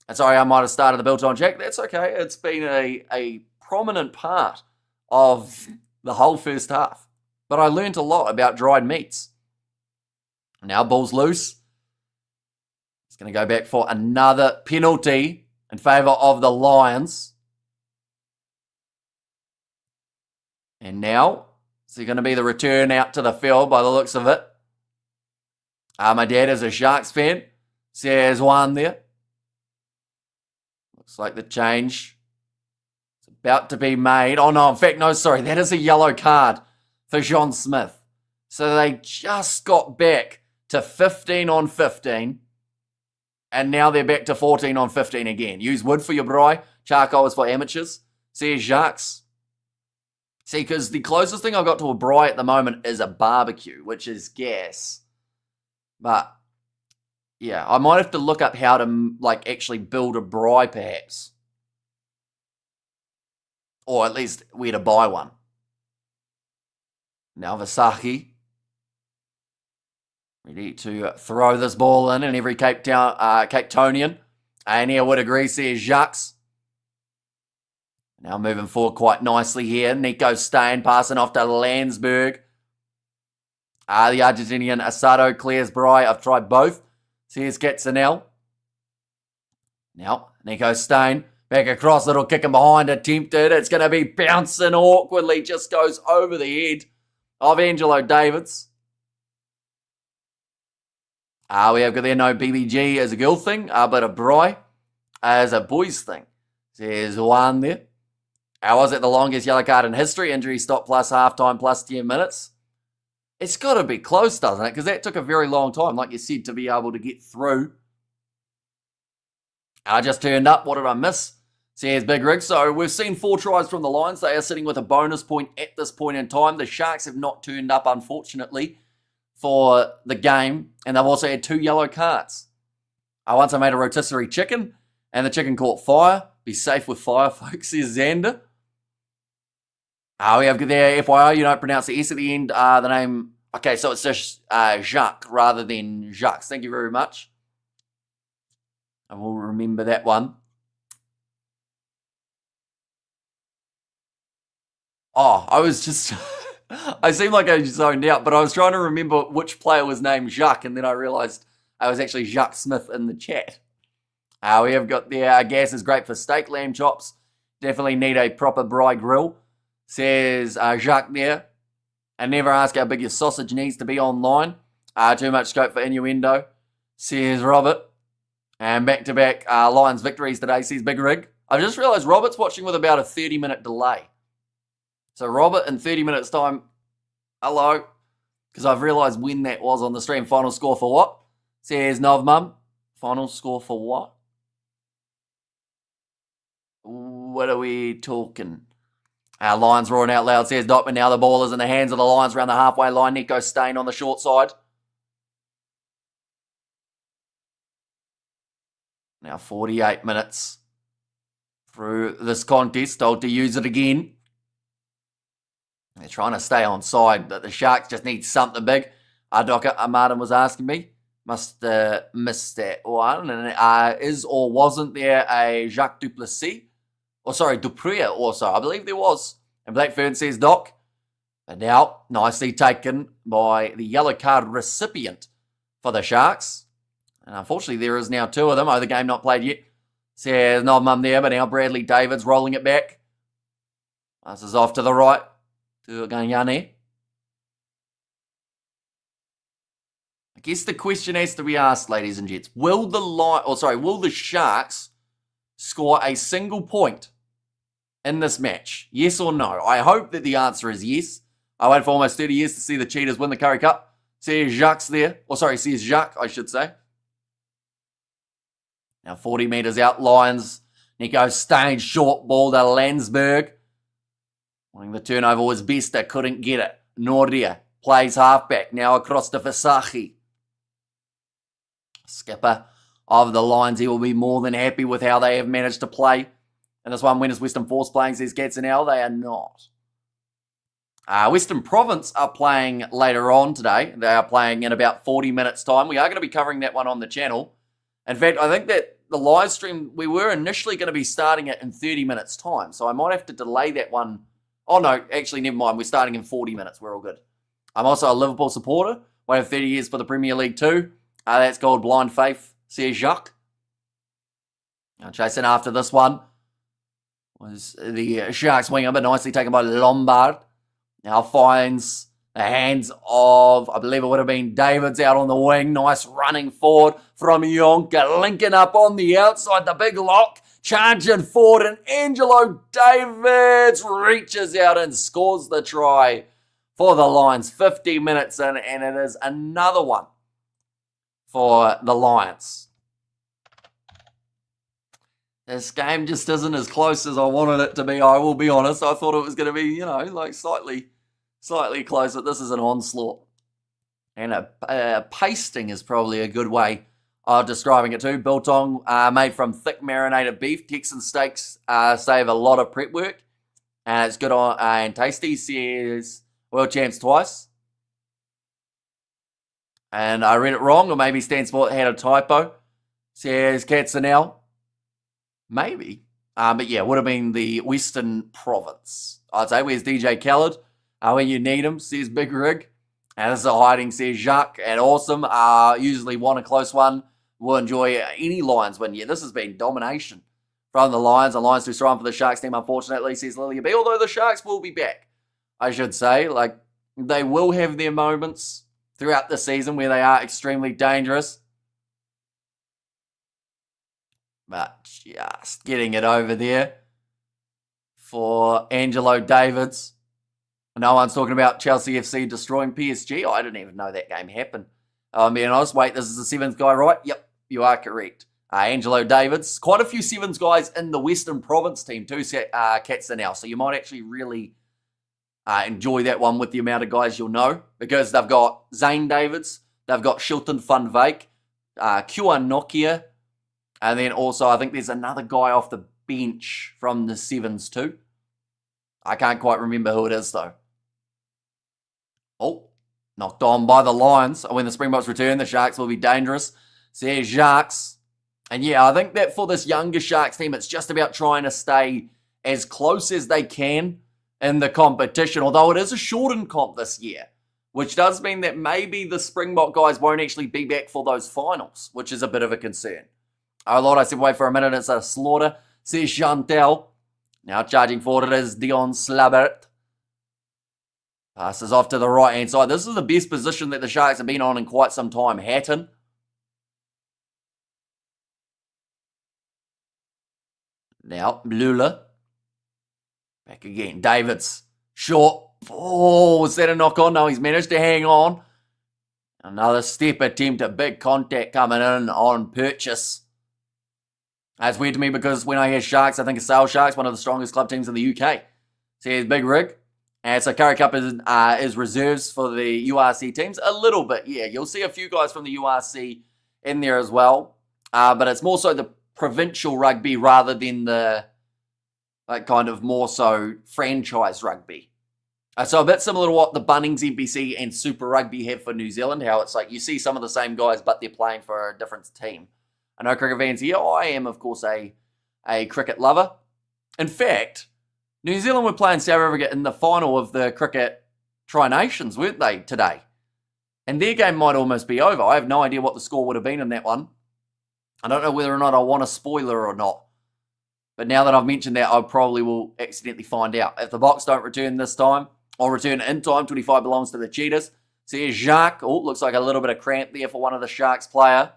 S1: And sorry, I might have started the built-on Jack. That's okay. It's been a prominent part of the whole first half. But I learned a lot about dried meats. Now ball's loose. He's going to go back for another penalty in favour of the Lions. And now, is it going to be the return out to the field by the looks of it? My dad is a Sharks fan. So there's one there. Looks like the change is about to be made. Oh no, in fact, no, sorry. That is a yellow card for John Smith. So they just got back to 15 on 15. And now they're back to 14 on 15 again. Use wood for your braai. Charcoal is for amateurs. See Sharks. See, because the closest thing I've got to a braai at the moment is a barbecue, which is gas. But, yeah, I might have to look up how to, like, actually build a braai, perhaps. Or at least where to buy one. Now Vasaki. Ready to throw this ball in, and every Cape Townian. And here would agree, says Jacques. Now moving forward quite nicely here. Nico Stain passing off to Landsberg. The Argentinian Asado clears braai. I've tried both. Here's Katzenel. Now, Nico Stain. Back across, little kick and behind, attempted. It's going to be bouncing awkwardly. Just goes over the head of Angelo Davids. We have got there no BBG as a girl thing, but a braai as a boys thing. There's one there. Was it the longest yellow card in history? Injury stop plus halftime plus 10 minutes. It's got to be close, doesn't it? Because that took a very long time, like you said, to be able to get through. I just turned up. What did I miss? Says Big Rig. So we've seen 4 tries from the Lions. They are sitting with a bonus point at this point in time. The Sharks have not turned up, unfortunately, for the game. And they've also had 2 yellow cards. Once I made a rotisserie chicken, and the chicken caught fire. Be safe with fire, folks, says Xander. We have there, FYI, you don't pronounce the S at the end, the name. Okay, so it's just Jacques rather than Jacques. Thank you very much. I will remember that one. Oh, I was just... I seemed like I zoned out, but I was trying to remember which player was named Jacques, and then I realised I was actually Jacques Smith in the chat. We have got there, gas is great for steak, lamb chops. Definitely need a proper braai grill. Says Jacques there. And never ask how big your sausage needs to be online. Too much scope for innuendo. Says Robert. And back-to-back Lions victories today, says Big Rig. I just realised Robert's watching with about a 30-minute delay. So Robert, in 30 minutes' time, hello. Because I've realised when that was on the stream. Final score for what? Says Novmum. Final score for what? What are we talking? Lions roaring out loud, says Dotman. Now the ball is in the hands of the Lions around the halfway line. Nico Stain on the short side. Now 48 minutes through this contest. Told to use it again. They're trying to stay on side. The Sharks just need something big. Docker Martin was asking me. Must miss that one. And is or wasn't there a Jacques Duplessis? Or sorry, Dupree also. I believe there was. And Blackfern says Doc. And now, nicely taken by the yellow card recipient for the Sharks. And unfortunately, there is now 2 of them. The game not played yet. Says no mum there, but now Bradley Davids rolling it back. This is off to the right to Ganyane. I guess the question has to be asked, ladies and gents. Will the Sharks score a single point in this match? Yes or no? I hope that the answer is yes. I waited for almost 30 years to see the Cheetahs win the Currie Cup. Says Jacques there. Says Jacques, I should say. Now 40 metres out, Lions. Nico Stain, short ball to Landsberg. Wanting the turnover was Bester, couldn't get it. Nordia plays halfback, now across to Vasaki. Skipper of the Lions, he will be more than happy with how they have managed to play. And this one, when is Western Force playing, says Gatsenel? They are not. Western Province are playing later on today. They are playing in about 40 minutes' time. We are going to be covering that one on the channel. In fact, I think that the live stream, we were initially going to be starting it in 30 minutes' time. So I might have to delay that one. Oh, no, actually, never mind. We're starting in 40 minutes. We're all good. I'm also a Liverpool supporter. Waited 30 years for the Premier League too. That's called blind faith, says Jacques. Now chasing after this one was the Sharks winger, but nicely taken by Lombard. Now finds the hands of, I believe it would have been Davids out on the wing. Nice running forward from Yonka, linking up on the outside, the big lock, charging forward, and Angelo Davids reaches out and scores the try for the Lions. 50 minutes in, and it is another one for the Lions. This game just isn't as close as I wanted it to be, I will be honest. I thought it was going to be, like slightly close, but this is an onslaught. And a pasting is probably a good way of describing it too. Biltong made from thick marinated beef. Texan steaks save a lot of prep work. And it's good on and tasty, says world champs twice. And I read it wrong, or maybe Stan Sport had a typo. Says Katzenel. Maybe. But yeah, would have been the Western Province. I'd say, where's DJ Khaled? When you need him, says Big Rig. And this is a hiding, says Jacques. And awesome. Usually want a close one. We'll enjoy any Lions win. Yeah, this has been domination from the Lions. The Lions too strong for the Sharks team, unfortunately, says Lily B. Although the Sharks will be back, I should say. Like, they will have their moments throughout the season where they are extremely dangerous. But just getting it over there for Angelo Davids. No one's talking about Chelsea FC destroying PSG. I didn't even know that game happened. I'm being honest. Wait, this is the Sevens guy, right? Yep, you are correct. Angelo Davids. Quite a few Sevens guys in the Western Province team too, Cats are now. So you might actually really enjoy that one with the amount of guys you'll know. Because they've got Zane Davids. They've got Shilton Van Wyk. Kua Nokia. And then also, I think there's another guy off the bench from the Sevens too. I can't quite remember who it is though. Oh, knocked on by the Lions. When the Springboks return, the Sharks will be dangerous. Says Sharks. And yeah, I think that for this younger Sharks team, it's just about trying to stay as close as they can in the competition. Although it is a shortened comp this year, which does mean that maybe the Springbok guys won't actually be back for those finals, which is a bit of a concern. Oh Lord, I said wait for a minute, it's a slaughter. Says Chantel. Now charging forward it is Dion Slabert. Passes off to the right-hand side. This is the best position that the Sharks have been on in quite some time. Hatton. Now, Lula. Back again. Davids. Short. Oh, was that a knock-on? No, he's managed to hang on. Another step attempt. A big contact coming in on Purchase. That's weird to me because when I hear Sharks, I think of Natal Sharks, one of the strongest club teams in the UK. So here's Big Rig. And so Currie Cup is reserves for the URC teams. A little bit, yeah. You'll see a few guys from the URC in there as well. But it's more so the provincial rugby rather than the kind of more so franchise rugby. So a bit similar to what the Bunnings, NPC, and Super Rugby have for New Zealand. How it's like you see some of the same guys, but they're playing for a different team. I know cricket fans here. I am, of course, a cricket lover. In fact, New Zealand were playing South Africa in the final of the Cricket Tri-Nations, weren't they, today? And their game might almost be over. I have no idea what the score would have been in that one. I don't know whether or not I want a spoiler or not. But now that I've mentioned that, I probably will accidentally find out. If the Boks don't return this time, or return in time, 25 belongs to the Cheetahs. So here's Jacques. Oh, looks like a little bit of cramp there for one of the Sharks player.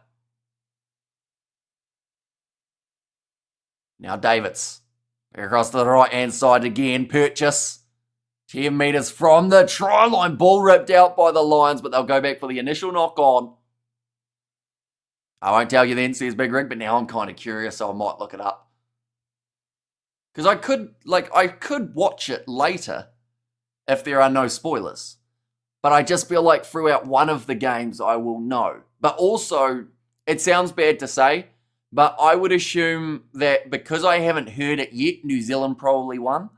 S1: Now Davids. Across to the right-hand side again. Purchase. 10 metres from the try line. Ball ripped out by the Lions, but they'll go back for the initial knock-on. I won't tell you then, says Big Rig, but now I'm kind of curious, so I might look it up. Because I could watch it later if there are no spoilers. But I just feel like throughout one of the games I will know. But also, it sounds bad to say, but I would assume that because I haven't heard it yet, New Zealand probably won.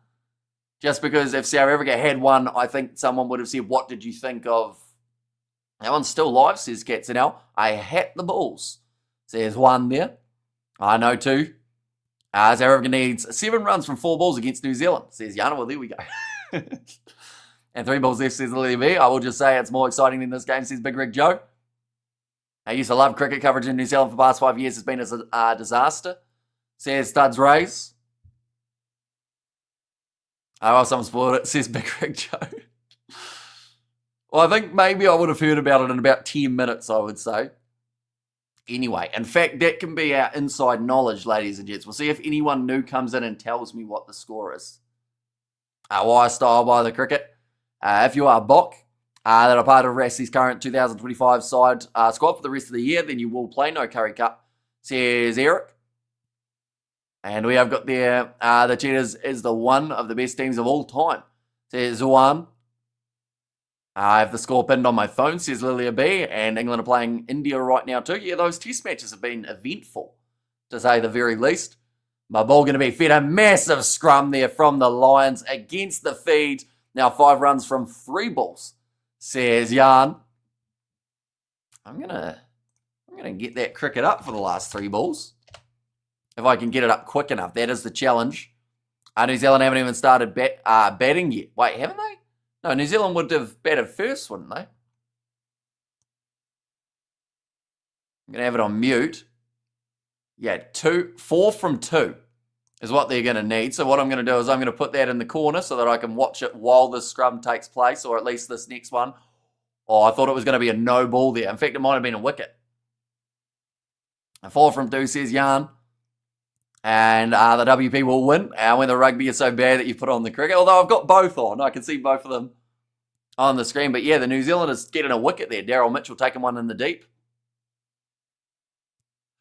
S1: Just because if South Africa had won, I think someone would have said, what did you think of... That one's still live, says Katzenel. I hat the Bulls. Says one there. I know two. South Africa needs 7 runs from 4 balls against New Zealand, says Yana. Well, there we go. And 3 balls left, says Lily B. I will just say it's more exciting than this game, says Big Rig Joe. I used to love cricket coverage in New Zealand for the past 5 years. It's been a disaster, says Studs Rays. Oh, well, someone spoiled it, says Big Rig Joe. Well, I think maybe I would have heard about it in about 10 minutes, I would say. Anyway, in fact, that can be our inside knowledge, ladies and gents. We'll see if anyone new comes in and tells me what the score is. Wire style by the cricket. If you are Bok, that are part of Rassie's current 2025 side squad for the rest of the year, then you will play no Currie Cup, says Eric. And we have got there, the Cheetahs is the one of the best teams of all time, says Zuan. I have the score pinned on my phone, says Lilia B. And England are playing India right now too. Yeah, those test matches have been eventful, to say the very least. My ball going to be fed a massive scrum there from the Lions against the feed. Now 5 runs from 3 balls, says Jan. I'm gonna get that cricket up for the last 3 balls. If I can get it up quick enough, that is the challenge. New Zealand haven't even started batting yet. Wait, haven't they? No, New Zealand would have batted first, wouldn't they? I'm going to have it on mute. Yeah, 4 from 2 is what they're going to need. So what I'm going to do is I'm going to put that in the corner so that I can watch it while this scrum takes place, or at least this next one. Oh, I thought it was going to be a no ball there. In fact, it might have been a wicket. A 4 from 2, says Jan. And the WP will win when the rugby is so bad that you put on the cricket. Although I've got both on. I can see both of them on the screen. But yeah, the New Zealanders getting a wicket there. Daryl Mitchell taking one in the deep.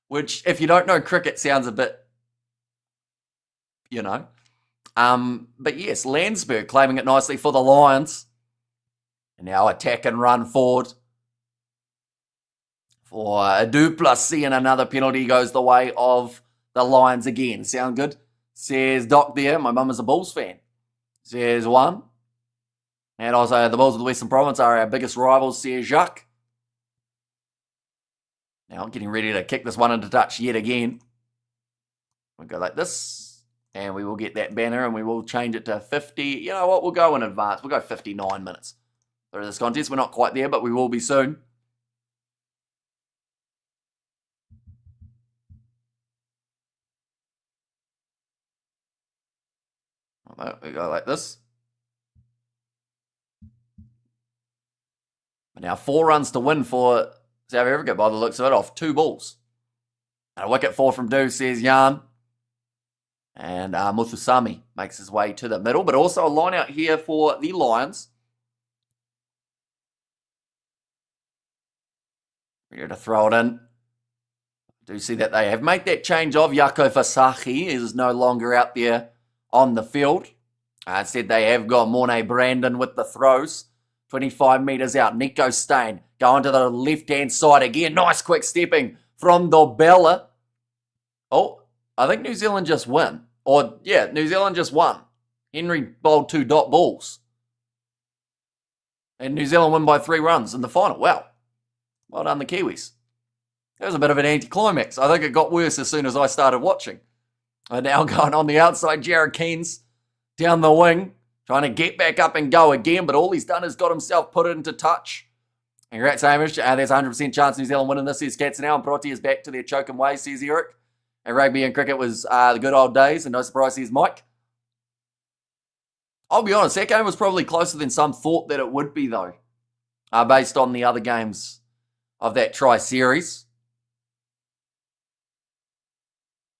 S1: Which, if you don't know cricket, sounds a bit, you know. But yes, Landsberg claiming it nicely for the Lions. And now attack and run forward. For a Duplessis, and another penalty goes the way of the Lions again. Sound good? Says Doc there. My mum is a Bulls fan. Says 1. And also the Bulls of the Western Province are our biggest rivals, says Jacques. Now I'm getting ready to kick this one into touch yet again. We'll go like this. And we will get that banner and we will change it to 50. You know what? We'll go in advance. We'll go 59 minutes through this contest. We're not quite there, but we will be soon. We go like this. But now 4 runs to win for South Africa by the looks of it, off 2 balls. And a wicket 4 from 2, says Jan. And Muthusami makes his way to the middle, but also a line out here for the Lions. Ready to throw it in. Do see that they have made that change of Jaco Vasahi is no longer out there on the field. Instead, they have got Mornay Brandon with the throws. 25 metres out. Nico Stain going to the left-hand side again. Nice quick stepping from Dobella. Oh, I think New Zealand just win. Or, yeah, New Zealand just won. Henry bowled 2 dot balls. And New Zealand win by 3 runs in the final. Wow. Well done, the Kiwis. That was a bit of an anticlimax. I think it got worse as soon as I started watching. And now going on the outside, Jared Keynes down the wing, trying to get back up and go again, but all he's done is got himself put into touch. Congrats, Hamish. There's a 100% chance New Zealand winning this. Says Cats now, and Proti is back to their choking ways, says Eric. And rugby and cricket was the good old days, and no surprise, says Mike. I'll be honest, that game was probably closer than some thought that it would be, though, based on the other games of that tri-series.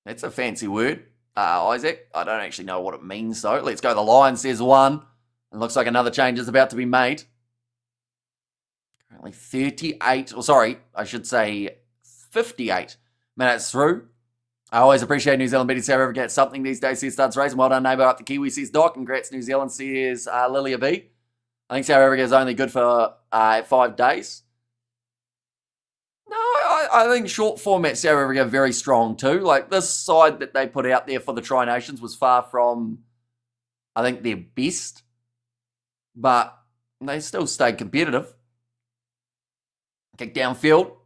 S1: That's a fancy word, Isaac. I don't actually know what it means, though. Let's go. The Lions says 1. And looks like another change is about to be made. Currently 38, or sorry, I should say 58 minutes through. I always appreciate New Zealand beating South Africa at something these days, says Studs Race. And well done, neighbour, up the Kiwi, says Doc. Congrats, New Zealand, says Lilia B. I think South Africa is only good for 5 days. No, I think short format South Africa are very strong too. Like, this side that they put out there for the Tri-Nations was far from, I think, their best. But they still stayed competitive. Kick downfield.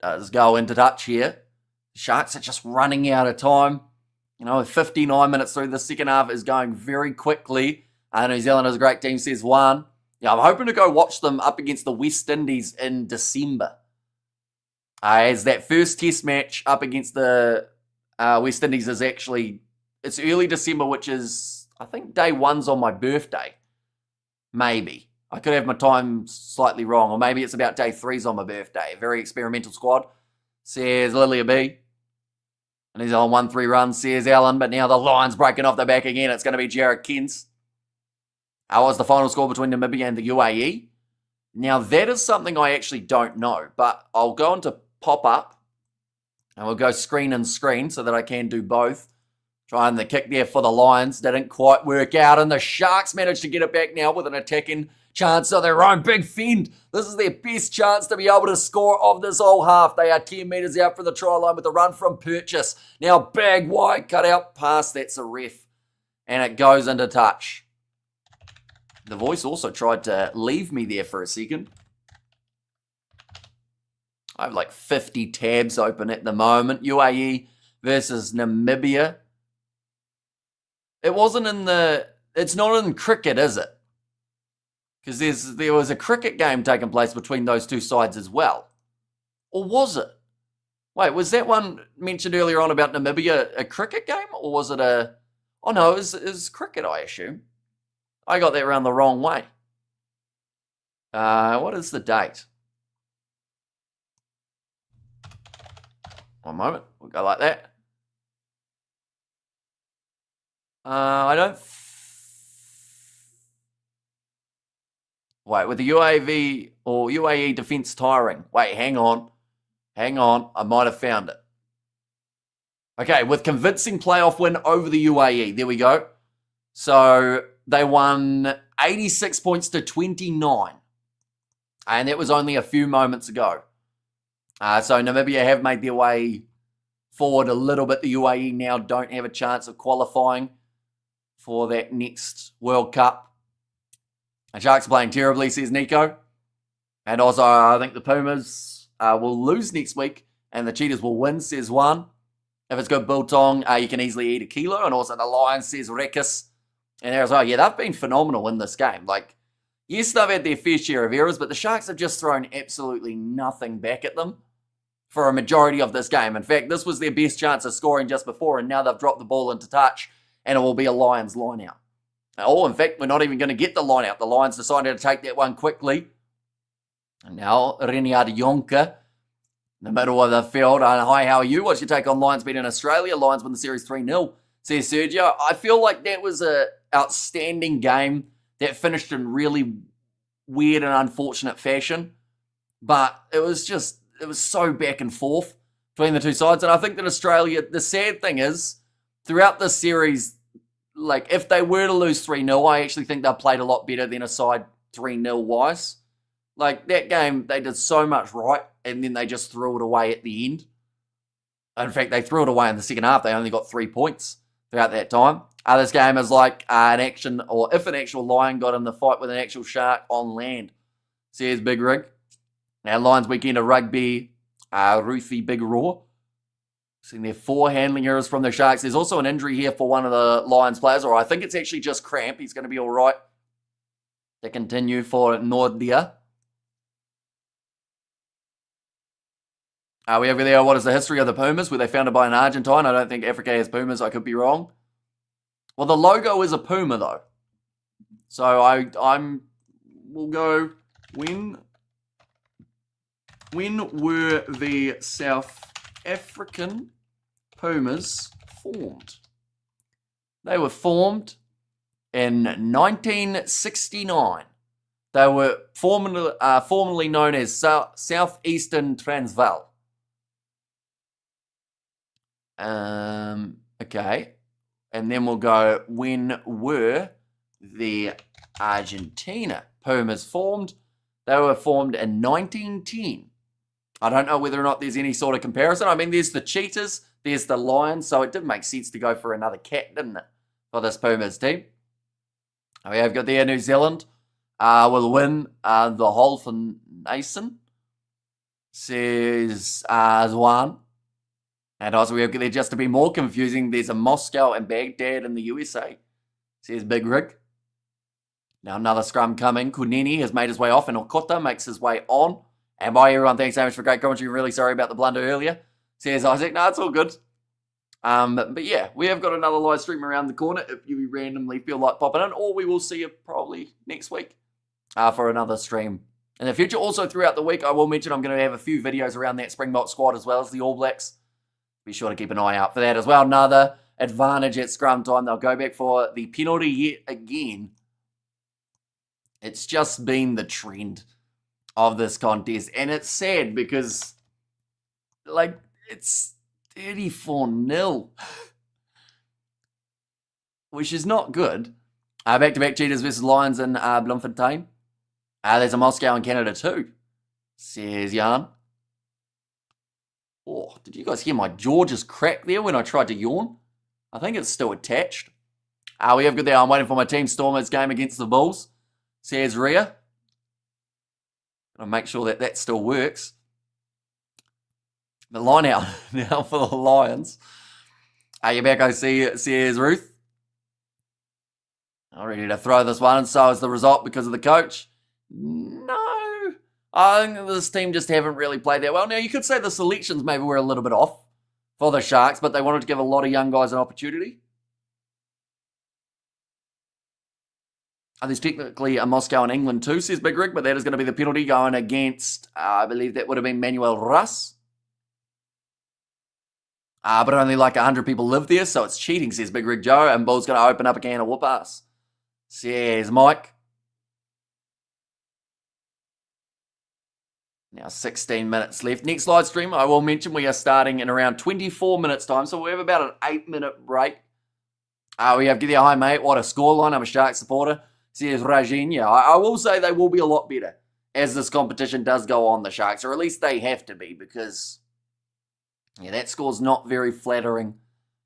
S1: Does go into touch here. Sharks are just running out of time. You know, 59 minutes through the second half is going very quickly. New Zealand is a great team, says 1. Yeah, I'm hoping to go watch them up against the West Indies in December. As that first test match up against the West Indies is actually, it's early December, which is, I think day 1's on my birthday. Maybe. I could have my time slightly wrong, or maybe it's about day 3's on my birthday. Very experimental squad, says Lilia B. And he's on 1-3 runs, says Alan, but now the Lions breaking off the back again. It's going to be Jarrett Kens. How was the final score between Namibia and the UAE? Now, that is something I actually don't know, but I'll go into pop-up, and we'll go screen and screen so that I can do both. Trying the kick there for the Lions. Didn't quite work out, and the Sharks managed to get it back now with an attacking chance of their own. Big fend. This is their best chance to be able to score of this whole half. They are 10 metres out from the try line with a run from Purchase. Now, big wide cut out pass. That's a ref, and it goes into touch. The voice also tried to leave me there for a second. I have like 50 tabs open at the moment. UAE versus Namibia. It wasn't in the... It's not in cricket, is it? Because there was a cricket game taking place between those two sides as well. Or was it? Wait, was that one mentioned earlier on about Namibia a cricket game? Or was it a... Oh no, it was cricket, I assume. I got that around the wrong way. What is the date? One moment. We'll go like that. I don't... Wait, with the UAV or UAE defense tiring. Wait, hang on. Hang on. I might have found it. Okay, with convincing playoff win over the UAE. There we go. So they won 86 points to 29. And that was only a few moments ago. So Namibia have made their way forward a little bit. The UAE now don't have a chance of qualifying for that next World Cup. And Sharks are playing terribly, says Nico. And also, I think the Pumas will lose next week, and the Cheetahs will win, says one. If it's good biltong, you can easily eat a kilo. And also the Lions, says Rekus. And there's, yeah, they've been phenomenal in this game. Like, yes, they've had their fair share of errors, but the Sharks have just thrown absolutely nothing back at them for a majority of this game. In fact, this was their best chance of scoring just before, and now they've dropped the ball into touch, and it will be a Lions line out. Oh, in fact, we're not even going to get the line out. The Lions decided to take that one quickly. And now, Reniard Jonker, in the middle of the field. Hi, how are you? What's your take on Lions beating Australia? Lions win the series 3-0, says Sergio. I feel like that was an outstanding game that finished in really weird and unfortunate fashion. But it was so back and forth between the two sides. And I think that Australia, the sad thing is, throughout this series, like, if they were to lose 3-0, I actually think they played a lot better than a side 3-0 wise. Like, that game, they did so much right, and then they just threw it away at the end. In fact, they threw it away in the second half. They only got 3 points throughout that time. This game is like an action, or if an actual lion got in the fight with an actual shark on land, says Big Rig. Now, Lions weekend of rugby, Ruthie Big Raw. Seeing there 4 handling errors from the Sharks. There's also an injury here for one of the Lions players, or I think it's actually just cramp. He's going to be all right to continue for Nordia. We have there, what is the history of the Pumas? Were they founded by an Argentine? I don't think Africa has Pumas. I could be wrong. Well, the logo is a Puma, though. So we'll go, when were the South African Pumas formed? They were formed in 1969. They were formerly known as Southeastern Transvaal. Okay. And then we'll go, when were the Argentina Pumas formed? They were formed in 1910. I don't know whether or not there's any sort of comparison. I mean, there's the Cheetahs, there's the Lions, so it did make sense to go for another cat, didn't it, for this Pumas team. We have got there New Zealand will win the whole for Nason, says Zwan. And also we have got there, just to be more confusing, there's a Moscow and Baghdad in the USA, says Big Rig. Now another scrum coming. Kunini has made his way off, and Okota makes his way on. And bye everyone, thanks so much for great commentary. Really sorry about the blunder earlier. Says Isaac, no, it's all good. But yeah, we have got another live stream around the corner if you randomly feel like popping in, or we will see you probably next week for another stream in the future. Also, throughout the week, I will mention I'm going to have a few videos around that Springbok squad as well as the All Blacks. Be sure to keep an eye out for that as well. Another advantage at scrum time. They'll go back for the penalty yet again. It's just been the trend of this contest, and it's sad because, like, it's 34-0, which is not good. Back-to-back Cheetahs versus Lions in Bloemfontein. There's a Moscow in Canada too, says Jan. Oh, did you guys hear my jaw just crack there when I tried to yawn? I think it's still attached. We have good there. I'm waiting for my Team Stormers game against the Bulls, says Rhea. I'll make sure that that still works. The line out now for the Lions. You're back, I see, says Ruth. I'm ready to throw this one, and so is the result because of the coach. No. I think this team just haven't really played that well. Now, you could say the selections maybe were a little bit off for the Sharks, but they wanted to give a lot of young guys an opportunity. There's technically a Moscow in England too, says Big Rig, but that is going to be the penalty going against, I believe that would have been Manuel Russ. But only like 100 people live there, so it's cheating, says Big Rig Joe, and Bull's going to open up a can of whoop-ass, says Mike. Now 16 minutes left. Next live stream, I will mention we are starting in around 24 minutes time, so we have about an 8-minute break. We have Gideon, hi mate, what a scoreline. I'm a Sharks supporter, says Rajin. Yeah, I will say they will be a lot better as this competition does go on, the Sharks, or at least they have to be, because yeah, that score's not very flattering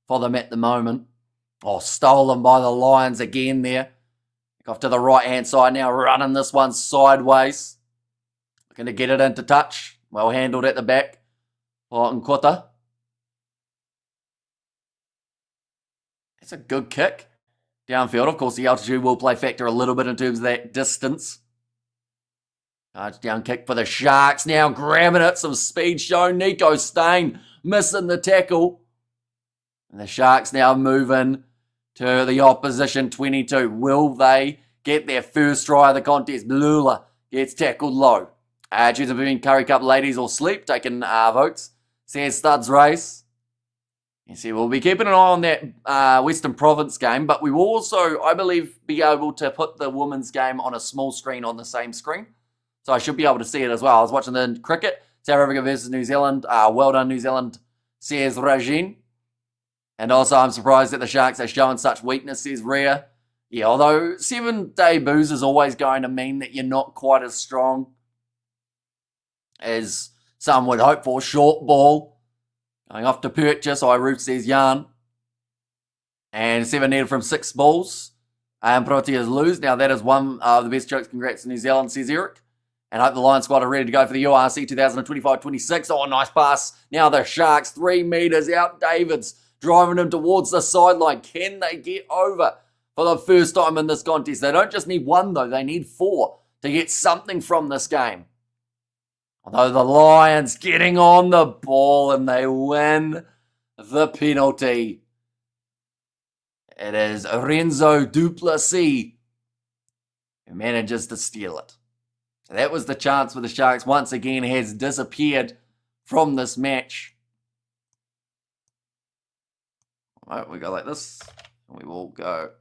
S1: for them at the moment. Oh, stolen by the Lions again there. Off to the right-hand side now, running this one sideways. Looking to get it into touch. Well handled at the back for Nkota. That's a good kick. Downfield, of course, the altitude will play factor a little bit in terms of that distance. Down kick for the Sharks now, grabbing it. Some speed shown. Nico Stain missing the tackle. And the Sharks now moving to the opposition 22. Will they get their first try of the contest? Blula gets tackled low. Choosing between Currie Cup ladies or sleep, taking votes. Says Studs Race. You see, we'll be keeping an eye on that Western Province game, but we will also, I believe, be able to put the women's game on a small screen on the same screen. So I should be able to see it as well. I was watching the cricket, South Africa versus New Zealand. Well done, New Zealand, says Rajin. And also, I'm surprised that the Sharks are showing such weakness, says Rhea. Yeah, although 7 debuts is always going to mean that you're not quite as strong as some would hope for. Short ball. Going off to purchase, Ruth says Yarn. And 7 needed from 6 balls. And Proteas lose. Now that is one of the best jokes. Congrats to New Zealand, says Eric. And I hope the Lions squad are ready to go for the URC 2025-26. Oh, nice pass. Now the Sharks 3 meters out. Davids driving him towards the sideline. Can they get over for the first time in this contest? They don't just need 1 though. They need 4 to get something from this game. Although the Lions getting on the ball and they win the penalty. It is Renzo Duplessis who manages to steal it. That was the chance for the Sharks. Once again has disappeared from this match. Right, we go like this. We will go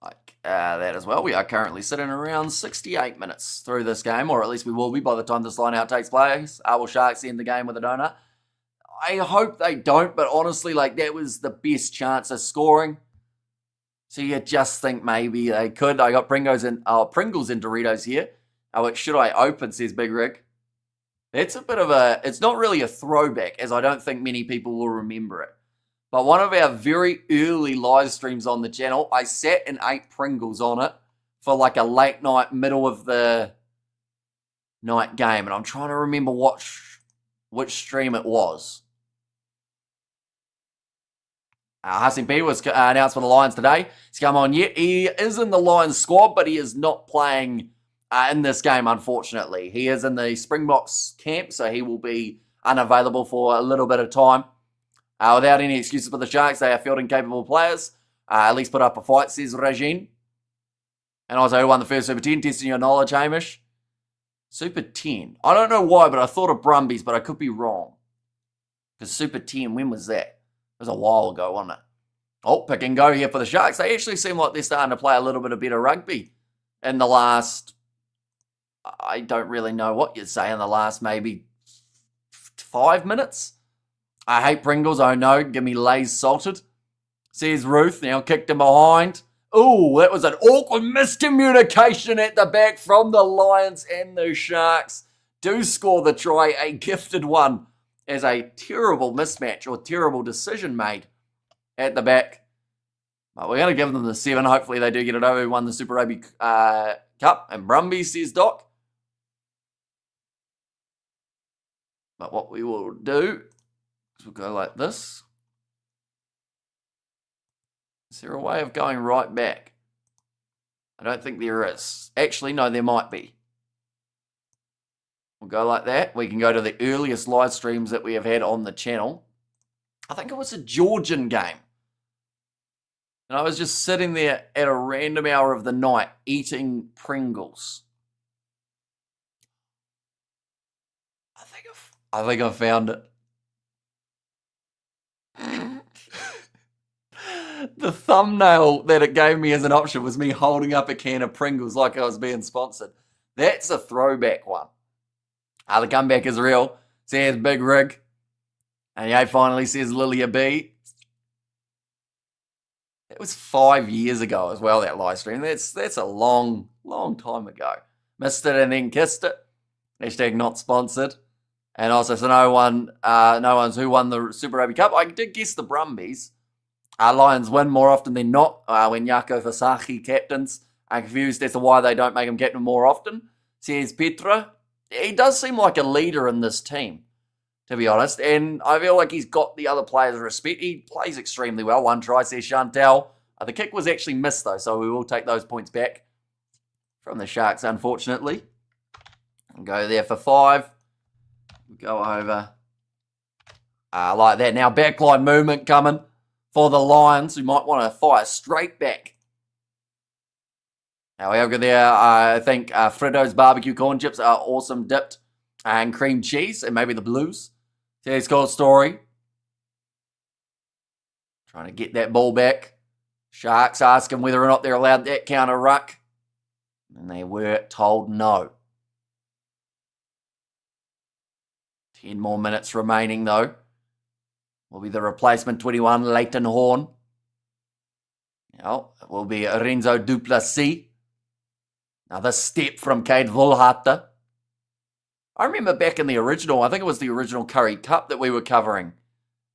S1: like that as well. We are currently sitting around 68 minutes through this game, or at least we will be by the time this line out takes place. Will Sharks end the game with a donut? I hope they don't, but honestly, like, that was the best chance of scoring. So you just think maybe they could. I got Pringles and Doritos here. Which should I open, says Big Rick. That's a bit of a, it's not really a throwback, as I don't think many people will remember it. But one of our very early live streams on the channel, I sat and ate Pringles on it for like a late night, middle of the night game. And I'm trying to remember which stream it was. Hassan P was announced for the Lions today. He's come on yet. He is in the Lions squad, but he is not playing in this game, unfortunately. He is in the Springboks camp, so he will be unavailable for a little bit of time. Without any excuses for the Sharks, they are fielding capable players. At least put up a fight, says Regine. And also, who won the first Super 10? Testing your knowledge, Hamish. Super 10. I don't know why, but I thought of Brumbies, but I could be wrong. Because Super 10, when was that? It was a while ago, wasn't it? Oh, pick and go here for the Sharks. They actually seem like they're starting to play a little bit of better rugby in the last, I don't really know what you'd say, in the last maybe 5 minutes. I hate Pringles, oh no, give me Lay's salted. Says Ruth, now kicked him behind. Ooh, that was an awkward miscommunication at the back from the Lions, and the Sharks do score the try, a gifted one, as a terrible mismatch or terrible decision made at the back. But we're going to give them the 7. Hopefully they do get it over. Who won the Super Rugby Cup. And Brumbies, says Doc. But what we will do is we'll go like this. Is there a way of going right back? I don't think there is. Actually, no, there might be. We'll go like that. We can go to the earliest live streams that we have had on the channel. I think it was a Georgian game. And I was just sitting there at a random hour of the night eating Pringles. I think I found it. The thumbnail that it gave me as an option was me holding up a can of Pringles like I was being sponsored. That's a throwback one. The comeback is real. Says Big Rig. And yeah, finally says Lilia B. It was 5 years ago as well, that live stream. That's a long, long time ago. Missed it and then kissed it. Hashtag not sponsored. And also, so no one's who won the Super Rugby Cup. I did guess the Brumbies. Lions win more often than not when Jaco Fasaki captains. I'm confused as to why they don't make him captain more often. Says Petra. He does seem like a leader in this team, to be honest. And I feel like he's got the other players' respect. He plays extremely well. 1 try, says Chantal. The kick was actually missed, though, so we will take those points back from the Sharks, unfortunately. We'll go there for 5. We'll go over like that. Now, backline movement coming for the Lions, who might want to fire straight back. Now, we have got there, I think, Friddo's barbecue corn chips are awesome dipped and cream cheese, and maybe the Blues. There's called Story. Trying to get that ball back. Sharks asking whether or not they're allowed that counter ruck. And they were told no. 10 more minutes remaining, though. Will be the replacement 21, Leighton Horn. Now, it will be Renzo Duplessis. Another step from Cade Volhata. I remember back in the original, I think it was the original Currie Cup that we were covering.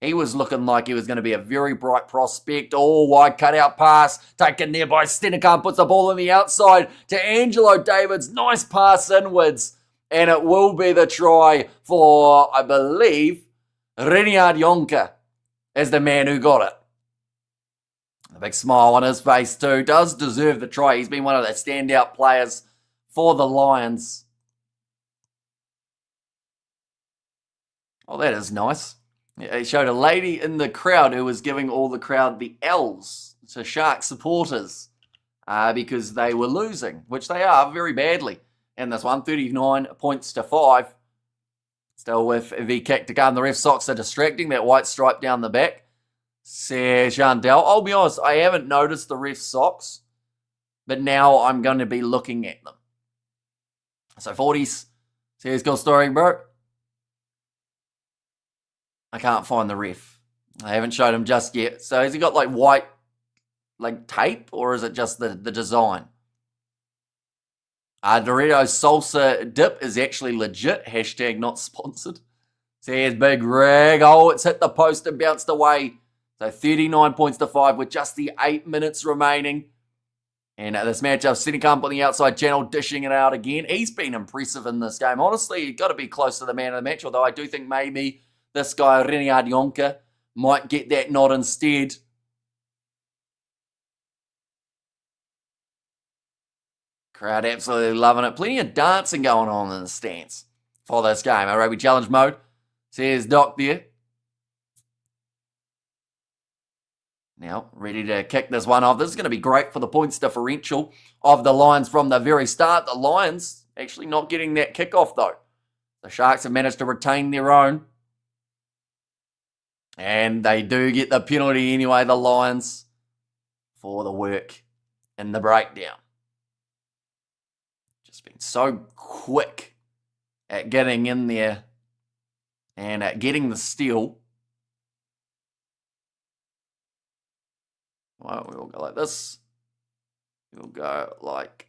S1: He was looking like he was going to be a very bright prospect. Oh, wide cutout pass. Taken there by Stennekamp. Puts the ball on the outside to Angelo Davids. Nice pass inwards. And it will be the try for, I believe, Reniard Jonker is the man who got it. A big smile on his face too. Does deserve the try. He's been one of the standout players for the Lions. Oh, that is nice. He showed a lady in the crowd who was giving all the crowd the L's to Sharks supporters because they were losing, which they are very badly. And this one, 39 points to 5. Still with the kick to come. The ref socks are distracting. That white stripe down the back. Says Chandel. I'll be honest, I haven't noticed the ref socks, but now I'm going to be looking at them. So 40s. Says Cool Story, bro. I can't find the ref. I haven't showed him just yet. So has he got like white tape, or is it just the design? Doritos salsa dip is actually legit. Hashtag not sponsored. Says Big Rig. Oh, it's hit the post and bounced away. So 39 points to 5 with just the 8 minutes remaining. And this matchup, Stennekamp on the outside channel, dishing it out again. He's been impressive in this game. Honestly, you've got to be close to the man of the match, although I do think maybe this guy, Reniard Jonker, might get that nod instead. Crowd absolutely loving it. Plenty of dancing going on in the stands for this game. Our rugby challenge mode. Says Doc there. Now, ready to kick this one off. This is going to be great for the points differential of the Lions from the very start. The Lions actually not getting that kickoff, though. The Sharks have managed to retain their own. And they do get the penalty anyway, the Lions, for the work in the breakdown. Just been so quick at getting in there and at getting the steal. Well, we'll go like this. We'll go like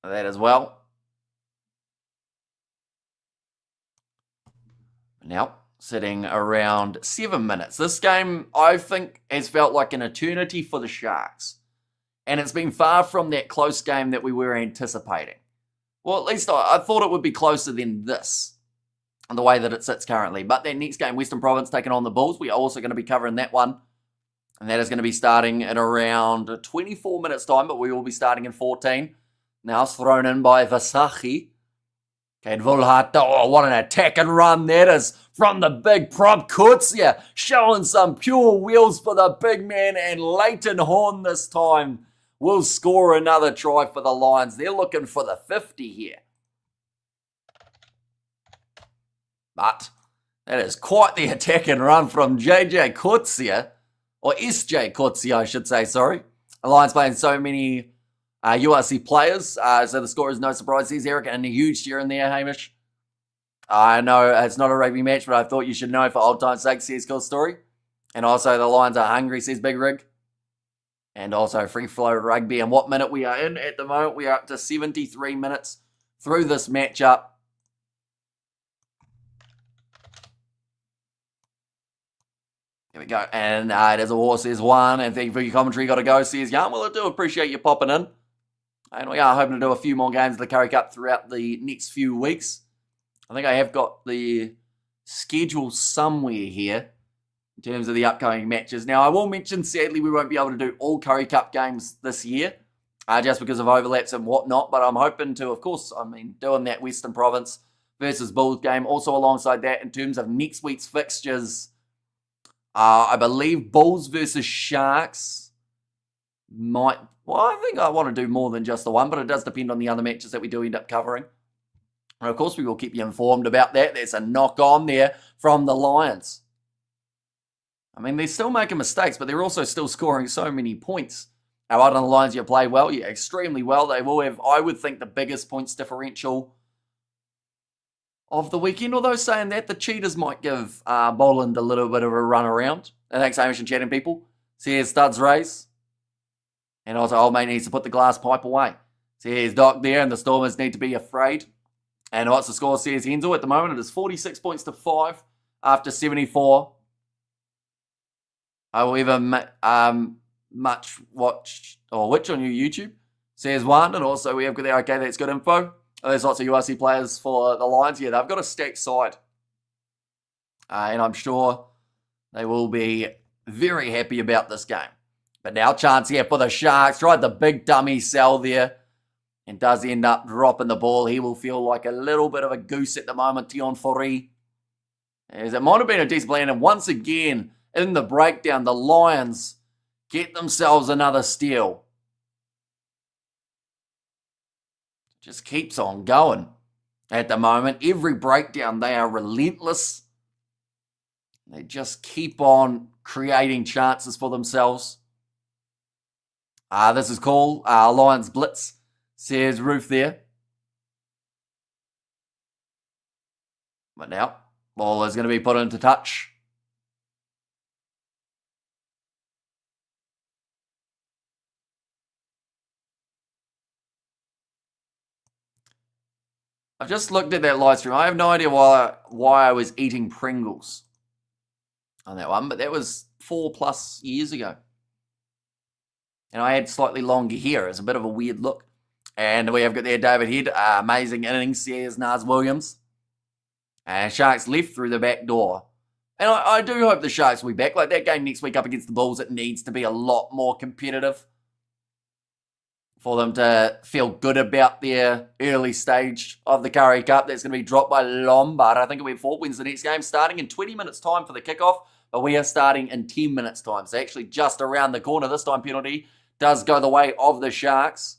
S1: that as well. Now, sitting around 7 minutes. This game, I think, has felt like an eternity for the Sharks. And it's been far from that close game that we were anticipating. Well, at least I thought it would be closer than this, the way that it sits currently. But that next game, Western Province taking on the Bulls, we are also going to be covering that one. And that is going to be starting in around 24 minutes time, but we will be starting in 14. Now it's thrown in by Vasachi. Okay, Vulhata, oh, what an attack and run that is from the big prop Kutsia, showing some pure wheels for the big man, and Leighton Horn this time will score another try for the Lions. They're looking for the 50 here. But that is quite the attack and run from JJ Kutsia. Or SJ Kotzi, I should say, sorry. The Lions playing so many URC players, so the score is no surprise. There's Eric and a huge share in there, Hamish. I know it's not a rugby match, but I thought you should know for old time's sake, says Cool Story. And also the Lions are hungry, says Big Rig. And also free flow rugby. And what minute we are in at the moment, we are up to 73 minutes through this matchup. Here we go. And it is a war, says one. And thank you for your commentary. Got to go, says Yarn. Well, I do appreciate you popping in. And we are hoping to do a few more games of the Currie Cup throughout the next few weeks. I think I have got the schedule somewhere here in terms of the upcoming matches. Now, I will mention, sadly, we won't be able to do all Currie Cup games this year, just because of overlaps and whatnot. But I'm hoping to, of course, doing that Western Province versus Bulls game. Also alongside that, in terms of next week's fixtures, I believe Bulls versus Sharks might... Well, I think I want to do more than just the one, but it does depend on the other matches that we do end up covering. And, of course, we will keep you informed about that. There's a knock-on there from the Lions. I mean, they're still making mistakes, but they're also still scoring so many points. Now, out on the Lions, you play well. Yeah, extremely well. They will have, I would think, the biggest points differential of the weekend, although saying that, the Cheetahs might give Boland a little bit of a run around. And thanks, Hamish and chatting people. See, here's Studs Race. And also, old mate needs to put the glass pipe away. See, here's Doc there, and the Stormers need to be afraid. And what's the score, says Hensel. At the moment, it is 46 points to 5 after 74. However, much watch or which on your YouTube, says one. And also, we have got there, okay, that's good info. There's lots of URC players for the Lions. Yeah, they've got a stacked side. And I'm sure they will be very happy about this game. But now chance here for the Sharks. Tried the big dummy sell there. And does end up dropping the ball. He will feel like a little bit of a goose at the moment, Tion Fori. As it might have been a decent plan. And once again, in the breakdown, the Lions get themselves another steal. Just keeps on going at the moment. Every breakdown, they are relentless. They just keep on creating chances for themselves. This is called Lions Blitz, says Roof there. But now, ball is going to be put into touch. I've just looked at that live stream. I have no idea why I was eating Pringles on that one, but that was 4+ years ago. And I had slightly longer hair. It's a bit of a weird look. And we have got there David Head. Amazing innings, says Nars Williams. And Sharks left through the back door. And I do hope the Sharks will be back. Like that game next week up against the Bulls, it needs to be a lot more competitive. for them to feel good about their early stage of the Currie Cup. That's going to be dropped by Lombard. I think it'll be 4 wins the next game, starting in 20 minutes' time for the kickoff, but we are starting in 10 minutes' time. So actually just around the corner. This time penalty does go the way of the Sharks.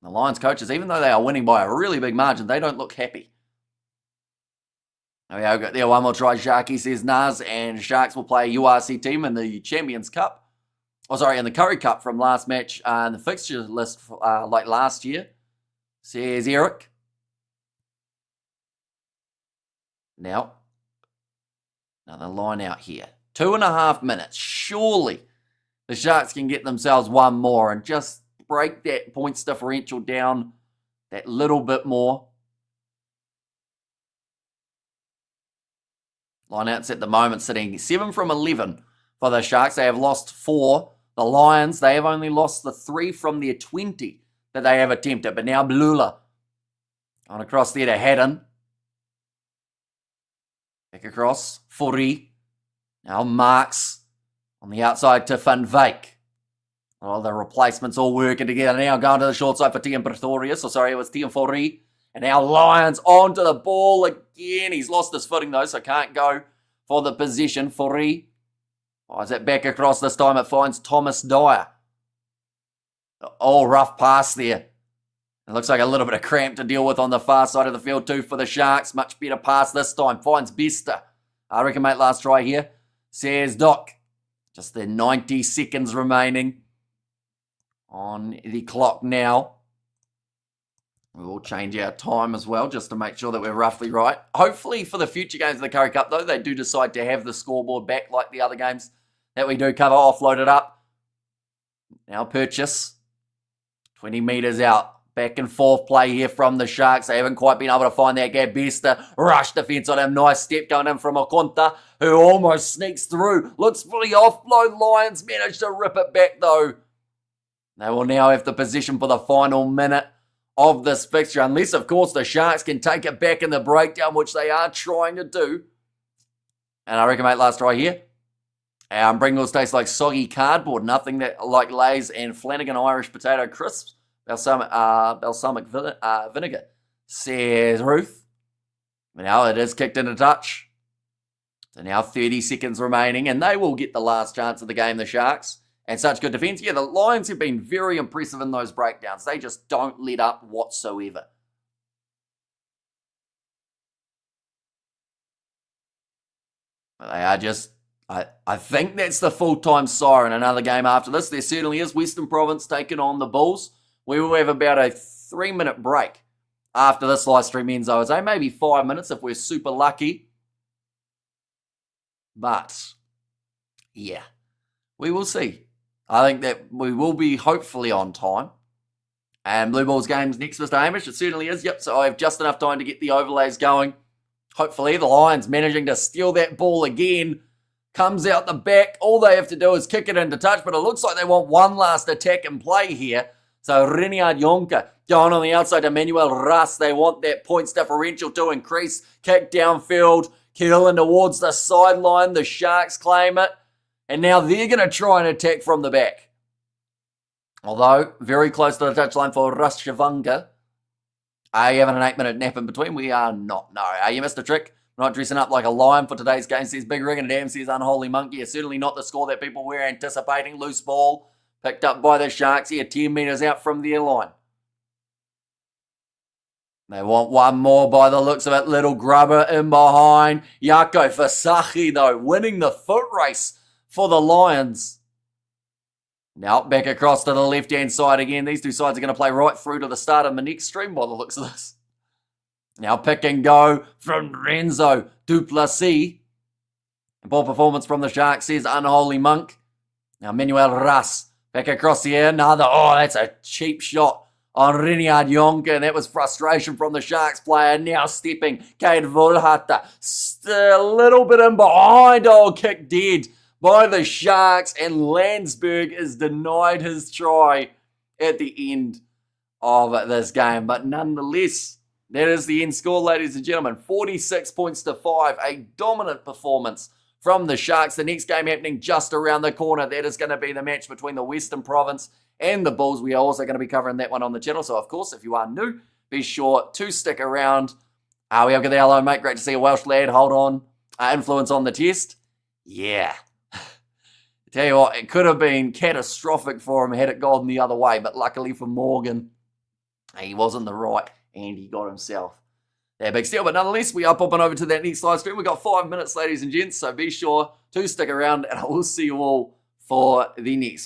S1: The Lions coaches, even though they are winning by a really big margin, they don't look happy. There we go. There, one more try, Sharky, says Naz, and Sharks will play a URC team in the Champions Cup. In the Currie Cup from last match in the fixture list like last year, says Eric. Now, another line out here. 2.5 minutes. Surely the Sharks can get themselves one more and just break that points differential down that little bit more. Lineouts at the moment sitting 7 from 11 for the Sharks. They have lost 4. The Lions, they have only lost the 3 from their 20 that they have attempted. But now Blula on across there to Haddon. Back across, Fourie. Now Marks on the outside to Van Wyk. Well, the replacements all working together now. Going to the short side for Tian Pretorius. It was Tian Fourie. And now Lions onto the ball again. He's lost his footing though, so can't go for the position. Fourie. Is it back across this time? It finds Thomas Dyer. Oh, rough pass there. It looks like a little bit of cramp to deal with on the far side of the field too for the Sharks. Much better pass this time. Finds Bester. I reckon, mate, last try here. Says Doc. Just the 90 seconds remaining on the clock now. We will change our time as well just to make sure that we're roughly right. Hopefully for the future games of the Currie Cup, though, they do decide to have the scoreboard back like the other games that we do cover. Offload it up. Now Purchase. 20 metres out. Back and forth play here from the Sharks. They haven't quite been able to find that gap. Bester rush defence on him. Nice step going in from Okonta, who almost sneaks through. Looks fully offload. Lions managed to rip it back, though. They will now have the position for the final minute of this fixture, unless, of course, the Sharks can take it back in the breakdown, which they are trying to do. And I reckon, mate, last try here. Pringles taste like soggy cardboard. Nothing that like Lay's and Flanagan Irish potato crisps. Balsamic vinegar, says Ruth. Now it is kicked into touch. So now 30 seconds remaining, and they will get the last chance of the game, the Sharks. And such good defence. Yeah, the Lions have been very impressive in those breakdowns. They just don't let up whatsoever. But they are just... I think that's the full-time siren. Another game after this. There certainly is. Western Province taking on the Bulls. We will have about a 3-minute break after this live stream ends, I would say. Maybe 5 minutes if we're super lucky. But, yeah, we will see. I think that we will be hopefully on time. And Blue Bulls game's next, Mr. Hamish. It certainly is. Yep, so I have just enough time to get the overlays going. Hopefully the Lions managing to steal that ball again. Comes out the back. All they have to do is kick it into touch. But it looks like they want one last attack and play here. So Reniard Jonker going on the outside to Manuel Russ. They want that points differential to increase. Kick downfield. Keelan towards the sideline. The Sharks claim it. And now they're going to try and attack from the back. Although, very close to the touchline for Russ Shavunga. Are you having an 8-minute nap in between? We are not. No. You missed a trick. We're not dressing up like a lion for today's game, says Big Rig, and Dam says Unholy Monkey. Is certainly not the score that people were anticipating. Loose ball picked up by the Sharks here, 10 metres out from their line. They want one more by the looks of it. Little grubber in behind. Jaco Fasachi, though, winning the foot race for the Lions. Now back across to the left-hand side again. These two sides are going to play right through to the start of the next stream by the looks of this. Now pick and go from Renzo Duplessis. Ball performance from the Sharks, says Unholy Monk. Now Manuel Russ back across the air. That's a cheap shot on Reniard Jonker, and that was frustration from the Sharks player. Now stepping, Cade Volhata. A little bit in behind. Kick dead by the Sharks, and Landsberg is denied his try at the end of this game. But nonetheless, that is the end score, ladies and gentlemen. 46 points to 5. A dominant performance from the Sharks. The next game happening just around the corner. That is going to be the match between the Western Province and the Bulls. We are also going to be covering that one on the channel. So, of course, if you are new, be sure to stick around. We have got the hello, mate. Great to see a Welsh lad. Hold on. Influence on the test. Yeah. Tell you what, it could have been catastrophic for him had it gone the other way, but luckily for Morgan, he wasn't the right, and he got himself that big steal. But nonetheless, we are popping over to that next live stream. We've got 5 minutes, ladies and gents, so be sure to stick around, and I will see you all for the next